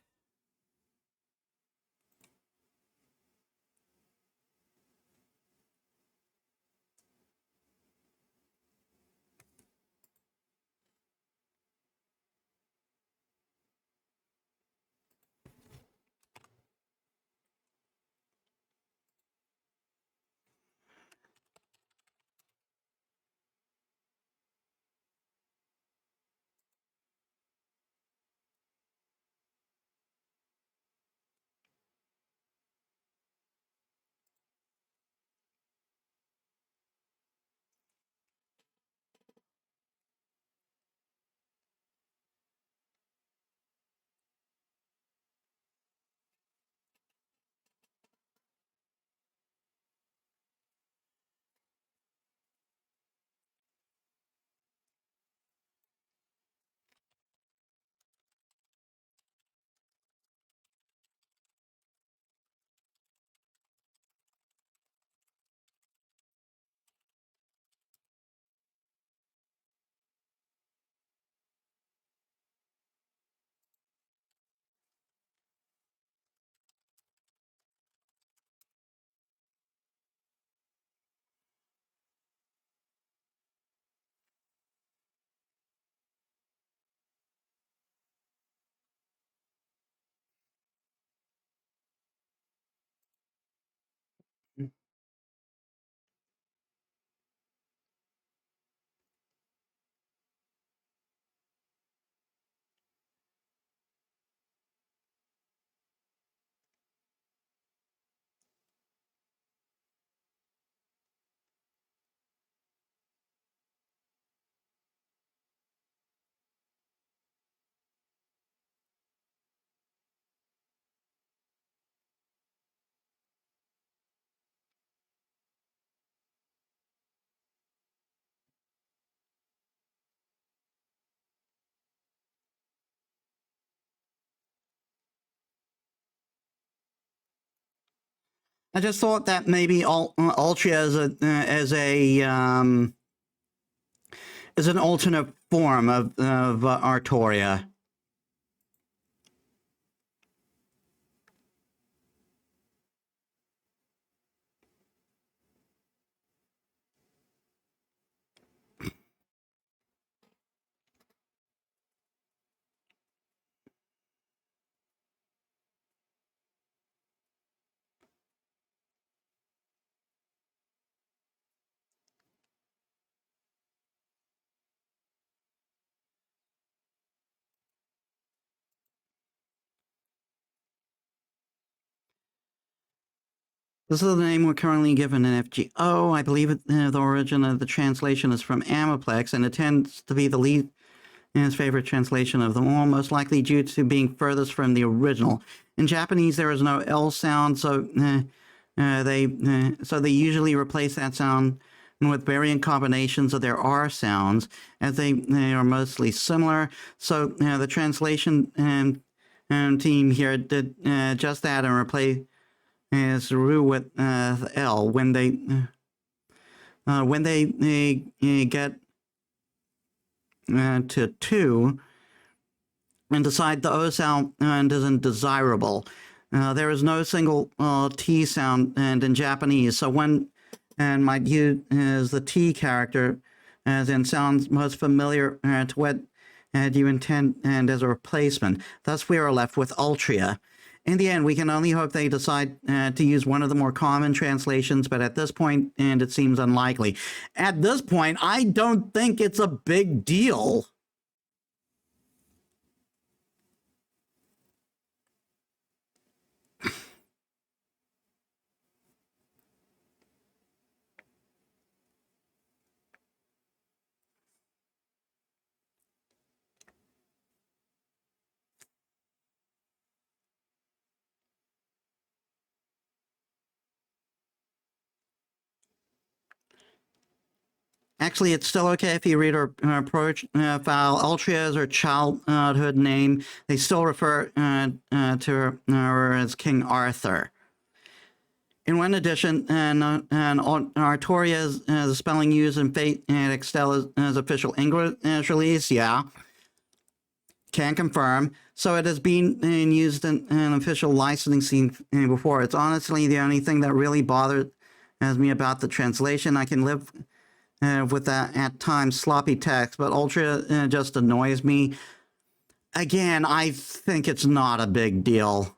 I just thought that maybe Ultra as an alternate form of Artoria. This is the name we're currently given in FGO. I believe the origin of the translation is from Amaplex, and it tends to be the least his favorite translation of them all, most likely due to being furthest from the original. In Japanese, there is no L sound, so they usually replace that sound with variant combinations of their R sounds, as they are mostly similar. So the translation team here did just that and replace Ru with the L when they get to 2 and decide the O sound isn't desirable. There is no single T sound and in Japanese, so one might use the T character as in sounds most familiar to what you intend and as a replacement. Thus, we are left with Ultria. In the end, we can only hope they decide to use one of the more common translations, but at this point, and it seems unlikely. At this point, I don't think it's a big deal. Actually, it's still okay if you read her profile. Ultria is her childhood name. They still refer to her as King Arthur. In one edition, Artoria is the spelling used in Fate and Excel as official English release. Yeah, can confirm. So it has been used in an official licensing before. It's honestly the only thing that really bothers me about the translation. I can live with that at times sloppy text, but Ultra just annoys me. Again, I think it's not a big deal.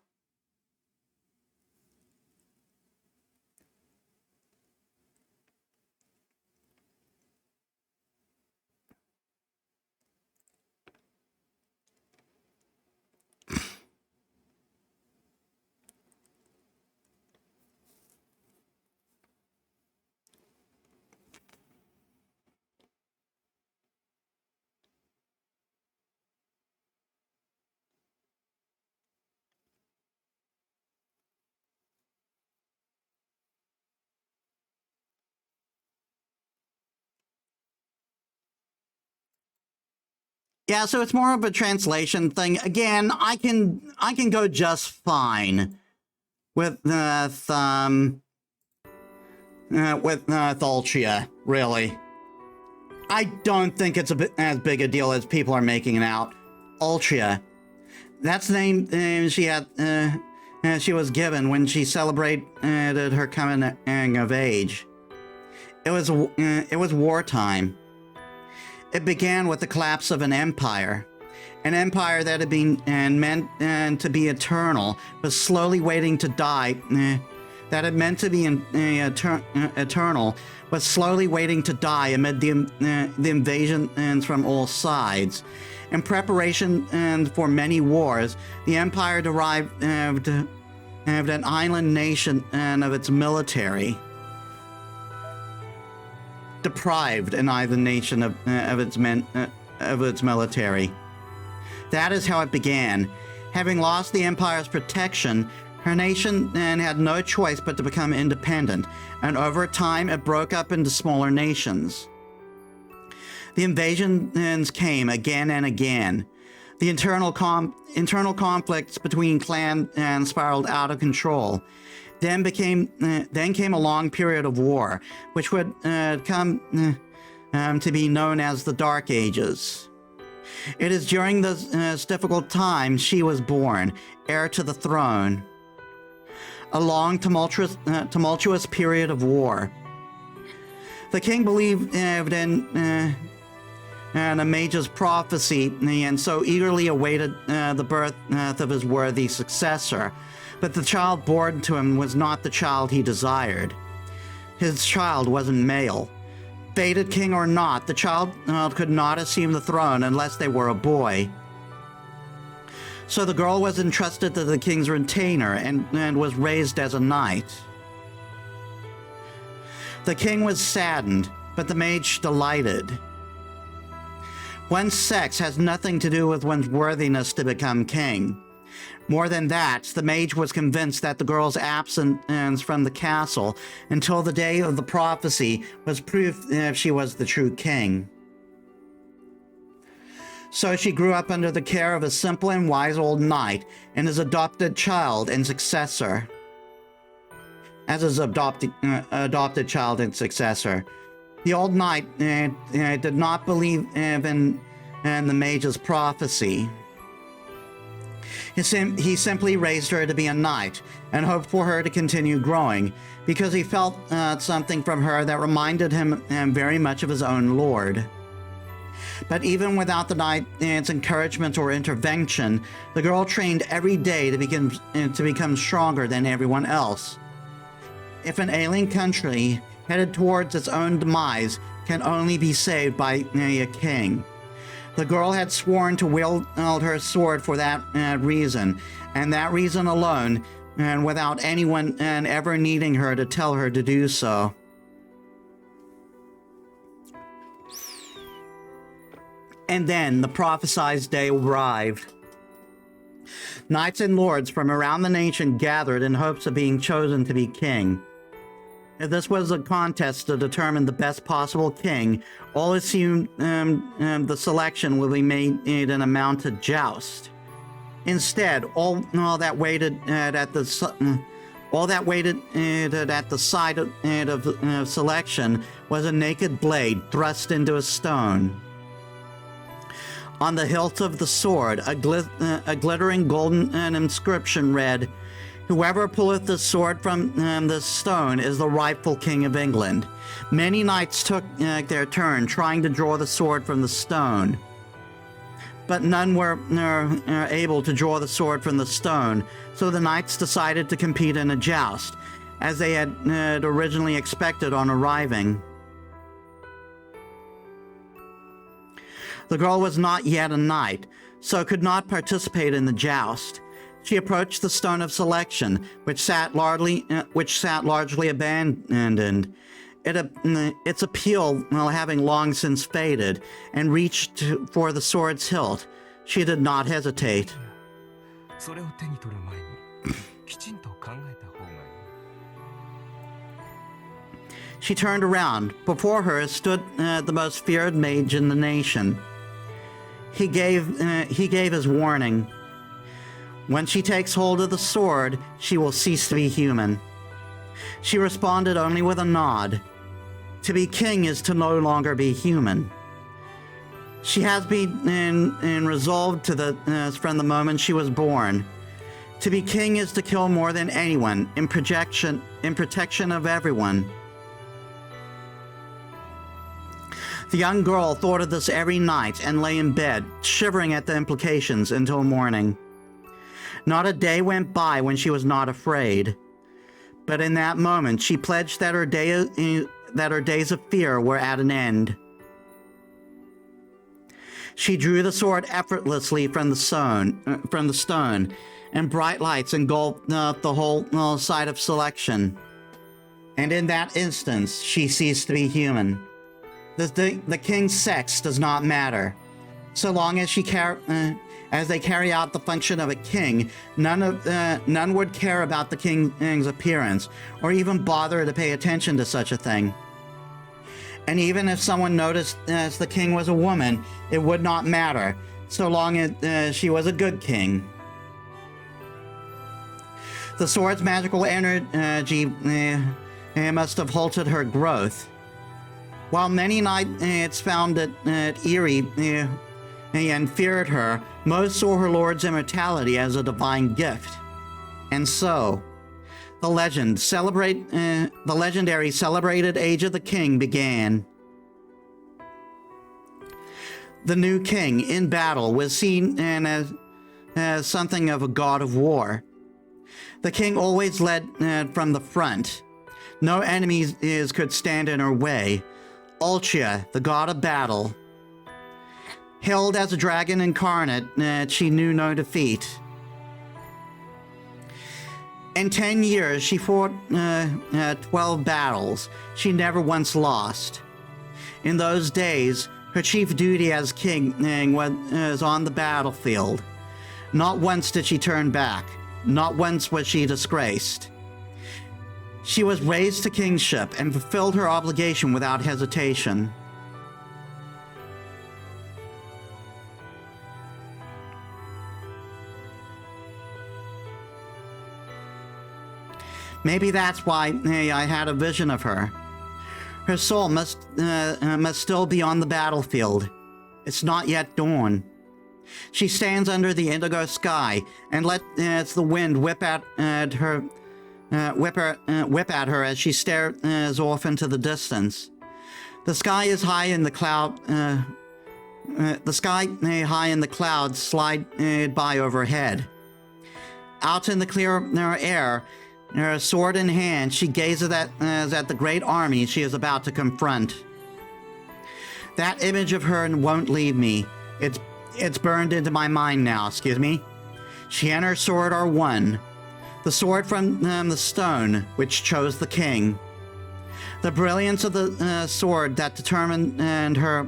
Yeah, so it's more of a translation thing. Again, I can go just fine with Ultria, really. I don't think it's as big a deal as people are making it out. Ultria. That's the name she had. She was given when she celebrated her coming of age. It was wartime. It began with the collapse of an empire that had been meant to be eternal, was slowly waiting to die. That had meant to be eternal, was slowly waiting to die amid the invasions from all sides. In preparation for many wars, the empire derived an island nation of its military. Deprived an island nation of its military. That is how it began. Having lost the empire's protection, her nation then had no choice but to become independent, and over time it broke up into smaller nations. The invasions came again and again. The internal conflicts between clans spiraled out of control. Then came a long period of war, which would come to be known as the Dark Ages. It is during this difficult time she was born, heir to the throne. A long, tumultuous period of war. The king believed in a mage's prophecy, and so eagerly awaited the birth of his worthy successor. But the child born to him was not the child he desired. His child wasn't male. Fated king or not, the child could not assume the throne unless they were a boy. So the girl was entrusted to the king's retainer and was raised as a knight. The king was saddened, but the mage delighted. One's sex has nothing to do with one's worthiness to become king. More than that, the mage was convinced that the girl's absence from the castle until the day of the prophecy was proof if she was the true king. So she grew up under the care of a simple and wise old knight and his adopted child and successor. As his adopted child and successor. The old knight did not believe in the mage's prophecy. He simply raised her to be a knight and hoped for her to continue growing because he felt something from her that reminded him very much of his own lord. But even without the knight's encouragement or intervention, the girl trained every day to become stronger than everyone else. If an alien country headed towards its own demise can only be saved by a king. The girl had sworn to wield her sword for that reason, and that reason alone, and without anyone ever needing her to tell her to do so. And then the prophesied day arrived. Knights and lords from around the nation gathered in hopes of being chosen to be king. This was a contest to determine the best possible king. All assumed the selection will be made in a mounted joust. Instead, all that waited at the side of selection was a naked blade thrust into a stone. On the hilt of the sword, a glittering golden inscription read, "Whoever pulleth the sword from the stone is the rightful king of England." Many knights took their turn trying to draw the sword from the stone. But none were able to draw the sword from the stone, so the knights decided to compete in a joust, as they had originally expected on arriving. The girl was not yet a knight, so could not participate in the joust. She approached the stone of selection, which sat largely abandoned. Its appeal, having long since faded, and reached for the sword's hilt. She did not hesitate. それを手に取る前にきちんと考えた方がいい。 She turned around. Before her stood the most feared mage in the nation. He gave his warning. When she takes hold of the sword, she will cease to be human. She responded only with a nod. To be king is to no longer be human. She has been resolved from the moment she was born. To be king is to kill more than anyone, in protection of everyone. The young girl thought of this every night and lay in bed, shivering at the implications until morning. Not a day went by when she was not afraid. But in that moment, she pledged that her days of fear were at an end. She drew the sword effortlessly from the stone, and bright lights engulfed the whole side of selection. And in that instant, she ceased to be human. The king's sex does not matter. So long as as they carry out the function of a king, none would care about the king's appearance, or even bother to pay attention to such a thing. And even if someone noticed the king was a woman, it would not matter, so long as she was a good king. The sword's magical energy must have halted her growth. While many knights found it eerie and feared her, most saw her lord's immortality as a divine gift. And so, the legendary celebrated Age of the King began. The new king in battle was seen as something of a god of war. The king always led from the front. No enemies could stand in her way. Ultia, the god of battle. Hailed as a dragon incarnate, she knew no defeat. In 10 years, she fought 12 battles. She never once lost. In those days, her chief duty as king was on the battlefield. Not once did she turn back. Not once was she disgraced. She was raised to kingship and fulfilled her obligation without hesitation. Maybe that's why I had a vision of her. Her soul must still be on the battlefield. It's not yet dawn. She stands under the indigo sky and lets the wind whip at her as she stares off into the distance. The sky is high in the cloud. The sky high in the clouds slide by overhead. Out in the clear air, her sword in hand, she gazes at the great army she is about to confront. That image of her won't leave me. It's burned into my mind now, excuse me. She and her sword are one. The sword from the stone, which chose the king. The brilliance of the sword that determined her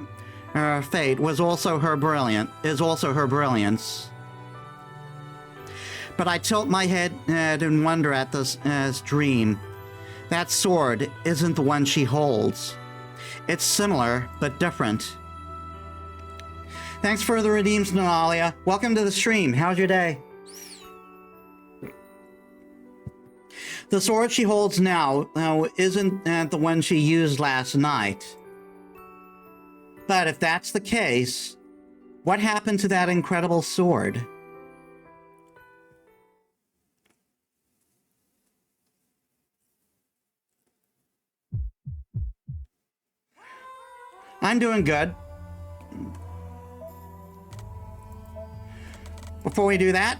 fate is also her brilliance. But I tilt my head and wonder at this dream. That sword isn't the one she holds. It's similar, but different. Thanks for the redeems, Natalia. Welcome to the stream. How's your day? The sword she holds now isn't the one she used last night. But if that's the case, what happened to that incredible sword? I'm doing good. Before we do that,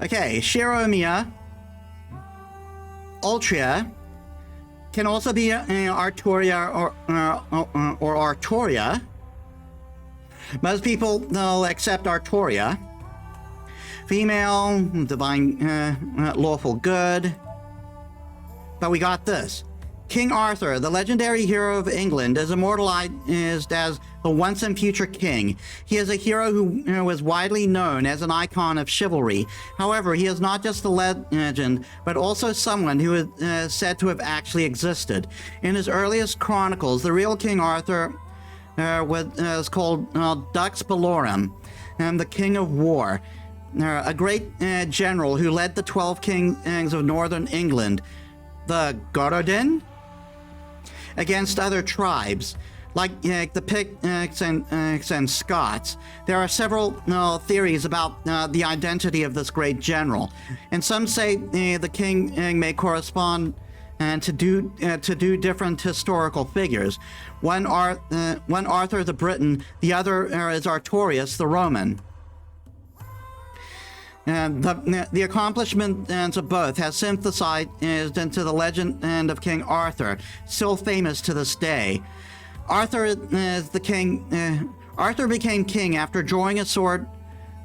okay, Shiromia Ultria can also be Arturia or Arturia. Most people will accept Arturia. Female, divine, lawful good. But we got this. King Arthur, the legendary hero of England, is immortalized as the once and future king. He is a hero who is widely known as an icon of chivalry. However, he is not just a legend, but also someone who is said to have actually existed. In his earliest chronicles, the real King Arthur was called Dux Bellorum, the King of War. A great general who led the 12 kings of northern England, the Gorodin, against other tribes, like the Picts and Scots. There are several theories about the identity of this great general, and some say the king may correspond to do different historical figures. One Arthur the Briton, the other is Artorius the Roman. The accomplishments of both has synthesized into the legend of King Arthur, still famous to this day. Arthur became king after drawing a sword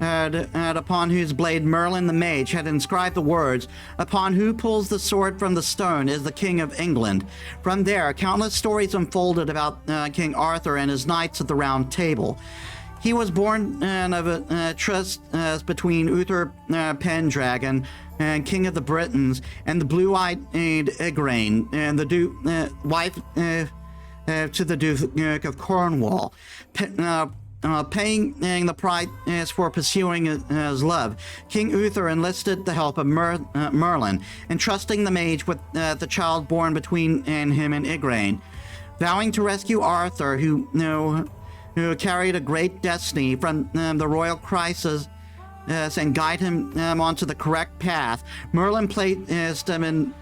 upon whose blade Merlin the Mage had inscribed the words, "Upon who pulls the sword from the stone is the King of England." From there, countless stories unfolded about King Arthur and his knights of the Round Table. He was born of a tryst between Uther Pendragon, King of the Britons, and the blue-eyed Igraine, and the wife to the Duke of Cornwall, paying the price for pursuing his love. King Uther enlisted the help of Merlin, entrusting the mage with the child born between him and Igraine. Vowing to rescue Arthur, who carried a great destiny from the royal crisis and guide him onto the correct path, Merlin placed him in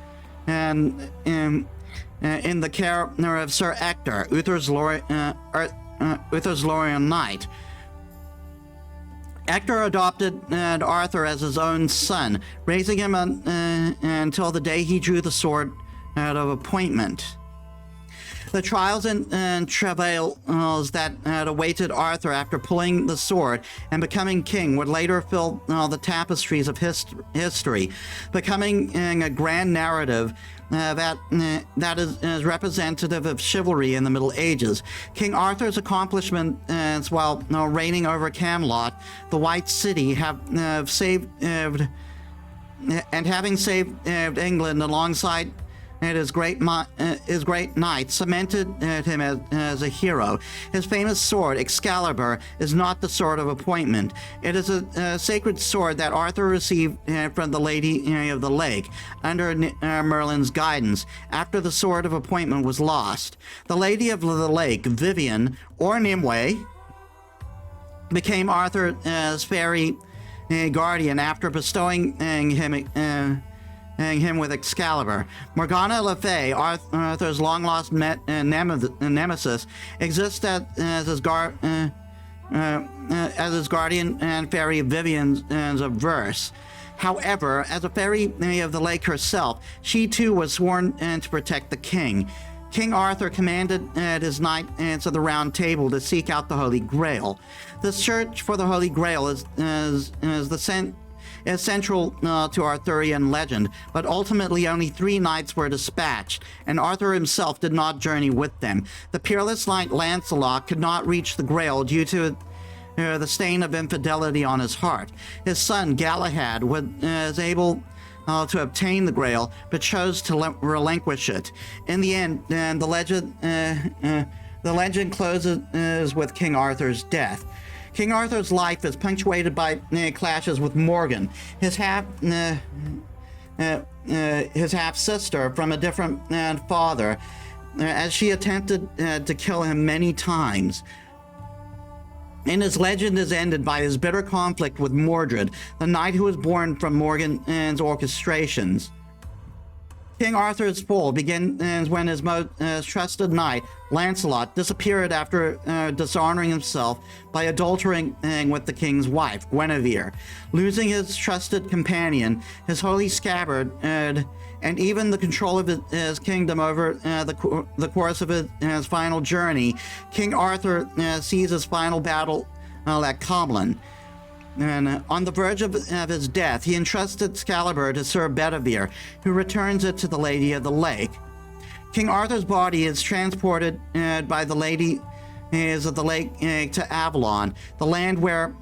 the care of Sir Ector, Uther's Lorien knight. Ector adopted Arthur as his own son, raising him until the day he drew the sword out of appointment. The trials and travails that awaited Arthur after pulling the sword and becoming king would later fill the tapestries of history, becoming a grand narrative that is representative of chivalry in the Middle Ages. King Arthur's accomplishments while reigning over Camelot, the White City, have saved and having saved England alongside his great knight, cemented him as a hero. His famous sword, Excalibur, is not the sword of appointment. It is a sacred sword that Arthur received from the Lady of the Lake under Merlin's guidance after the sword of appointment was lost. The Lady of the Lake, Vivian, or Nimue, became Arthur's fairy guardian after bestowing him with Excalibur. Morgana Le Fay, Arthur's long-lost nemesis, exists as his guardian and fairy Vivian's of verse. However, as a fairy of the lake herself, she too was sworn to protect the king. King Arthur commanded his knights of the Round Table to seek out the Holy Grail. The search for the Holy Grail is central to Arthurian legend, but ultimately only 3 knights were dispatched, and Arthur himself did not journey with them. The peerless knight Lancelot could not reach the Grail due to the stain of infidelity on his heart. His son Galahad was able to obtain the Grail, but chose to relinquish it. In the end, the legend closes with King Arthur's death. King Arthur's life is punctuated by clashes with Morgan, his half-sister from a different father, as she attempted to kill him many times. And his legend is ended by his bitter conflict with Mordred, the knight who was born from Morgan's orchestrations. King Arthur's fall begins when his most trusted knight, Lancelot, disappeared after dishonoring himself by adultering with the king's wife, Guinevere. Losing his trusted companion, his holy scabbard, and even the control of his kingdom over the course of his final journey, King Arthur sees his final battle at Comlin. And on the verge of his death, he entrusted Excalibur to Sir Bedivere, who returns it to the Lady of the Lake. King Arthur's body is transported by the Lady of the Lake to Avalon, the land where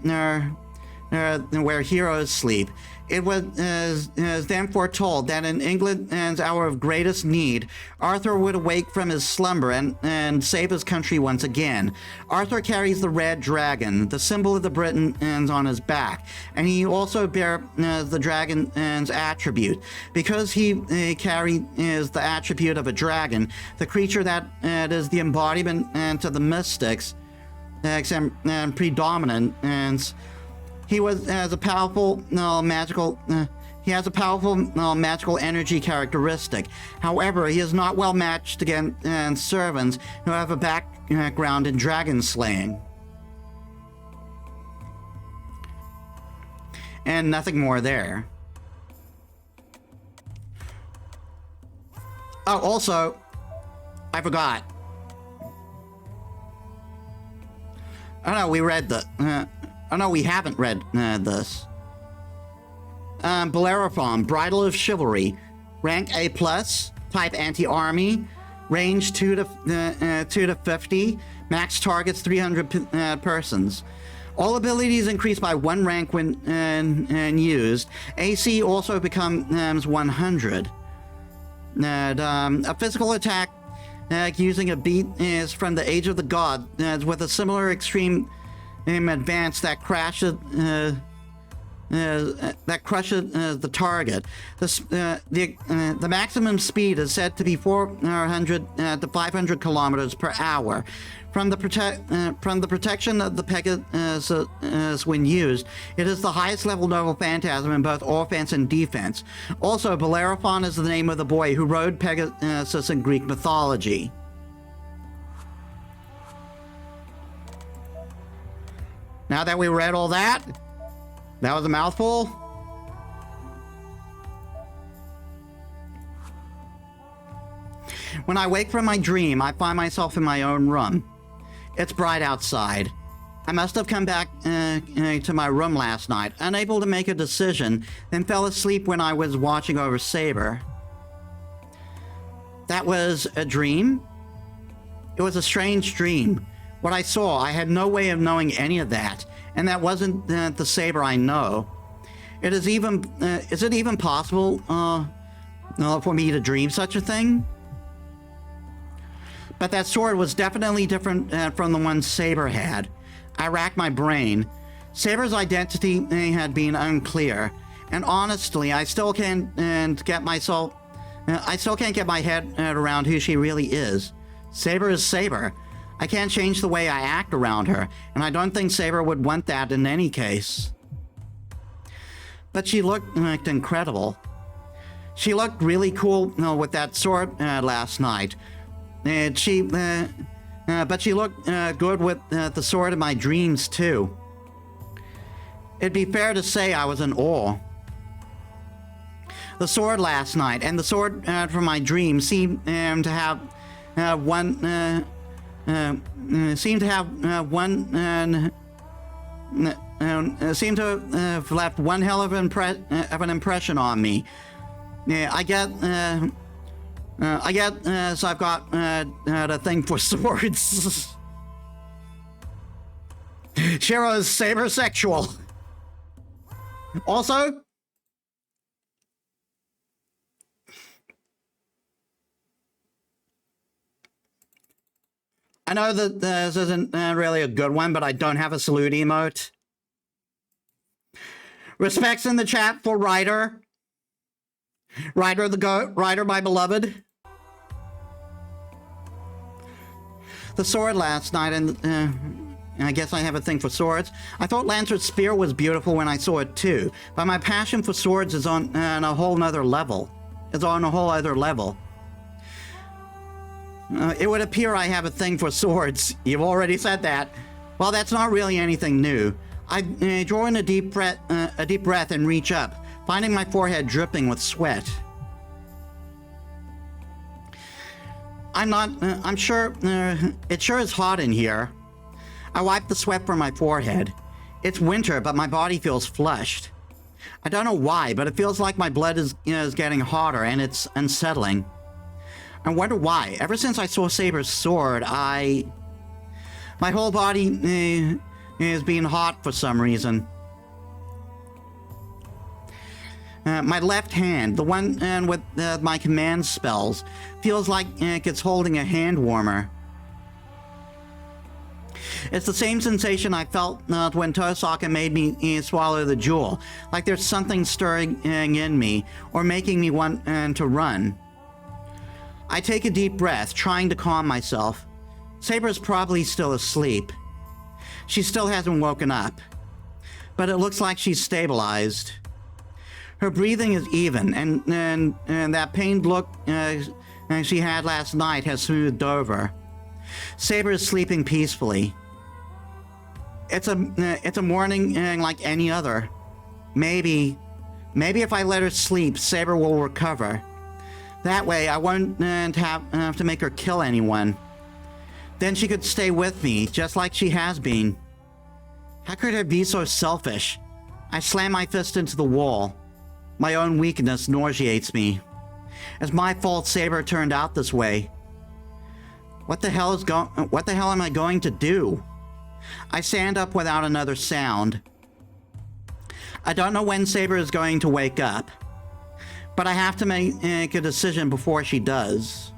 heroes sleep. It was then foretold that in England's hour of greatest need, Arthur would awake from his slumber and save his country once again. Arthur carries the red dragon, the symbol of the Britons, on his back, and he also bears the dragon's attribute. Because he carries the attribute of a dragon, the creature that is the embodiment to the mystics and predominant, and he has a powerful magical energy characteristic. However, he is not well matched against servants who have a background in dragon slaying. And nothing more there. Oh, also, I forgot. Oh no, we read the... Oh no, we haven't read this. Bellerophon, Bridal of Chivalry, rank A+, type anti-army, range 2 to 50, max targets 300 persons. All abilities increase by 1 rank when used. AC also becomes 100. A physical attack using a beat is from the Age of the God with a similar extreme advance that crushes the target. The maximum speed is said to be 400 to 500 kilometers per hour. From the protection of the Pegasus when used, it is the highest level noble phantasm in both offense and defense. Also, Bellerophon is the name of the boy who rode Pegasus in Greek mythology. Now that we read all that was a mouthful. When I wake from my dream, I find myself in my own room. It's bright outside. I must have come back to my room last night, unable to make a decision, then fell asleep when I was watching over Saber. That was a dream? It was a strange dream. What I saw, I had no way of knowing any of that, and that wasn't the Saber I know. Is it even possible for me to dream such a thing? But that sword was definitely different from the one Saber had. I racked my brain. Saber's identity had been unclear, and honestly, I still can't get my head around who she really is. Saber is Saber. I can't change the way I act around her, and I don't think Saber would want that in any case. But she looked incredible. She looked really cool with that sword last night. But she looked good with the sword in my dreams, too. It'd be fair to say I was in awe. The sword last night and the sword from my dreams seemed to have left one hell of an impression on me. I guess I've got a thing for swords. Shiro is saber-sexual. Also, I know that this isn't really a good one, but I don't have a salute emote. Respects in the chat for Ryder. Ryder the goat. Ryder, my beloved. The sword last night, and I guess I have a thing for swords. I thought Lancer's spear was beautiful when I saw it too, but my passion for swords is on a whole other level. It would appear I have a thing for swords. You've already said that. Well, that's not really anything new. I draw in a deep breath and reach up, finding my forehead dripping with sweat. I'm sure, it sure is hot in here. I wipe the sweat from my forehead. It's winter, but my body feels flushed. I don't know why, but it feels like my blood is getting hotter, and it's unsettling. I wonder why. Ever since I saw Saber's sword, my whole body is being hot for some reason. My left hand, the one with my command spells, feels like it's holding a hand warmer. It's the same sensation I felt when Tosaka made me swallow the jewel, like there's something stirring in me, or making me want to run. I take a deep breath, trying to calm myself. Saber's probably still asleep. She still hasn't woken up, but it looks like she's stabilized. Her breathing is even, and that pained look she had last night has smoothed over. Saber is sleeping peacefully. It's a morning like any other. Maybe if I let her sleep, Saber will recover. That way, I won't have to make her kill anyone. Then she could stay with me, just like she has been. How could I be so selfish? I slam my fist into the wall. My own weakness nauseates me. It's my fault Saber turned out this way. What the hell am I going to do? I stand up without another sound. I don't know when Saber is going to wake up, but I have to make a decision before she does.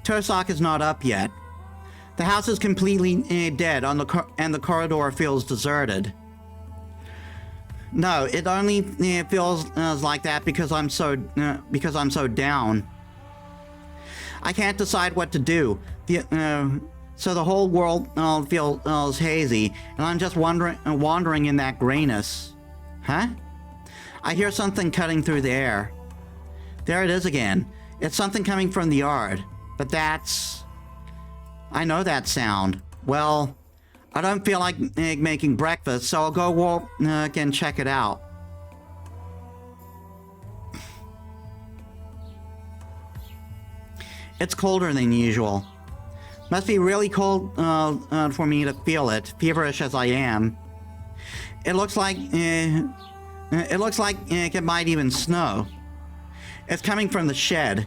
Tosaka is not up yet. The house is completely dead and the corridor feels deserted. No, it only feels like that because I'm so down. I can't decide what to do. So the whole world feels hazy, and I'm just wandering in that grayness. Huh? I hear something cutting through the air. There it is again. It's something coming from the yard, but I know that sound. Well, I don't feel like making breakfast, so I'll go walk and check it out. It's colder than usual. Must be really cold for me to feel it, feverish as I am. It looks like it might even snow. It's coming from the shed.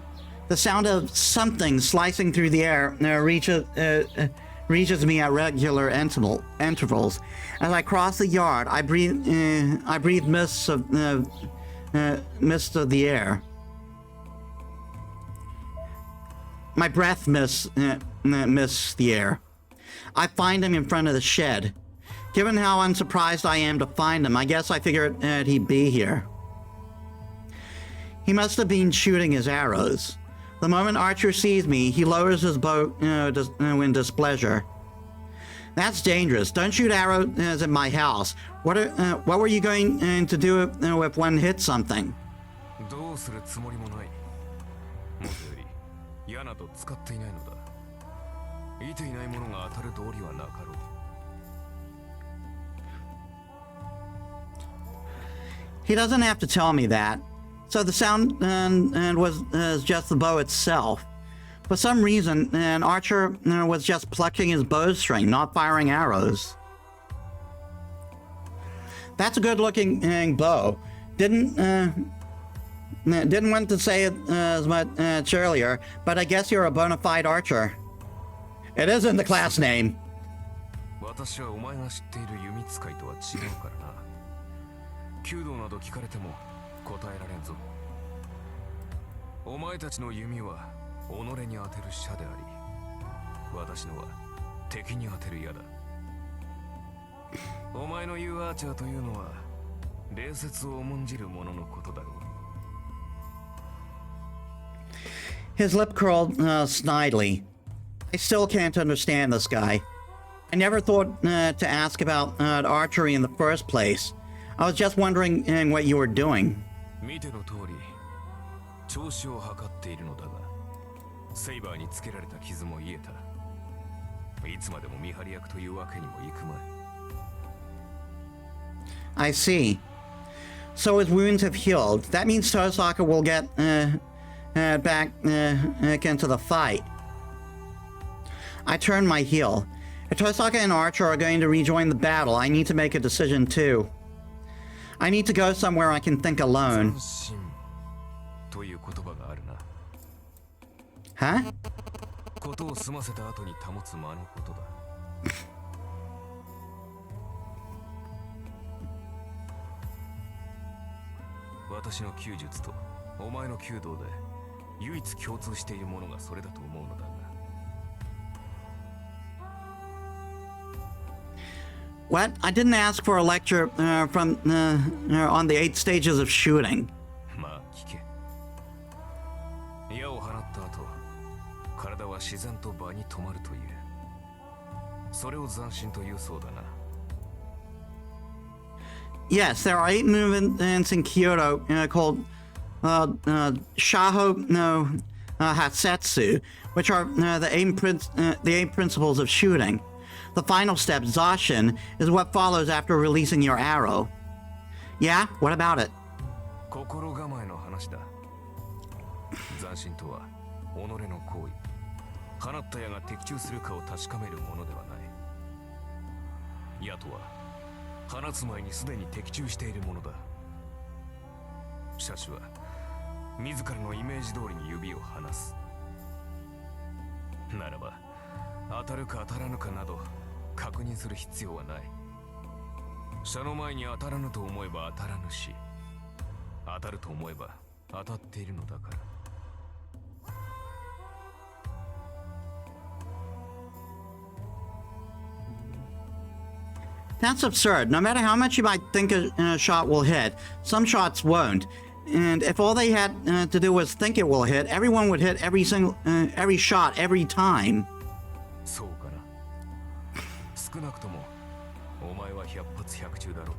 The sound of something slicing through the air reaches me at regular intervals. As I cross the yard, I breathe mists of the air. My breath mists the air. I find him in front of the shed. Given how unsurprised I am to find him, I guess I figured he'd be here. He must have been shooting his arrows. The moment Archer sees me, he lowers his bow in displeasure. That's dangerous. Don't shoot arrows at my house. What were you going to do if one hit something? He doesn't have to tell me that. So the sound was just the bow itself. For some reason, an archer was just plucking his bowstring, not firing arrows. That's a good-looking bow. Didn't want to say it as much earlier, but I guess you're a bona fide archer. It isn't the class name. 私はお前が知っている弓使いとは違うからな。弓道など聞かれても答えられんぞ。お前たちの弓は己に当てる射であり、私のは敵に当てる矢だ。お前の言うアーチャーというのは礼節を重んじる者のことだろう。His lip curled snidely. I still can't understand this guy. I never thought to ask about archery in the first place. I was just wondering what you were doing. 見ての通り、調子を測っているのだが、セイバーにつけられた傷も癒えた。いつまでも見張り役というわけにもいくまい。I see. So his wounds have healed. That means Tosaka will get back into the fight. I turn my heel. If Tosaka and Archer are going to rejoin the battle, I need to make a decision too. I need to go somewhere I can think alone. という言葉があるな。Huh? ことを済ませた後に保つ間のことだ。私の弓術とお前の弓道で唯一共通しているものがそれだと思うのだが。What? I didn't ask for a lecture from on the 8 stages of shooting. まあ聞け。矢を放った後、体は自然と場に止まるという。それを斬新というそうだな。Yes, there are 8 movements in Kyoto called Shaho no Hasetsu, which are the 8 principles of shooting. The final step, Zashin, is what follows after releasing your arrow. Yeah? What about it? 心構えの話だ。斬新とは己の行為。放った矢が的中するかを確かめるものではない。矢とは放つ前にすでに的中しているものだ。射手は自らのイメージ通りに指を離す。ならば当たるか当たらぬかなど確認する必要はない。射の前に当たらぬと思えば当たらぬし、当たると思えば当たっているのだから。That's absurd. No matter how much you might think a shot will hit, some shots won't. And if all they had to do was think it will hit, everyone would hit every shot every time. そうかな。少なくともお前は100発100中だろ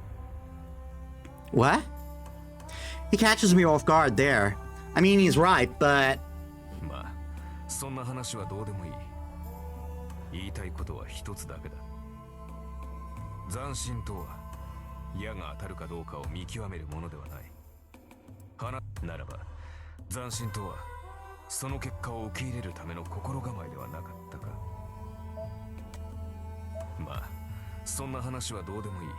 う。 What? He catches me off guard there. I mean, he's right, but... まあ、そんな話はどうでもいい。言いたいことは一つだけだ。斬新とは矢が当たるかどうかを見極めるものではない。ならば斬新とはその結果を受け入れるための心構えではなかったか。まあそんな話はどうでもいい。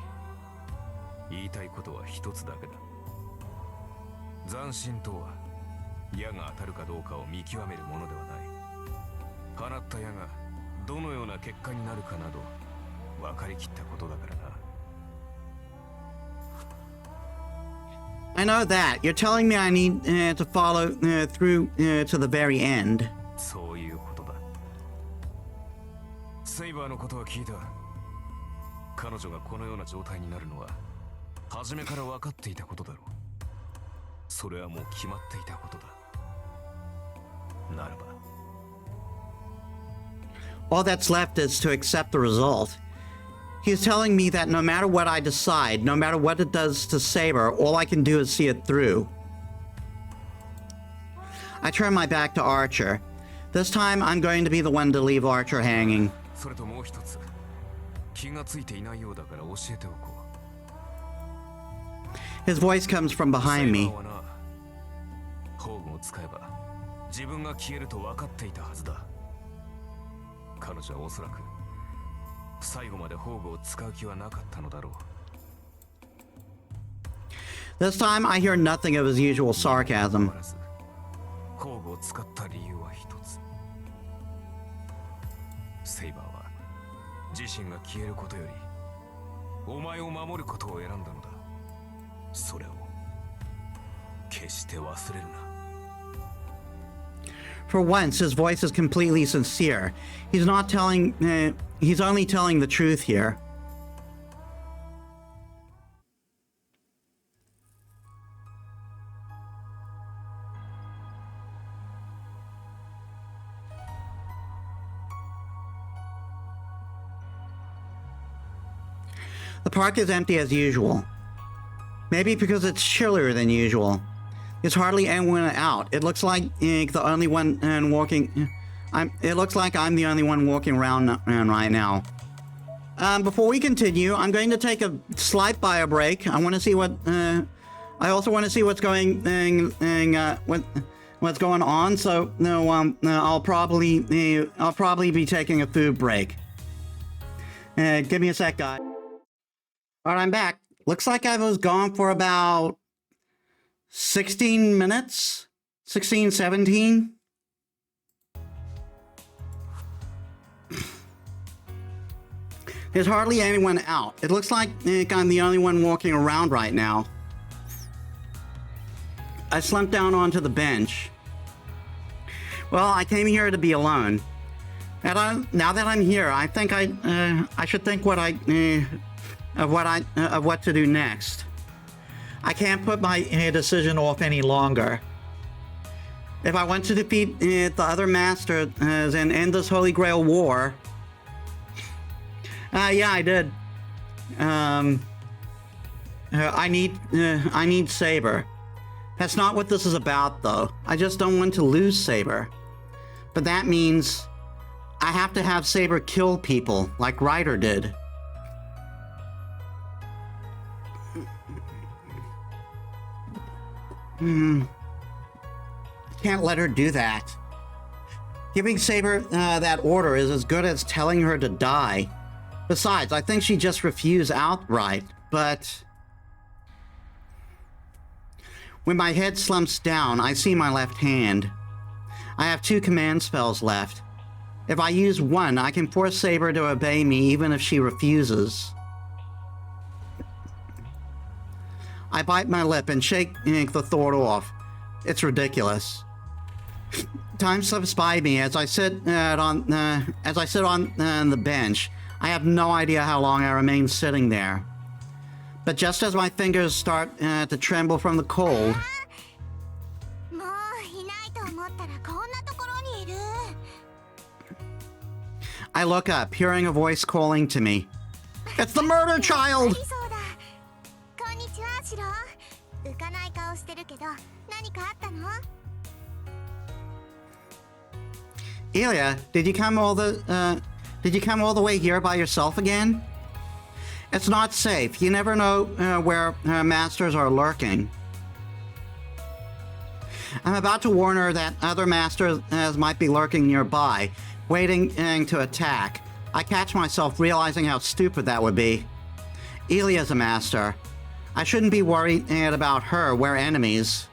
言いたいことは一つだけだ。斬新とは矢が当たるかどうかを見極めるものではない。放った矢がどのような結果になるかなど分かりきったことだからな。I know that. You're telling me I need to follow through to the very end. そういうことだ。セイバーのことは聞いた。彼女がこのような状態になるのは初めから分かっていたことだろう。それはもう決まっていたことだ。ならば All that's left is to accept the result. He's telling me that no matter what I decide, no matter what it does to Saber, all I can do is see it through. I turn my back to Archer. This time, I'm going to be the one to leave Archer hanging. それともう一つ、気がついていないようだから教えておこう。 His voice comes from behind me. 宝具を使えば自分が消えると分かっていたはずだ。彼女はおそらく最後まで宝具を使う気はなかったのだろう。 This time, I hear nothing of his usual sarcasm. 宝具を使った理由は一つ。セイバーは自身が消えることよりお前を守ることを選んだのだ。それを決して忘れるな。 For once, his voice is completely sincere. He's not telling, he's only telling the truth here. The park is empty as usual. Maybe because it's chillier than usual. There's hardly anyone out. It looks like the only one walking. It looks like I'm the only one walking around right now. Before we continue, I'm going to take a slight bio break. I want to see what. I also want to see what's going what's going on. So no, I'll probably be taking a food break. Give me a sec, guys. All right, I'm back. Looks like I was gone for about 16 minutes? 16, 17? There's hardly anyone out. It looks like I'm the only one walking around right now. I slumped down onto the bench. Well, I came here to be alone. And now that I'm here, I think I should think what to do next. I can't put my decision off any longer. If I want to defeat the other masters and end this Holy Grail war, yeah, I did. I need Saber. That's not what this is about, though. I just don't want to lose Saber. But that means I have to have Saber kill people like Ryder did. Can't let her do that. Giving Saber that order is as good as telling her to die. Besides, I think she just refused outright, but... When my head slumps down, I see my left hand. I have 2 command spells left. If I use one, I can force Saber to obey me even if she refuses. I bite my lip and shake the thought off. It's ridiculous. Time slips by me as I sit on the bench. I have no idea how long I remain sitting there. But just as my fingers start to tremble from the cold, I look up, hearing a voice calling to me. It's the murder child! Ilya, did you come all the way here by yourself again? It's not safe. You never know where masters are lurking. I'm about to warn her that other masters might be lurking nearby, waiting to attack. I catch myself realizing how stupid that would be. Ilya's a master. I shouldn't be worried about her. We're enemies.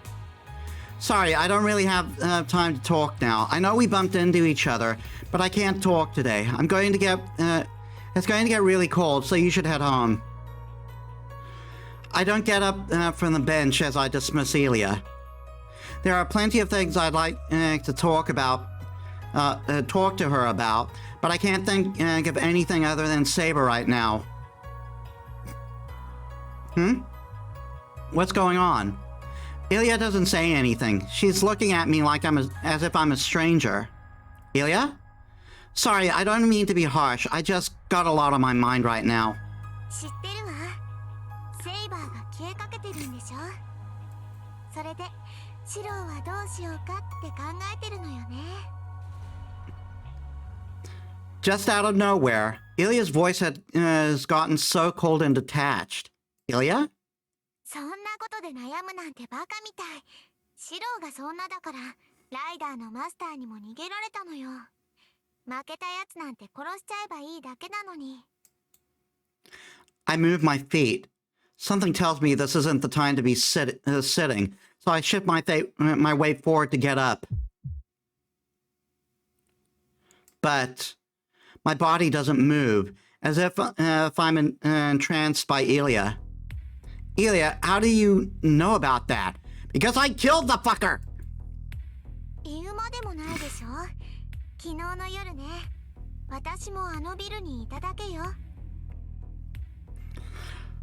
Sorry, I don't really have time to talk now. I know we bumped into each other, but I can't talk today. It's going to get really cold, so you should head home. I don't get up from the bench as I dismiss Ilya. There are plenty of things I'd like to talk to her about, but I can't think of anything other than Saber right now. What's going on? Ilya doesn't say anything. She's looking at me like as if I'm a stranger. Ilya? Sorry, I don't mean to be harsh. I just got a lot on my mind right now. 知ってるわ。セイバーが消えかけてるんでしょ。それでシローはどうしようかって考えてるのよね。Just out of nowhere, Ilya's voice has gotten so cold and detached. Ilya? そんなことで悩むなんてバカみたい。シローがそんなだからライダーのマスターにも逃げられたのよ。負けたやつなんて殺しちゃえばいいだけなのに。I move my feet. Something tells me this isn't the time to be sitting, so I shift my way forward to get up. But my body doesn't move, as if I'm entranced by Ilya. Ilya, how do you know about that? Because I killed the fucker! 言うまでもないでしょ。昨日の夜ね。私もあのビルにいただけよ。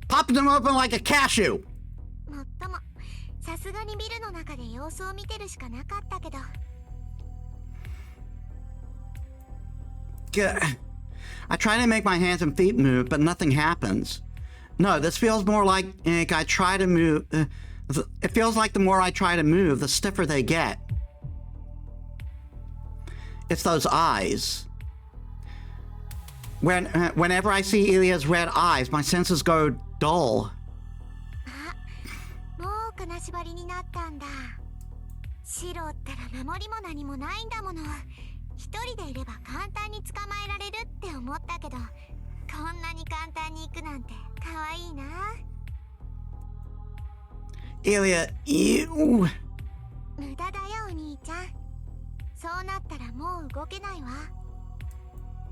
Popped them open like a cashew! もっとも、さすがにビルの中で様子を見てるしかなかったけど。I try to make my hands and feet move, but nothing happens. No, this feels more like I try to move. It feels like the more I try to move, the stiffer they get. It's those eyes. Whenever I see Ilya's red eyes, my senses go dull. あ、もう金縛りになったんだ。シロったら守りも何もないんだもの。一人でいれば簡単に捕まえられるって思ったけど、こんなに簡単に行くなんて可愛いな。Ilya, you. 無駄だよお兄ちゃん。そうなったらもう動けないわ。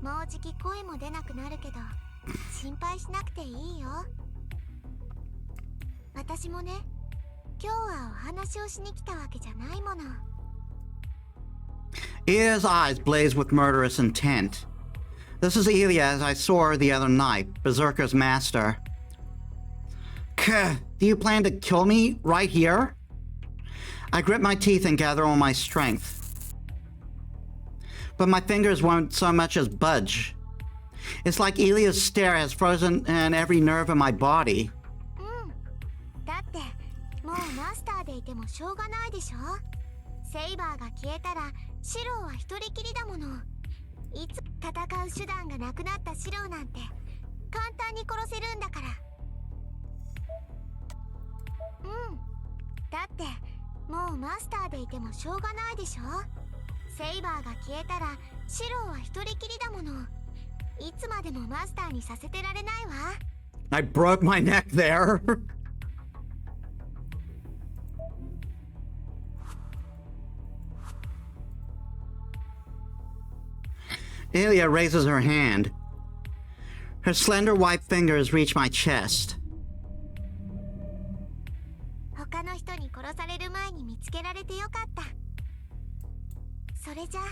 もうじき声も出なくなるけど、心配しなくていいよ。私もね、今日はお話をしに来たわけじゃないもの。Ilya's eyes blaze with murderous intent. This is Ilya as I saw her the other night, Berserker's master. Do you plan to kill me right here? I grit my teeth and gather all my strength. But my fingers won't so much as budge. It's like Ilya's stare has frozen every nerve in my body. だってもうマスターでいてもしょうがないでしょ。セイバーが消えたらシローは一人きりだもの。いつ戦う手段がなくなったシローなんて簡単に殺せるんだから。だってもうマスターでいてもしょうがないでしょ。セイバーが消えたらシローは一人きりだもの。いつまでもマスターにさせてられないわ。I broke my neck there. Ilya raises her hand. Her slender white fingers reach my chest. 他の人に殺される前に見つけられてよかった。それじゃあ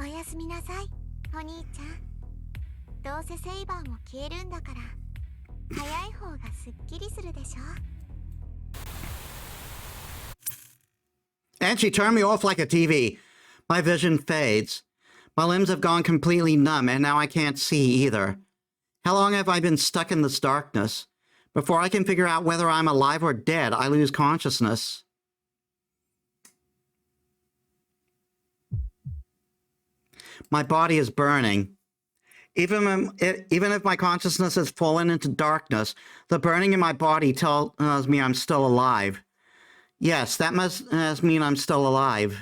おやすみなさいお兄ちゃん。どうせセイバーも消えるんだから早い方がすっきりするでしょ。 And she turned me off like a TV. My vision fades. My limbs have gone completely numb, and now I can't see either. How long have I been stuck in this darkness? Before I can figure out whether I'm alive or dead, I lose consciousness. My body is burning. Even if my consciousness has fallen into darkness, the burning in my body tells me I'm still alive. Yes, that must mean I'm still alive.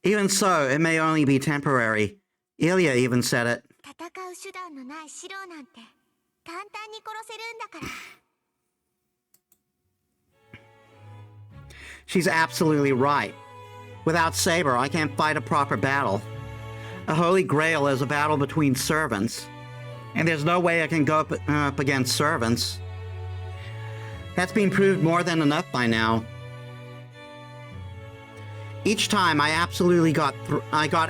Even so, it may only be temporary. Ilya even said it. 戦う手段のないシロなんて簡単に殺せるんだから。 She's absolutely right. Without Saber, I can't fight a proper battle. A Holy Grail is a battle between servants, and there's no way I can go up against servants. That's been proved more than enough by now. Each time I got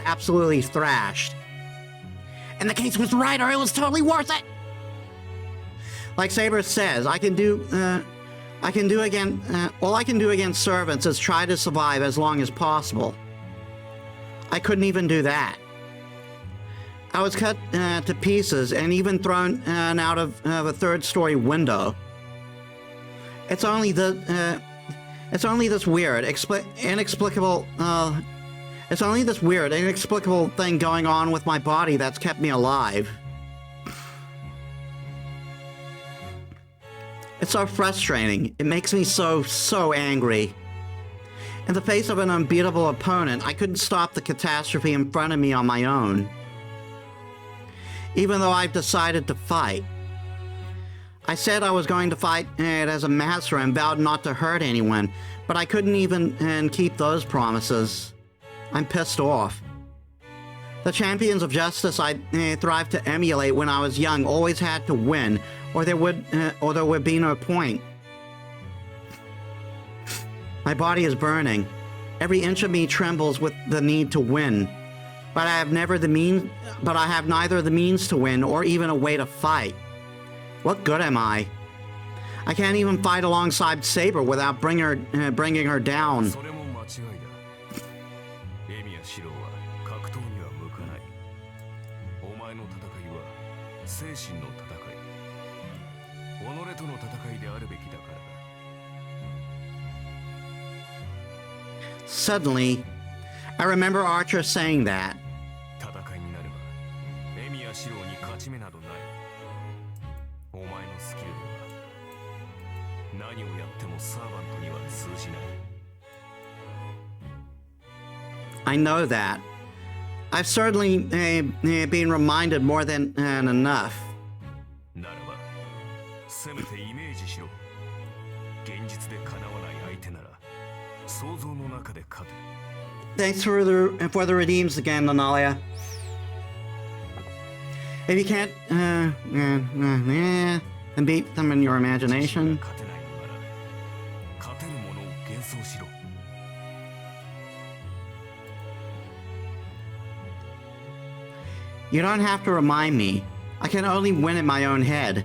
absolutely thrashed. And the case was right, or it was totally worth it. Like Saber says, all I can do against servants is try to survive as long as possible. I couldn't even do that. I was cut to pieces and even thrown out of a third-story window. It's only this weird, inexplicable thing going on with my body that's kept me alive. It's so frustrating. It makes me so angry. In the face of an unbeatable opponent, I couldn't stop the catastrophe in front of me on my own. Even though I've decided to fight. I said I was going to fight it as a master and vowed not to hurt anyone, but I couldn't even keep those promises. I'm pissed off. The champions of justice I thrived to emulate when I was young always had to win, or there would be no point. My body is burning. Every inch of me trembles with the need to win, but I have neither the means to win or even a way to fight. What good am I? I can't even fight alongside Saber without bringing her down. それも間違いだ。エミやシロは格闘には向かない。お前の戦いは精神の戦い。己との戦いであるべきだからだ。 Suddenly, I remember Archer saying that. 戦いになればエミやシロに勝ち目などない。お前のスキルでは何をやってもサーバントには通じない。 I know that. I've certainly been reminded more than enough. ならばせめてイメージしろ。現実で叶わない相手なら想像の中で勝て。 Thanks for the redeems again, Nanalia. If you can't and beat them in your imagination. 勝てないのなら勝てるものを幻想しろ。 You don't have to remind me. I can only win in my own head.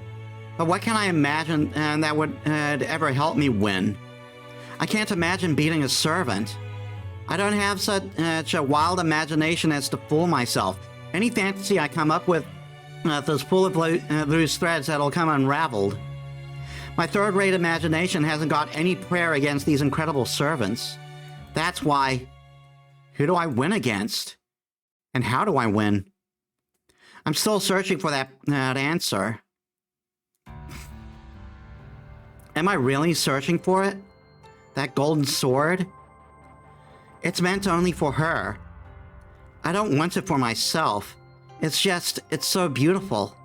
But what can I imagine that would ever help me win? I can't imagine beating a servant. I don't have such a wild imagination as to fool myself. Any fantasy I come up with is full of loose threads that'll come unraveled. My third-rate imagination hasn't got any prayer against these incredible servants. That's why... Who do I win against? And how do I win? I'm still searching for that answer. Am I really searching for it? That golden sword? It's meant only for her. I don't want it for myself. It's so beautiful.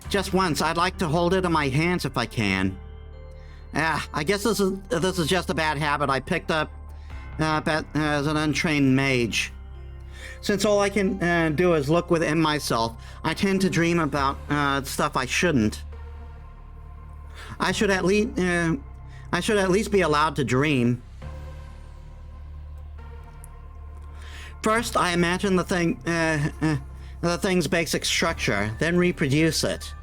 Just once, I'd like to hold it in my hands if I can. I guess this is just a bad habit I picked up as an untrained mage. Since all I can do is look within myself, I tend to dream about stuff I shouldn't. I should at least be allowed to dream. First, I imagine the thing's basic structure, then reproduce it.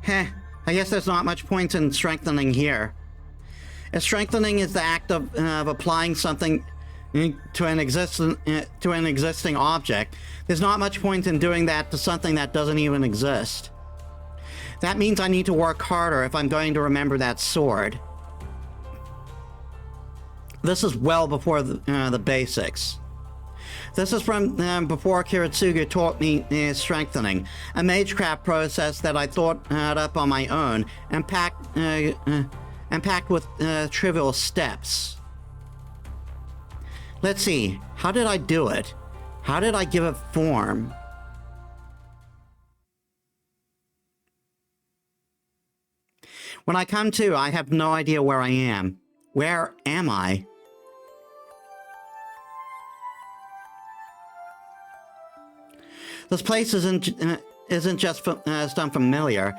I guess there's not much point in strengthening here. If strengthening is the act of applying something to an existing object, there's not much point in doing that to something that doesn't even exist. That means I need to work harder if I'm going to remember that sword. This is well before the basics. This is from before Kiritsugu taught me strengthening, a magecraft process that I thought up on my own and and packed with trivial steps. Let's see, how did I do it? How did I give it form? When I come to, I have no idea where I am. Where am I? This place isn't just unfamiliar.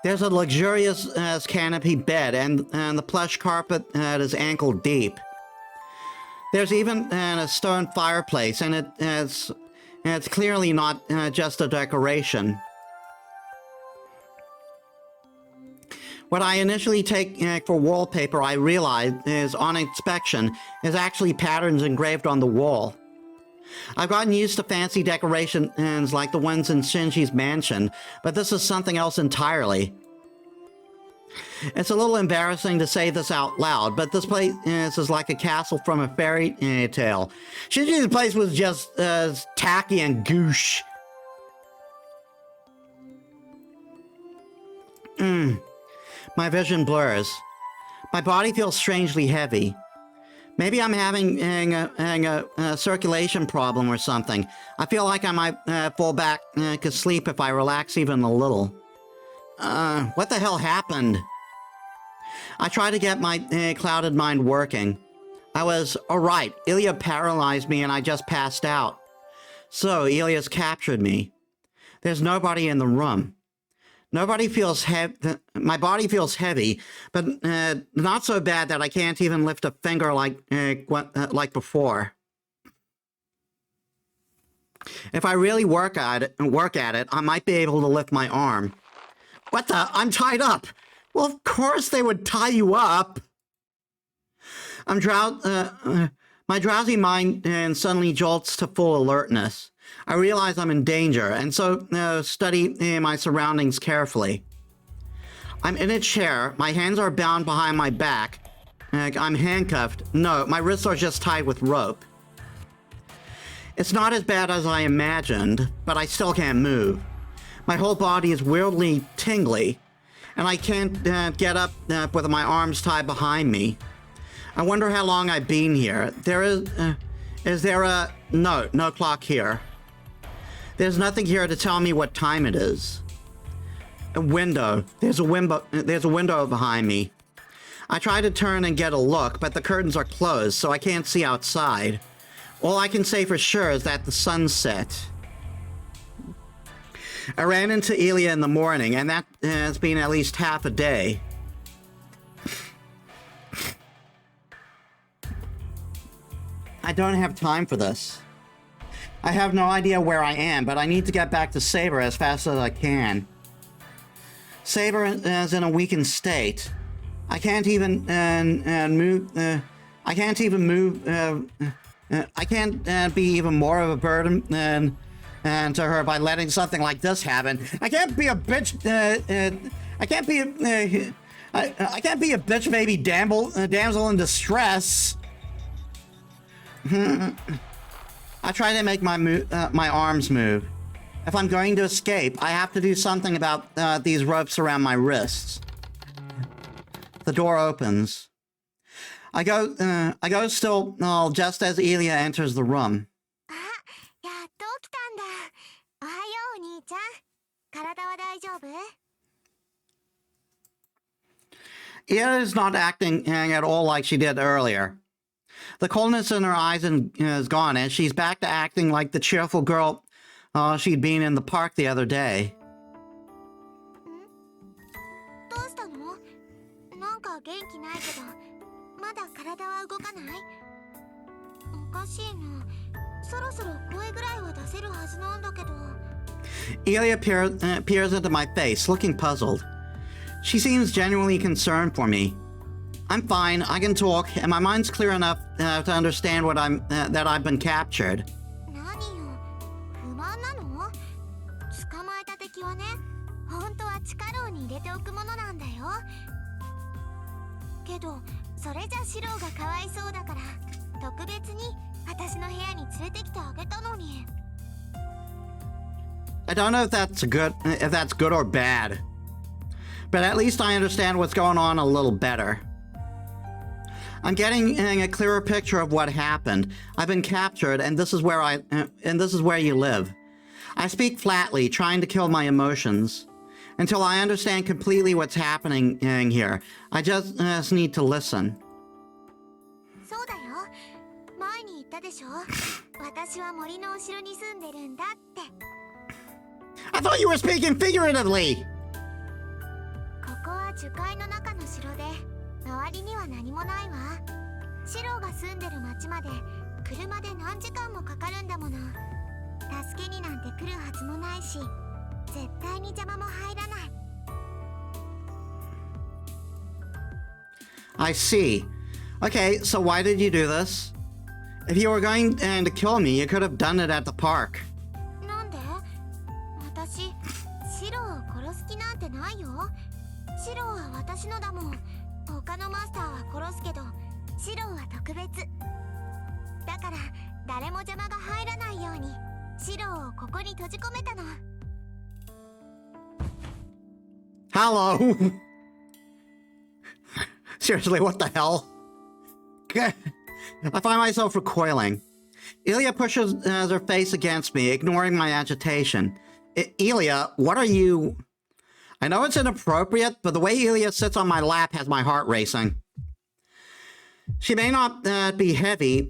There's a luxurious canopy bed, and the plush carpet is ankle deep. There's even a stone fireplace, and it's clearly not just a decoration. What I initially take for wallpaper, I realize, is on inspection, is actually patterns engraved on the wall. I've gotten used to fancy decorations like the ones in Shinji's mansion, but this is something else entirely. It's a little embarrassing to say this out loud, but this place is like a castle from a fairy tale. Shinji's place was just tacky and gauche. My vision blurs. My body feels strangely heavy. Maybe I'm having a circulation problem or something. I feel like I might fall back to sleep if I relax even a little. What the hell happened? I try to get my clouded mind working. I was alright. Ilya paralyzed me and I just passed out. So, Ilya's captured me. There's nobody in the room. Nobody feels my body feels heavy, but not so bad that I can't even lift a finger like before. If I really work at it, I might be able to lift my arm. What the? I'm tied up. Well, of course they would tie you up. My drowsy mind suddenly jolts to full alertness. I realize I'm in danger, and so study my surroundings carefully. I'm in a chair, my hands are bound behind my back. I'm handcuffed. No, my wrists are just tied with rope. It's not as bad as I imagined, but I still can't move. My whole body is weirdly tingly, and I can't get up with my arms tied behind me. I wonder how long I've been here. Is there a... No clock here. There's nothing here to tell me what time it is. A window. There's a window behind me. I try to turn and get a look, but the curtains are closed, so I can't see outside. All I can say for sure is that the sun's set. I ran into Ilya in the morning, and that has been at least half a day. I don't have time for this. I have no idea where I am, but I need to get back to Saber as fast as I can. Saber is in a weakened state. I can't even move. I can't even move. I can't be even more of a burden to her by letting something like this happen. I can't be a bitch. I can't be. I can't be a bitch baby damsel in distress. I try to make my arms move. If I'm going to escape, I have to do something about these ropes around my wrists. The door opens. I go still just as Ilya enters the room. Ilya is not acting at all like she did earlier. The coldness in her eyes is gone, and she's back to acting like the cheerful girl she'd been in the park the other day. Ilya peers into my face, looking puzzled. She seems genuinely concerned for me. I'm fine, I can talk, and my mind's clear enough to understand that I've been captured. I don't know if that's good or bad. but at least I understand what's going on a little better. I'm getting a clearer picture of what happened. I've been captured, and this is where you live. I speak flatly, trying to kill my emotions, until I understand completely what's happening here. I just need to listen. そうだよ。前に言ったでしょ。私は森の後ろに住んでるんだって。I thought you were speaking figuratively! ここは樹海の中の城で、周りには何もないわ。シロが住んでる町まで車で何時間もかかるんだもの。助けになんて来るはずもないし、絶対に邪魔も入らない。I see. Okay, so why did you do this? If you were going to kill me, you could have done it at the park. なんで？私、シロを殺す気なんてないよ。シロは私のだもん。他のマスターは殺すけど、シロは特別。だから誰も邪魔が入らないように、シロをここに閉じ込めたの。Hello! Seriously, what the hell? I find myself recoiling. Ilya pushes her face against me, ignoring my agitation. Ilya, what are you... I know it's inappropriate, but the way Ilya sits on my lap has my heart racing. She may not be heavy,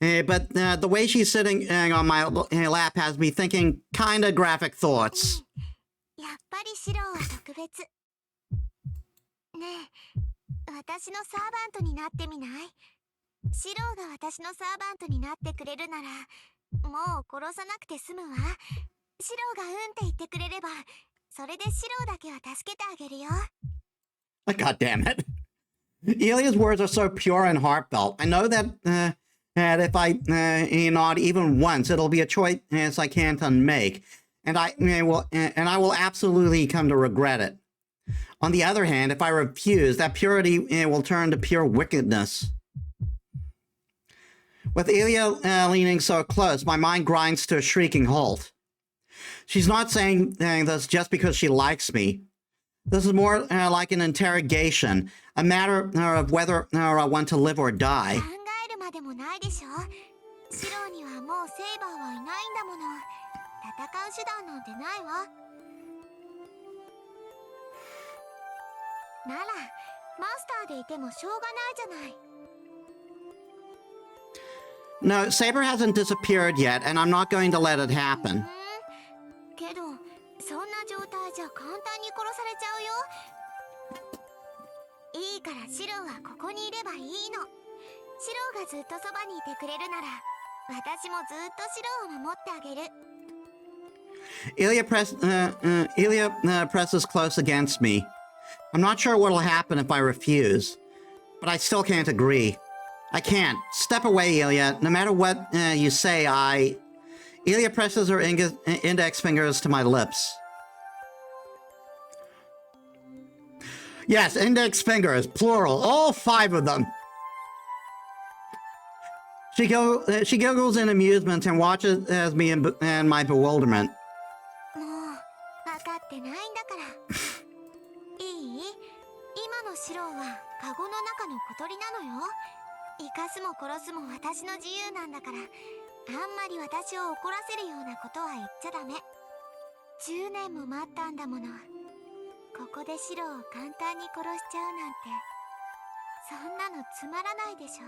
but the way she's sitting on my lap has me thinking kinda graphic thoughts. やっぱりシロは特別。ねえ、私のサーバントになってみない？シロが私のサーバントになってくれるなら、もう殺さなくて済むわ。シロがうんって言ってくれれば、それでシロだけは助けてあげるよ。God damn it. Ilya's words are so pure and heartfelt. I know that if I nod even once, it'll be a choice I can't unmake, and I will absolutely come to regret it. On the other hand, if I refuse, that purity will turn to pure wickedness. With Ilya leaning so close, my mind grinds to a shrieking halt. She's not saying this just because she likes me. This is more like an interrogation, a matter of whether I want to live or die. 考えるまでもないでしょ。シロにはもうセイバーはいないんだもの。戦う手段なんてないわ。なら、マスターでいてもしょうがないじゃない。No, Saber hasn't disappeared yet, and I'm not going to let it happen. けど、そんな状態じゃ簡単に殺されちゃうよ。いいからシロはここにいればいいの。シロがずっとそばにいてくれるなら、私もずっとシロを守ってあげる。Ilya presses close against me. I'm not sure what'll happen if I refuse, but I still can't agree. I can't. Step away, Ilya. No matter what you say, Ilya presses her index fingers to my lips. Yes, index fingers, plural, all 5 of them. She giggles in amusement and watches as me in my bewilderment. もう、分かってないんだから。いい？今のシロはカゴの中の小鳥なのよ。生かすも殺すも私の自由なんだから、あんまり私を怒らせるようなことは言っちゃダメ。10年も待ったんだもの。ここでシロを簡単に殺しちゃうなんて、そんなのつまらないでしょ。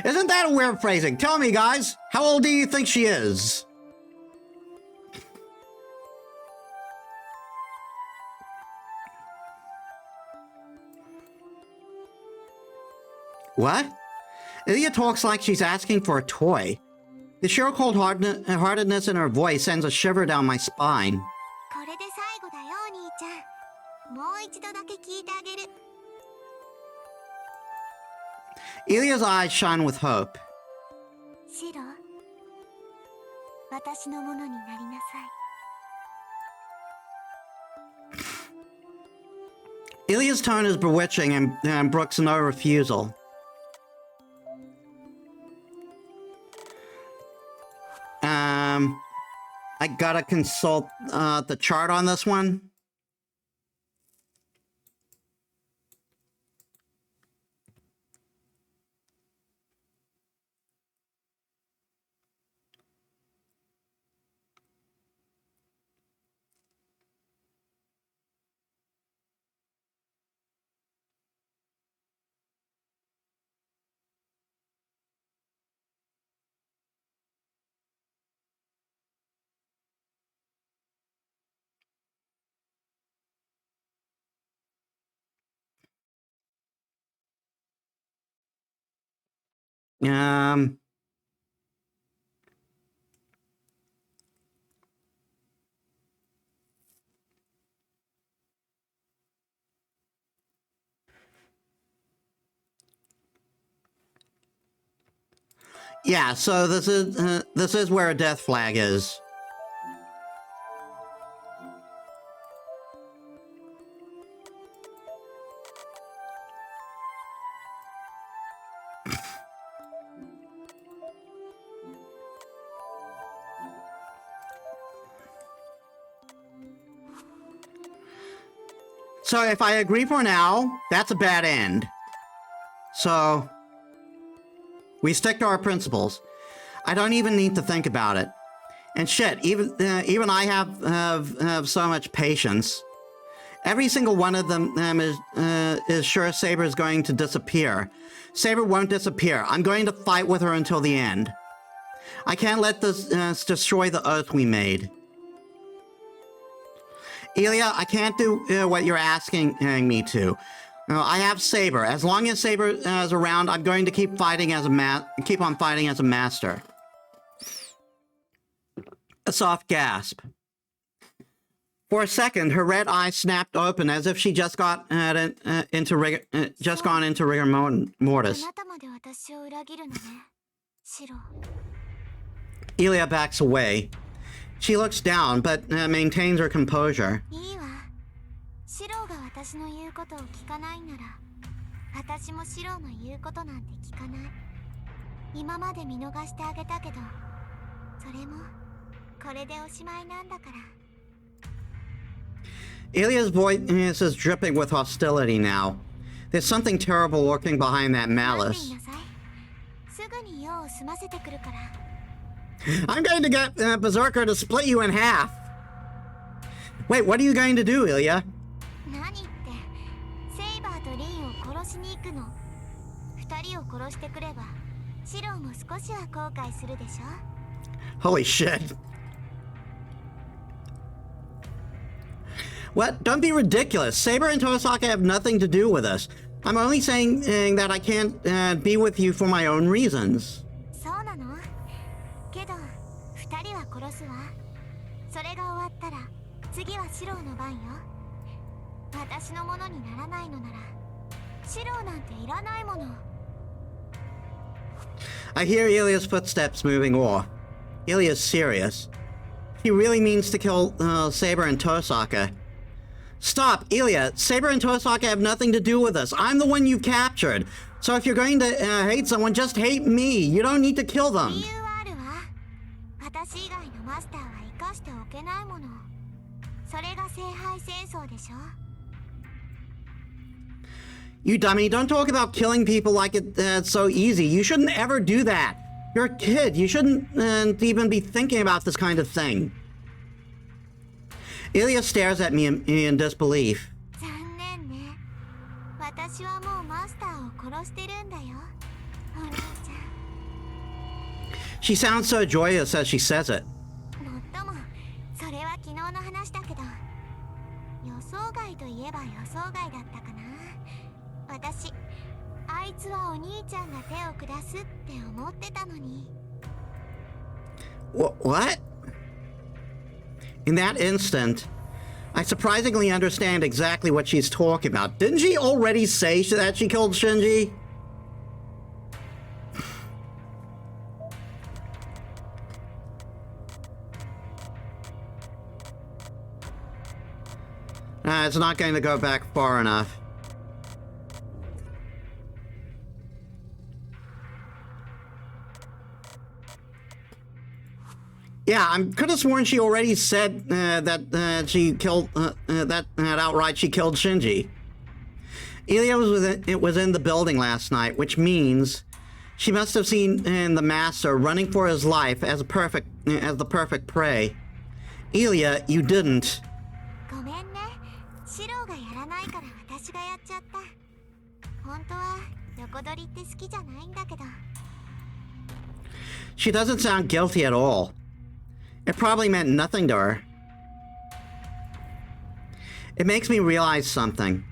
Isn't that a weird phrasing? Tell me, guys, how old do you think she is? What? Ilya talks like she's asking for a toy. The sheer cold-heartedness in her voice sends a shiver down my spine. これで最後だよ、お兄ちゃん。もう一度だけ聞いてあげる。Ilya's eyes shine with hope. シロ、私のものになりなさい。Ilya's tone is bewitching and brooks no refusal. I gotta consult the chart on this one. Um, yeah, so this is where a death flag is. So if I agree for now, that's a bad end. So we stick to our principles. I don't even need to think about it. And shit, even I have so much patience. Every single one of them is sure Saber is going to disappear. Saber won't disappear. I'm going to fight with her until the end. I can't let this destroy the Earth we made. Ilya, I can't do what you're asking me to. I have Saber. As long as Saber is around, I'm going to keep fighting as keep on fighting as a master. A soft gasp. For a second, her red eyes snapped open as if she just got into rigor mortis. あなたまで私を裏切るのね、シロ。 Ilya backs away. She looks down, but maintains her composure. いいわ。シロが私の言うことを聞かないなら、私もシロの言うことなんて聞かない。今まで見逃してあげたけど、それもこれでおしまいなんだから。 Ilya's voice is dripping with hostility now. There's something terrible lurking behind that 待って malice. いなさい。すぐに用を済ませてくるから。 I'm going to get Berserker to split you in half. Wait, what are you going to do, Ilya? 何ってセイバーとリンを殺しに行くの。二人を殺してくればシロも少しは後悔するでしょ。 Holy shit. What? Don't be ridiculous. Saber and Tosaka have nothing to do with us. I'm only saying that I can't be with you for my own reasons. そうなの？けど二人は殺すわ。それが終わったら次はシロの番よ。私のものにならないのならシロなんていらないもの。 I hear Ilya's footsteps moving off. Ilya's serious. He really means to kill Saber and Tosaka. Stop, Ilya. Saber and Tosaka have nothing to do with us. I'm the one you captured. So if you're going to hate someone, just hate me. You don't need to kill them. 理由はあるわ。私以外のマスターは生かしておけないもの。それが聖杯戦争でしょ。 You dummy, don't talk about killing people like it's so easy. You shouldn't ever do that. You're a kid. You shouldn't even be thinking about this kind of thing. Ilya stares at me in disbelief. 残念ね。私はもうマスターを殺してるんだよ。お兄ちゃん。 She sounds so joyous as she says it. もっとも、それは昨日の話だけど、予想外といえば予想外だったかな。私、あいつはお兄ちゃんが手を下すって思ってたのに。What? In that instant, I surprisingly understand exactly what she's talking about. Didn't she already say that she killed Shinji? It's not going to go back far enough. Yeah, I could have sworn she already said that she killed that outright. She killed Shinji. Ilya was in the building last night, which means she must have seen the master running for his life as the perfect prey. Ilya, you didn't. ごめんね。シローがやらないから私がやっちゃった。本当は横取りって好きじゃないんだけど。She doesn't sound guilty at all. It probably meant nothing to her. It makes me realize something.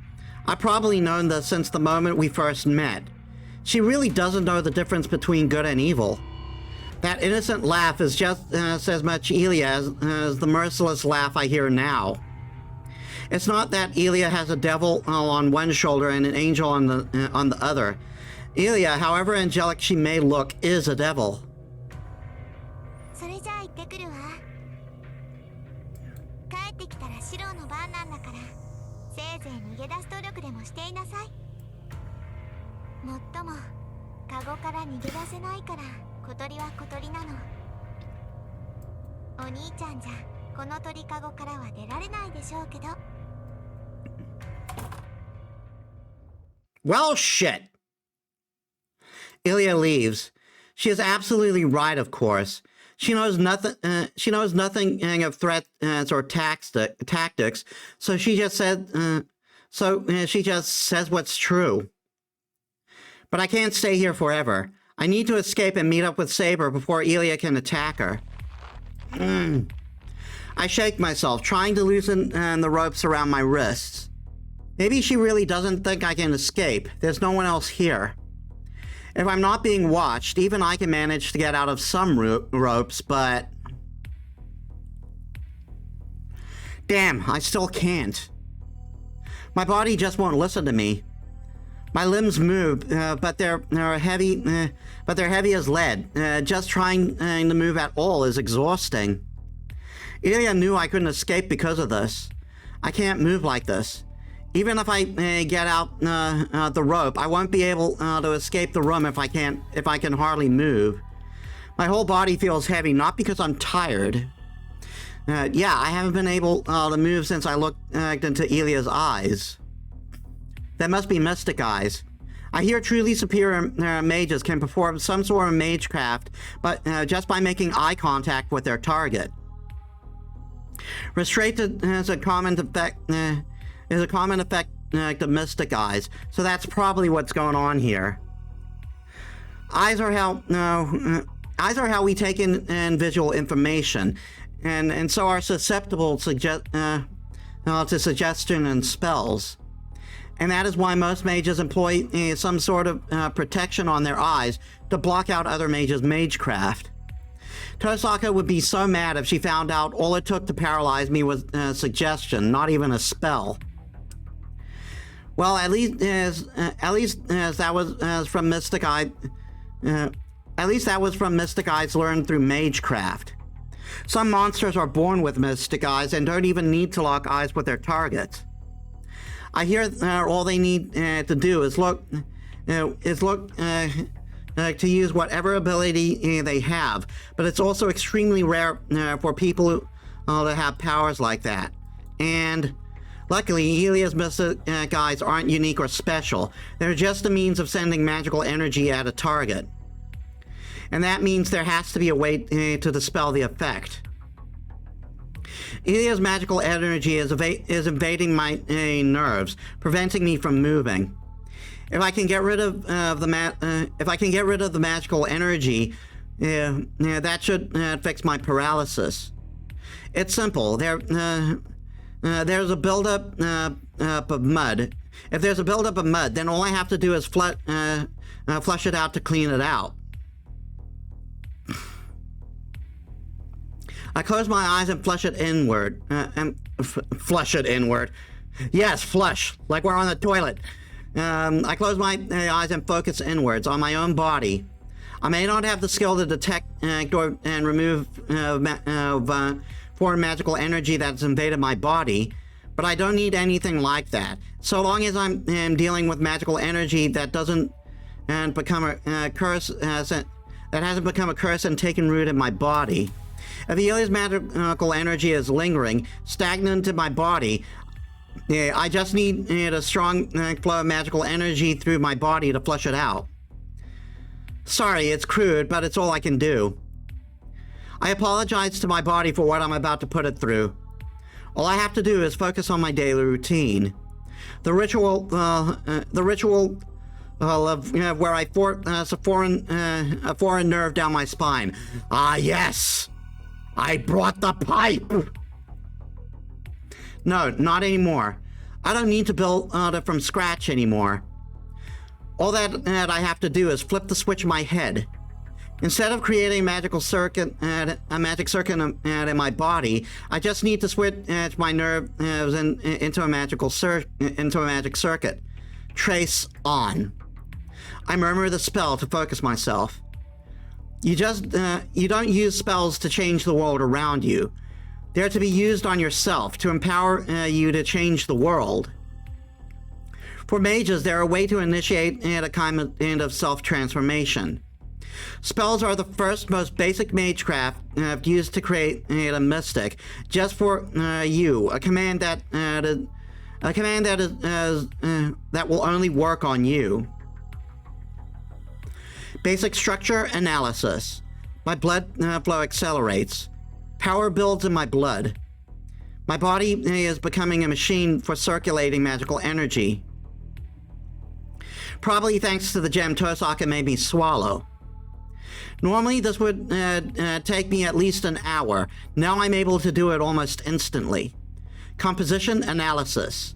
I've probably known this since the moment we first met. She really doesn't know the difference between good and evil. That innocent laugh is just as much Ilya as the merciless laugh I hear now. It's not that Ilya has a devil on one shoulder and an angel on the other. Ilya, however angelic she may look, is a devil. それじゃあ行ってくるわ。帰ってきたらシローの番なんだから、せいぜい逃げ出す努力でもしていなさい。もっとも、カゴから逃げ出せないから、小鳥は小鳥なの。お兄ちゃんじゃ、この鳥カゴからは出られないでしょうけど。Well, shit. Ilya leaves. She is absolutely right, of course. She knows nothing. She knows nothing of threats or tactics. So she just said. She just says what's true. But I can't stay here forever. I need to escape and meet up with Saber before Ilya can attack her. I shake myself, trying to loosen the ropes around my wrists. Maybe she really doesn't think I can escape. There's no one else here. If I'm not being watched, even I can manage to get out of some ropes, but... Damn, I still can't. My body just won't listen to me. My limbs move, but they're heavy. But they're heavy as lead. Just trying to move at all is exhausting. Ilya knew I couldn't escape because of this. I can't move like this. Even if I get out the rope, I won't be able to escape the room if I can hardly move. My whole body feels heavy, not because I'm tired. Yeah, I haven't been able to move since I looked into Ilya's eyes. That must be mystic eyes. I hear truly superior mages can perform some sort of magecraft, but just by making eye contact with their target. Restraint is a common effect. Of mystic eyes, so that's probably what's going on here. Eyes are how we take in visual information, and so are susceptible to suggestion and spells. And that is why most mages employ some sort of protection on their eyes to block out other mages' magecraft. Tosaka would be so mad if she found out all it took to paralyze me was suggestion, not even a spell. Well, at least that was from Mystic Eye. At least that was from Mystic Eyes learned through magecraft. Some monsters are born with Mystic Eyes and don't even need to lock eyes with their targets. I hear all they need to do is look to use whatever ability they have, but it's also extremely rare for people to have powers like that. And luckily, Ilya's mystic eyes aren't unique or special. They're just a means of sending magical energy at a target. And that means there has to be a way to dispel the effect. Ilya's magical energy is invading my nerves, preventing me from moving. If I can get rid of the magical energy, that should fix my paralysis. It's simple. There's a buildup of mud. If there's a buildup of mud, then all I have to do is flush it out to clean it out. I close my eyes and flush it inward. Flush it inward. Yes, flush, like we're on the toilet. I close my eyes and focus inwards on my own body. I may not have the skill to detect and remove foreign magical energy that's invaded my body, but I don't need anything like that. So long as I'm dealing with magical energy that doesn't become a curse, that hasn't become a curse and taken root in my body. If Elia's magical energy is lingering, stagnant in my body, I just need a strong flow of magical energy through my body to flush it out. Sorry, it's crude, but it's all I can do. I apologize to my body for what I'm about to put it through. All I have to do is focus on my daily routine. The ritual of where I force a foreign nerve down my spine. Ah, yes! I brought the pipe! No, not anymore. I don't need to build it from scratch anymore. All that I have to do is flip the switch in my head. Instead of creating a magic circuit in my body, I just need to switch my nerves into a magic circuit. Trace on. I murmur the spell to focus myself. You don't use spells to change the world around you. They're to be used on yourself to empower you to change the world. For mages, they're a way to initiate a kind of self-transformation. Spells are the first, most basic magecraft used to create a mystic, just for you. A command that will only work on you. Basic structure analysis. My blood flow accelerates. Power builds in my blood. My body is becoming a machine for circulating magical energy. Probably thanks to the gem Tosaka made me swallow. Normally this would take me at least an hour. Now I'm able to do it almost instantly. Composition analysis.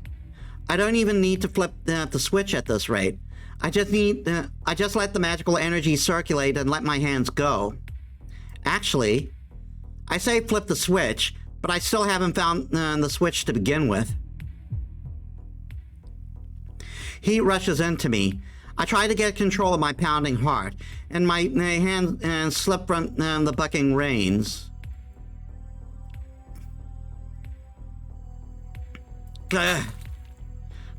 I don't even need to flip the switch at this rate. I just let the magical energy circulate and let my hands go. Actually, I say flip the switch, but I still haven't found the switch to begin with. Heat rushes into me. I try to get control of my pounding heart, and my hands slip from the bucking reins. Ugh.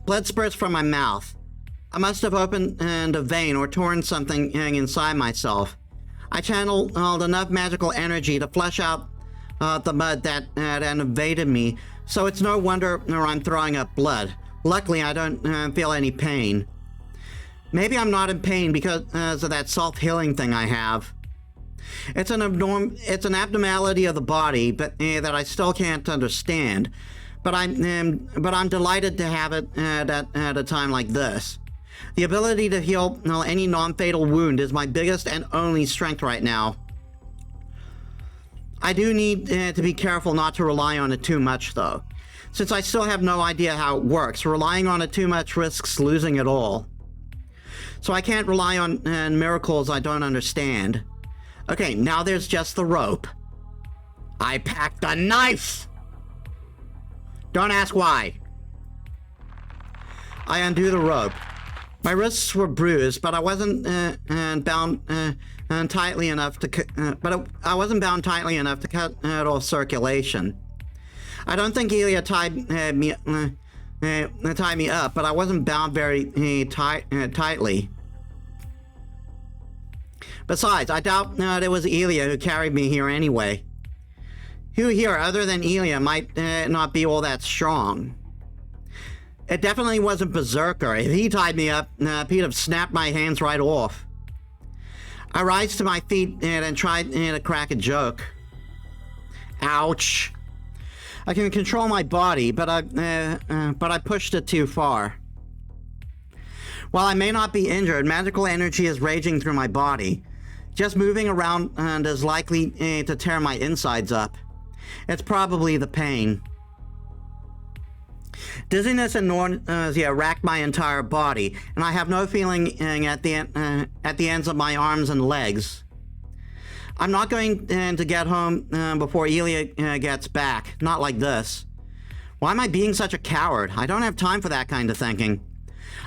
Blood spurts from my mouth. I must have opened a vein or torn something inside myself. I channeled enough magical energy to flush out the mud that had invaded me, so it's no wonder I'm throwing up blood. Luckily, I don't feel any pain. Maybe I'm not in pain because of that self-healing thing I have. It's an abnormality of the body, but that I still can't understand. But I'm delighted to have it at a time like this. The ability to heal any non-fatal wound is my biggest and only strength right now. I do need to be careful not to rely on it too much, though. Since I still have no idea how it works, relying on it too much risks losing it all. So I can't rely on miracles I don't understand. Okay, now there's just the rope. I packed a knife! Don't ask why. I undo the rope. My wrists were bruised, but I wasn't bound tightly enough to cut off circulation. I don't think Elia tied me up, but I wasn't bound very tightly. Besides, I doubt it was Elia who carried me here anyway. Who here, other than Elia, might not be all that strong? It definitely wasn't Berserker. If he tied me up, he'd have snapped my hands right off. I rise to my feet and tried to crack a joke. Ouch. I can control my body, but I pushed it too far. While I may not be injured, magical energy is raging through my body. Just moving around is likely to tear my insides up. It's probably the pain. Dizziness and nausea rack my entire body, and I have no feeling at the ends of my arms and legs. I'm not going to get home before Elia gets back. Not like this. Why am I being such a coward? I don't have time for that kind of thinking.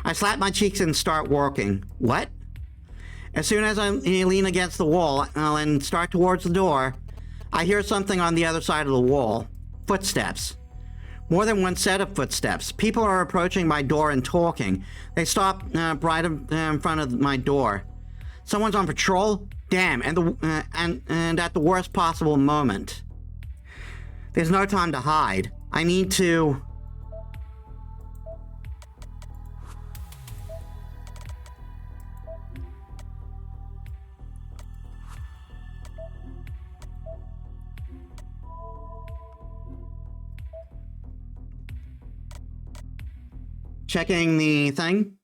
I slap my cheeks and start walking. What? As soon as I lean against the wall and start towards the door, I hear something on the other side of the wall. Footsteps. More than one set of footsteps. People are approaching my door and talking. They stop right in front of my door. Someone's on patrol? Damn, and at the worst possible moment. There's no time to hide. I need to... Checking the thing.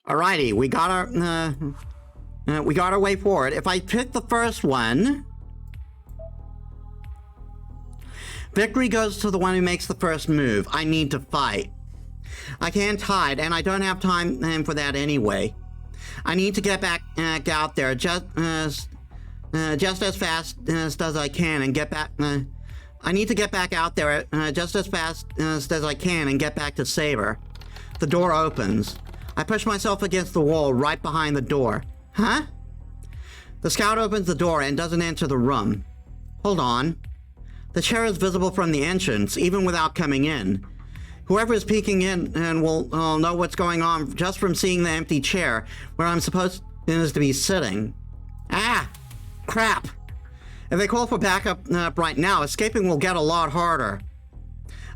Alrighty, we got our way forward. If I pick the first one, victory goes to the one who makes the first move. I need to fight. I can't hide, and I don't have time for that anyway. I need to get back out there just as fast as I can and get back. I need to get back out there just as fast as I can and get back to Saber. The door opens. I push myself against the wall right behind the door. Huh? The scout opens the door and doesn't enter the room. Hold on. The chair is visible from the entrance, even without coming in. Whoever is peeking in and will know what's going on just from seeing the empty chair where I'm supposed to be sitting. Ah! Crap! If they call for backup right now, escaping will get a lot harder.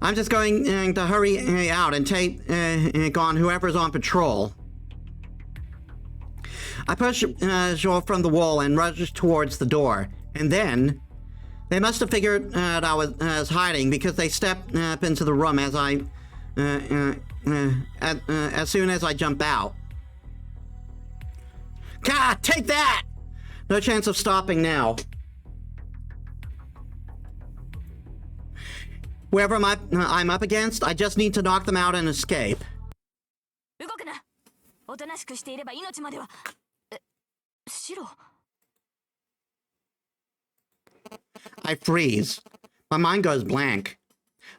I'm just going to hurry out and take on whoever's on patrol. I push Joel from the wall and rush towards the door. And then, they must have figured I was hiding because they stepped into the room as soon as I jump out. God, take that! No chance of stopping now. Whoever I'm up against, I just need to knock them out and escape. 動くな。おとなしくしていれば命までは。シロ。I freeze. My mind goes blank.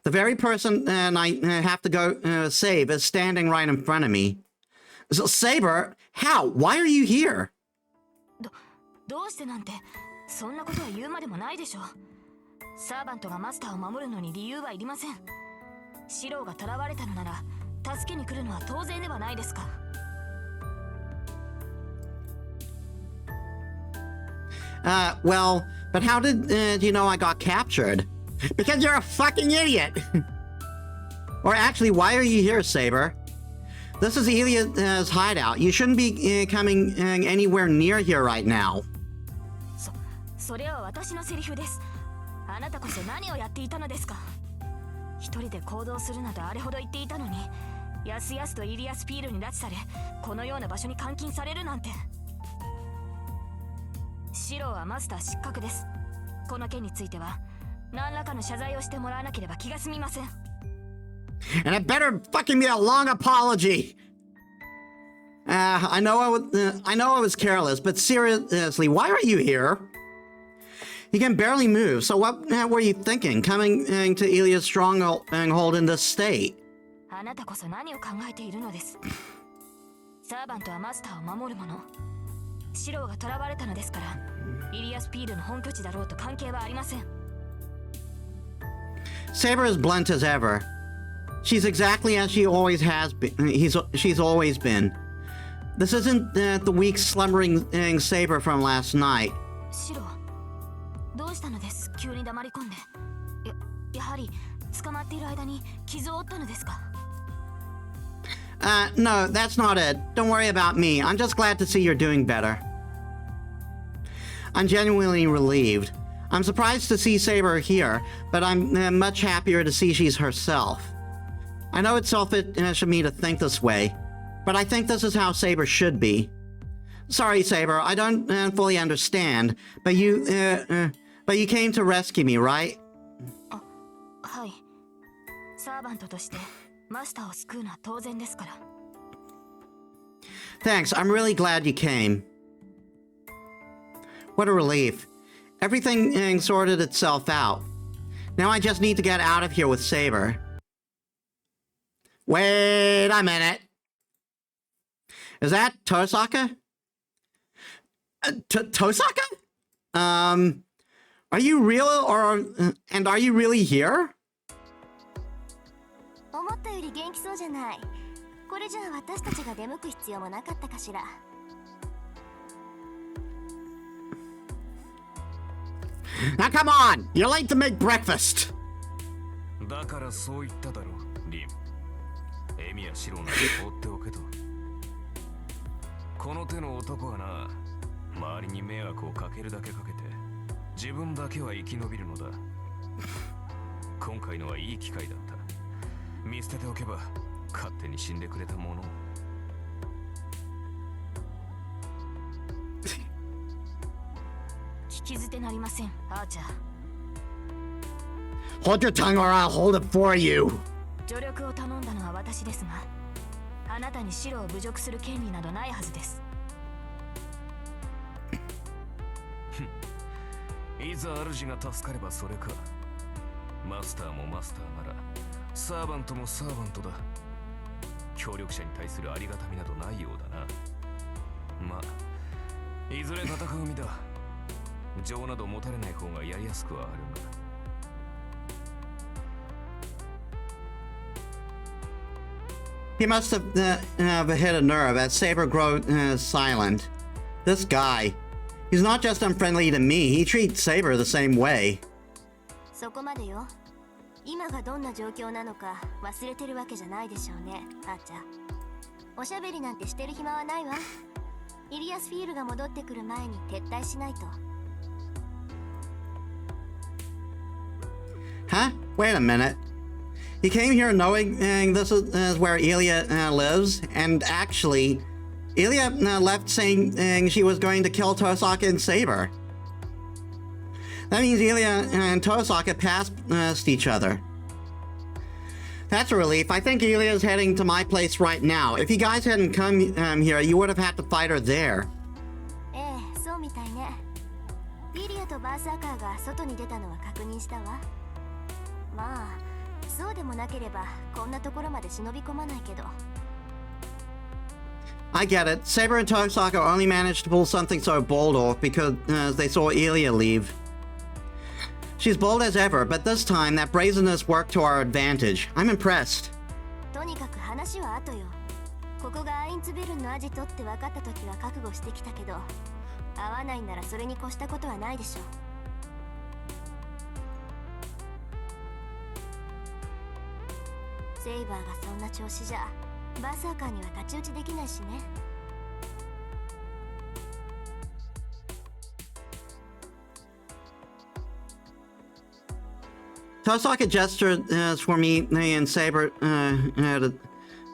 The very person I have to go save is standing right in front of me. So, Saber, how? Why are you here? どうしてなんて、そんなことは言うまでもないでしょ。サーバントがマスターを守るのに理由はいりません。シローが囚われたのなら助けに来るのは当然ではないですか。Well, but how did you know I got captured? Because you're a fucking idiot! Or actually, why are you here, Saber? This is Elia's hideout. You shouldn't be coming anywhere near here right now. それは私のセリフです。あなたこそ何をやっていたのですか。一人で行動するなどあれほど言っていたのに、やすやすとイリアスピールに拉致され、このような場所に監禁されるなんて。シローはマスター失格です。この件については何らかの謝罪をしてもらわなければ気が済みません。And it better fucking be a long apology. I know I was careless, but seriously, why are you here? He can barely move, so what were you thinking, coming to Elia's stronghold in this state? あなたこそ何を考えているのです。サーバントはマスターを守る者。シローが囚われたのですから、イリアスピールの本拠地だろうと関係はありません。Saber is blunt as ever. She's exactly as she always has been. She's always been. This isn't the weak slumbering Saber from last night. シロー、どうしたのです？急に黙り込んで。やはり捕まっている間に傷を負ったのですか？ No, that's not it. Don't worry about me. I'm just glad to see you're doing better. I'm genuinely relieved. I'm surprised to see Saber here, but I'm much happier to see she's herself. I know it's selfish of me to think this way, but I think this is how Saber should be. Sorry, Saber, I don't fully understand, but you came to rescue me, right? はい。サーバントとしてマスターを救うのは当然ですから。Thanks, I'm really glad you came. What a relief. Everything sorted itself out. Now I just need to get out of here with Saber. Wait a minute. Is that Tosaka? Tosaka? Are you real and are you really here? 思ったより元気そうじゃない。これじゃあ私たちが出向く必要もなかったかしら。Now come on! You're late to make breakfast! だからそう言っただろ、リン。エミやシロナに放っておけと。この手の男はな、周りに迷惑をかけるだけかけて、自分だけは生き延びるのだ。今回のはいい機会だった。見捨てておけば勝手に死んでくれたものを。聞き捨てなりません、アーチャー。 Hold your tongue or I'll hold it for you! 助力を頼んだのは私ですが、あなたに白を侮辱する権利などないはずです。いざ主が助かればそれか。マスターもマスターならサーバントもサーバントだ。協力者に対するありがたみなどないようだな。まあいずれ戦う身だ。情など持たれない方がやりやすくはあるが。He must have hit a nerve as Saber grew silent. This guy. He's not just unfriendly to me, he treats Saber the same way. そこまでよ。今がどんな状況なのか忘れてるわけじゃないでしょうね、あーちゃん。おしゃべりなんてしてる暇はないわ。イリアスフィールが戻ってくる前に撤退しないと。Huh? Wait a minute. He came here knowing this is where Ilya lives, and actually, Ilya left saying she was going to kill Tosaka and Saber. That means Ilya and Tosaka passed each other. That's a relief. I think Ilya's heading to my place right now. If you guys hadn't come here, you would have had to fight her there. ええ、そうみたいね。イリアとバーサーカーが外に出たのは確認したわ。まあ、そうでもなければこんなところまで忍び込まないけど。I get it. Saber and Tosaka only managed to pull something so bold off because they saw Ilya leave. She's bold as ever, but this time that brazenness worked to our advantage. I'm impressed. とにかく話は後よ。ここがアインツベルンのアジトって分かった時は覚悟してきたけど、合わないならそれに越したことはないでしょ。セイバーがそんな調子じゃバーサーカーには太刀打ちできないしね。Tosaka gestured for me and Saber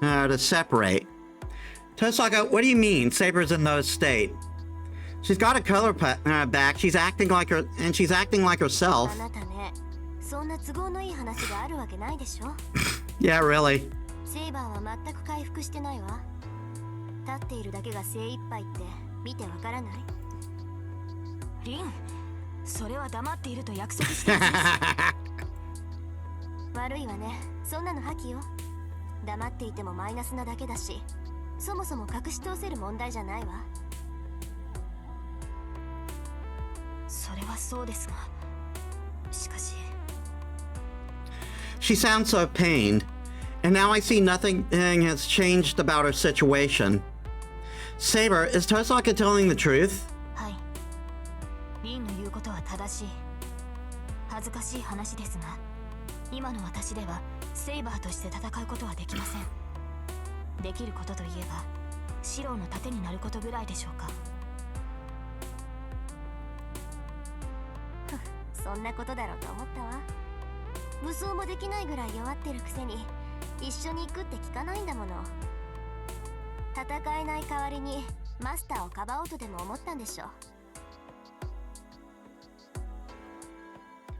to separate. Tosaka, what do you mean Saber's in no state? She's got a color back. She's acting like her, and she's acting like herself. あなたね、そんな都合のいい話があるわけないでしょ。Yeah, really. セイバーは全く回復してないわ。立っているだけが精一杯って見てわからない？リン、それは黙っていると約束してる。悪いわね。そんなの破棄よ。黙っていてもマイナスなだけだし、そもそも隠し通せる問題じゃないわ。それはそうですが、しかし。She sounds so pained, and now I see nothing has changed about her situation. Saber, is Tosaka telling the truth? はい。リンの言うことは正しい。恥ずかしい話ですが、今の私ではセイバーとして戦うことはできません。できることといえば、シローの盾になることぐらいでしょうか。そんなことだろうと思ったわ。武装もできないぐらい弱ってるくせに一緒に行くって聞かないんだもの。戦えない代わりにマスターをかばおうとでも思ったんでしょ。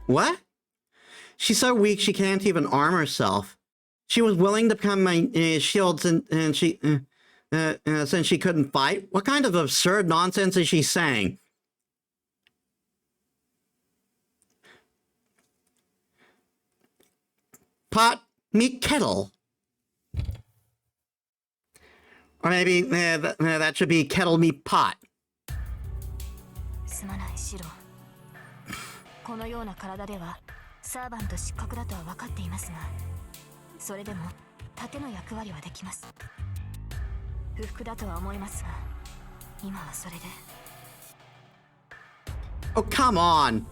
What? She's so weak she can't even arm herself. She was willing to become my shields and she... since she couldn't fight? What kind of absurd nonsense is she saying? Pot, meet kettle. Or maybe that should be kettle, meet pot. すまないシロ。このような体ではサーバント失格だとは分かっていますが、それでも盾の役割はできます。不服だとは思いますが、今はそれで。Oh, come on.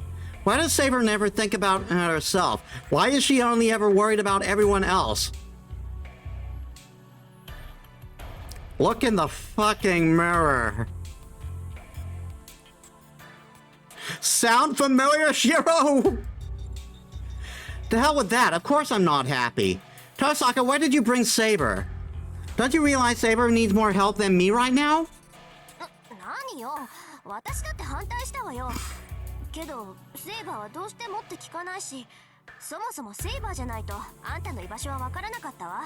Why does Saber never think about herself? Why is she only ever worried about everyone else? Look in the fucking mirror. Sound familiar, Shiro? The hell with that. Of course I'm not happy. Tosaka, why did you bring Saber? Don't you realize Saber needs more help than me right now? 何よ、私だって反対したわよ。けどセイバーはどうしてもって聞かないし、そもそもセイバーじゃないとあんたの居場所は分からなかったわ。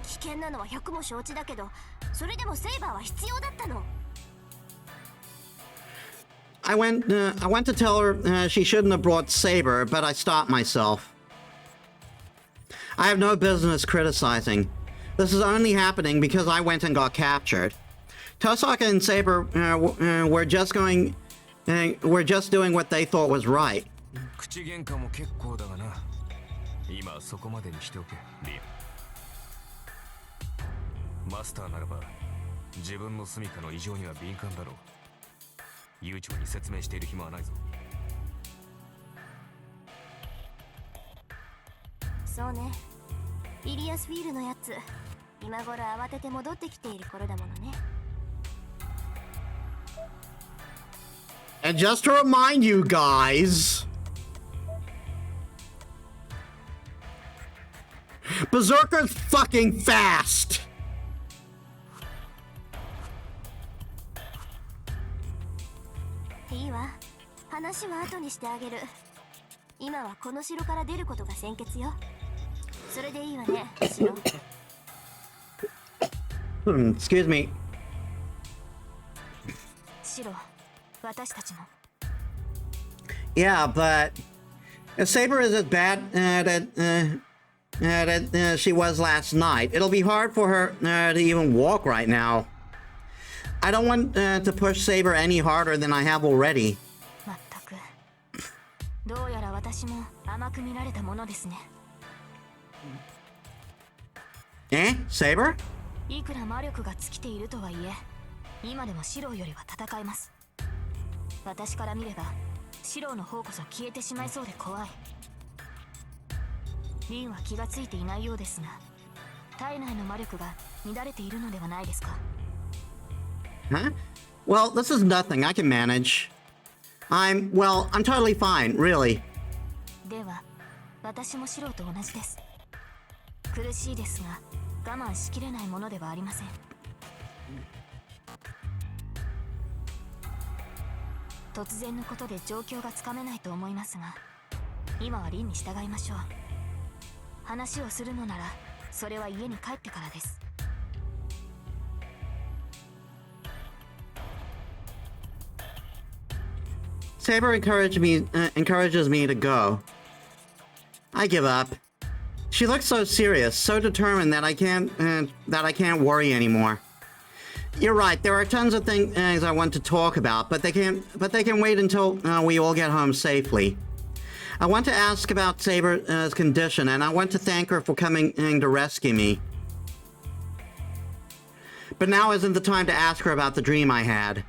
危険なのは100も承知だけど、それでもセイバーは必要だったの。I went to tell her she shouldn't have brought Saber, but I stopped myself. I have no business criticizing. This is only happening because I went and got captured. Tosaka and Saber were just doing what they thought was right. 口喧嘩も結構だがな。今はそこまでにしておけ、リア。マスターならば自分の住処の異常には敏感だろう。悠長に説明している暇はないぞ。そうね。イリアスフィールのやつ、今頃慌てて戻ってきている頃だものね。And just to remind you guys, Berserker's fucking fast. いいわ。話は後にしてあげる。今はこの城から出ることが先決よ。それでいいわね、シロ。Excuse me. シロ、私たちも。Yeah, but if Saber is as bad as she was last night, it'll be hard for her to even walk right now. I don't want to push Saber any harder than I have already. まったく。どうやら私も甘く見られたものですね。Saber? いくら魔力が尽きているとはいえ、今でもシローよりは戦えます。私から見れば、シローの方こそ消えてしまいそうで怖い。リンは気がついていないようですが、体内の魔力が乱れているのではないですか。Huh? Well, this is nothing. I can manage. I'm totally fine, really. では、私もシローと同じです。苦しいですが、我慢しきれないものではありません。突然のことで状況がつかめないと思いますが、今はリンに従いましょう。話をするのなら、それは家に帰ってからです。Saber encourages me to go. I give up. She looks so serious, so determined that I can't worry anymore. You're right. There are tons of things I want to talk about, but they can wait until we all get home safely. I want to ask about Saber's condition, and I want to thank her for coming to rescue me. But now isn't the time to ask her about the dream I had.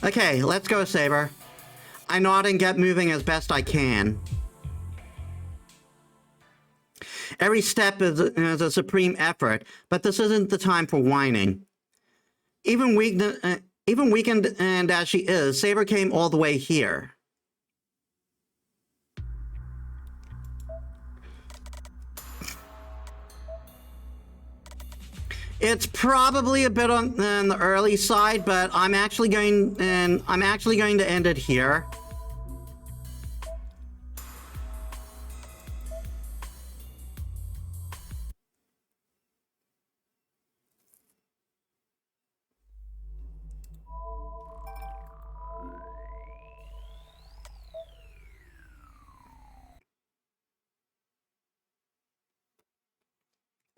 Okay, let's go, Saber. I nod and get moving as best I can. Every step is a supreme effort, but this isn't the time for whining. Even weakened and as she is, Saber came all the way here. It's probably a bit on the early side, but I'm actually going to end it here.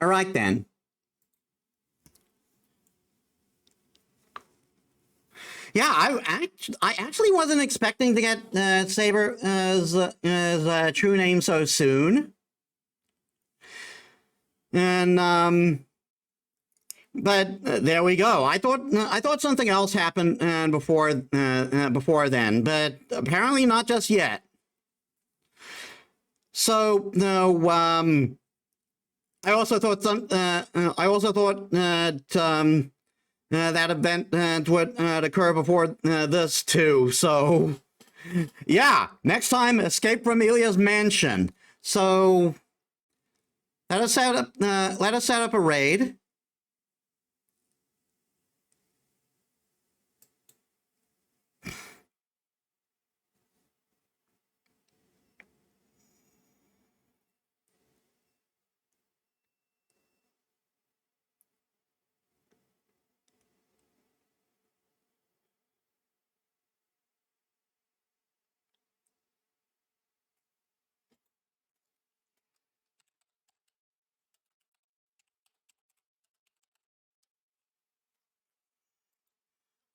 All right, then. Yeah, I actually wasn't expecting to get Saber as a true name so soon. And but there we go. I thought something else happened before then, but apparently not just yet. So no, I also thought that event would occur before this too. So yeah, next time, escape from Ilya's mansion. So let us set up a raid.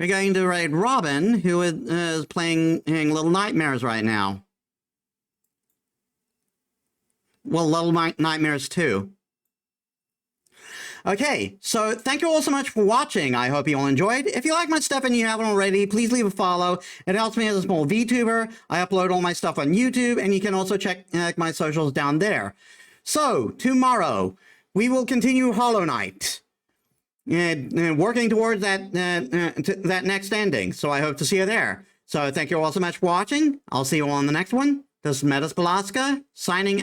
We're going to raid Robin, who is playing Little Nightmares right now. Well, Little Nightmares 2. Okay, so thank you all so much for watching. I hope you all enjoyed. If you like my stuff and you haven't already, please leave a follow. It helps me as a small VTuber. I upload all my stuff on YouTube, and you can also check my socials down there. So, tomorrow, we will continue Hollow Knight. And working towards that next ending. So I hope to see you there. So thank you all so much for watching. I'll see you all on the next one. This is Metis Balaska, signing out.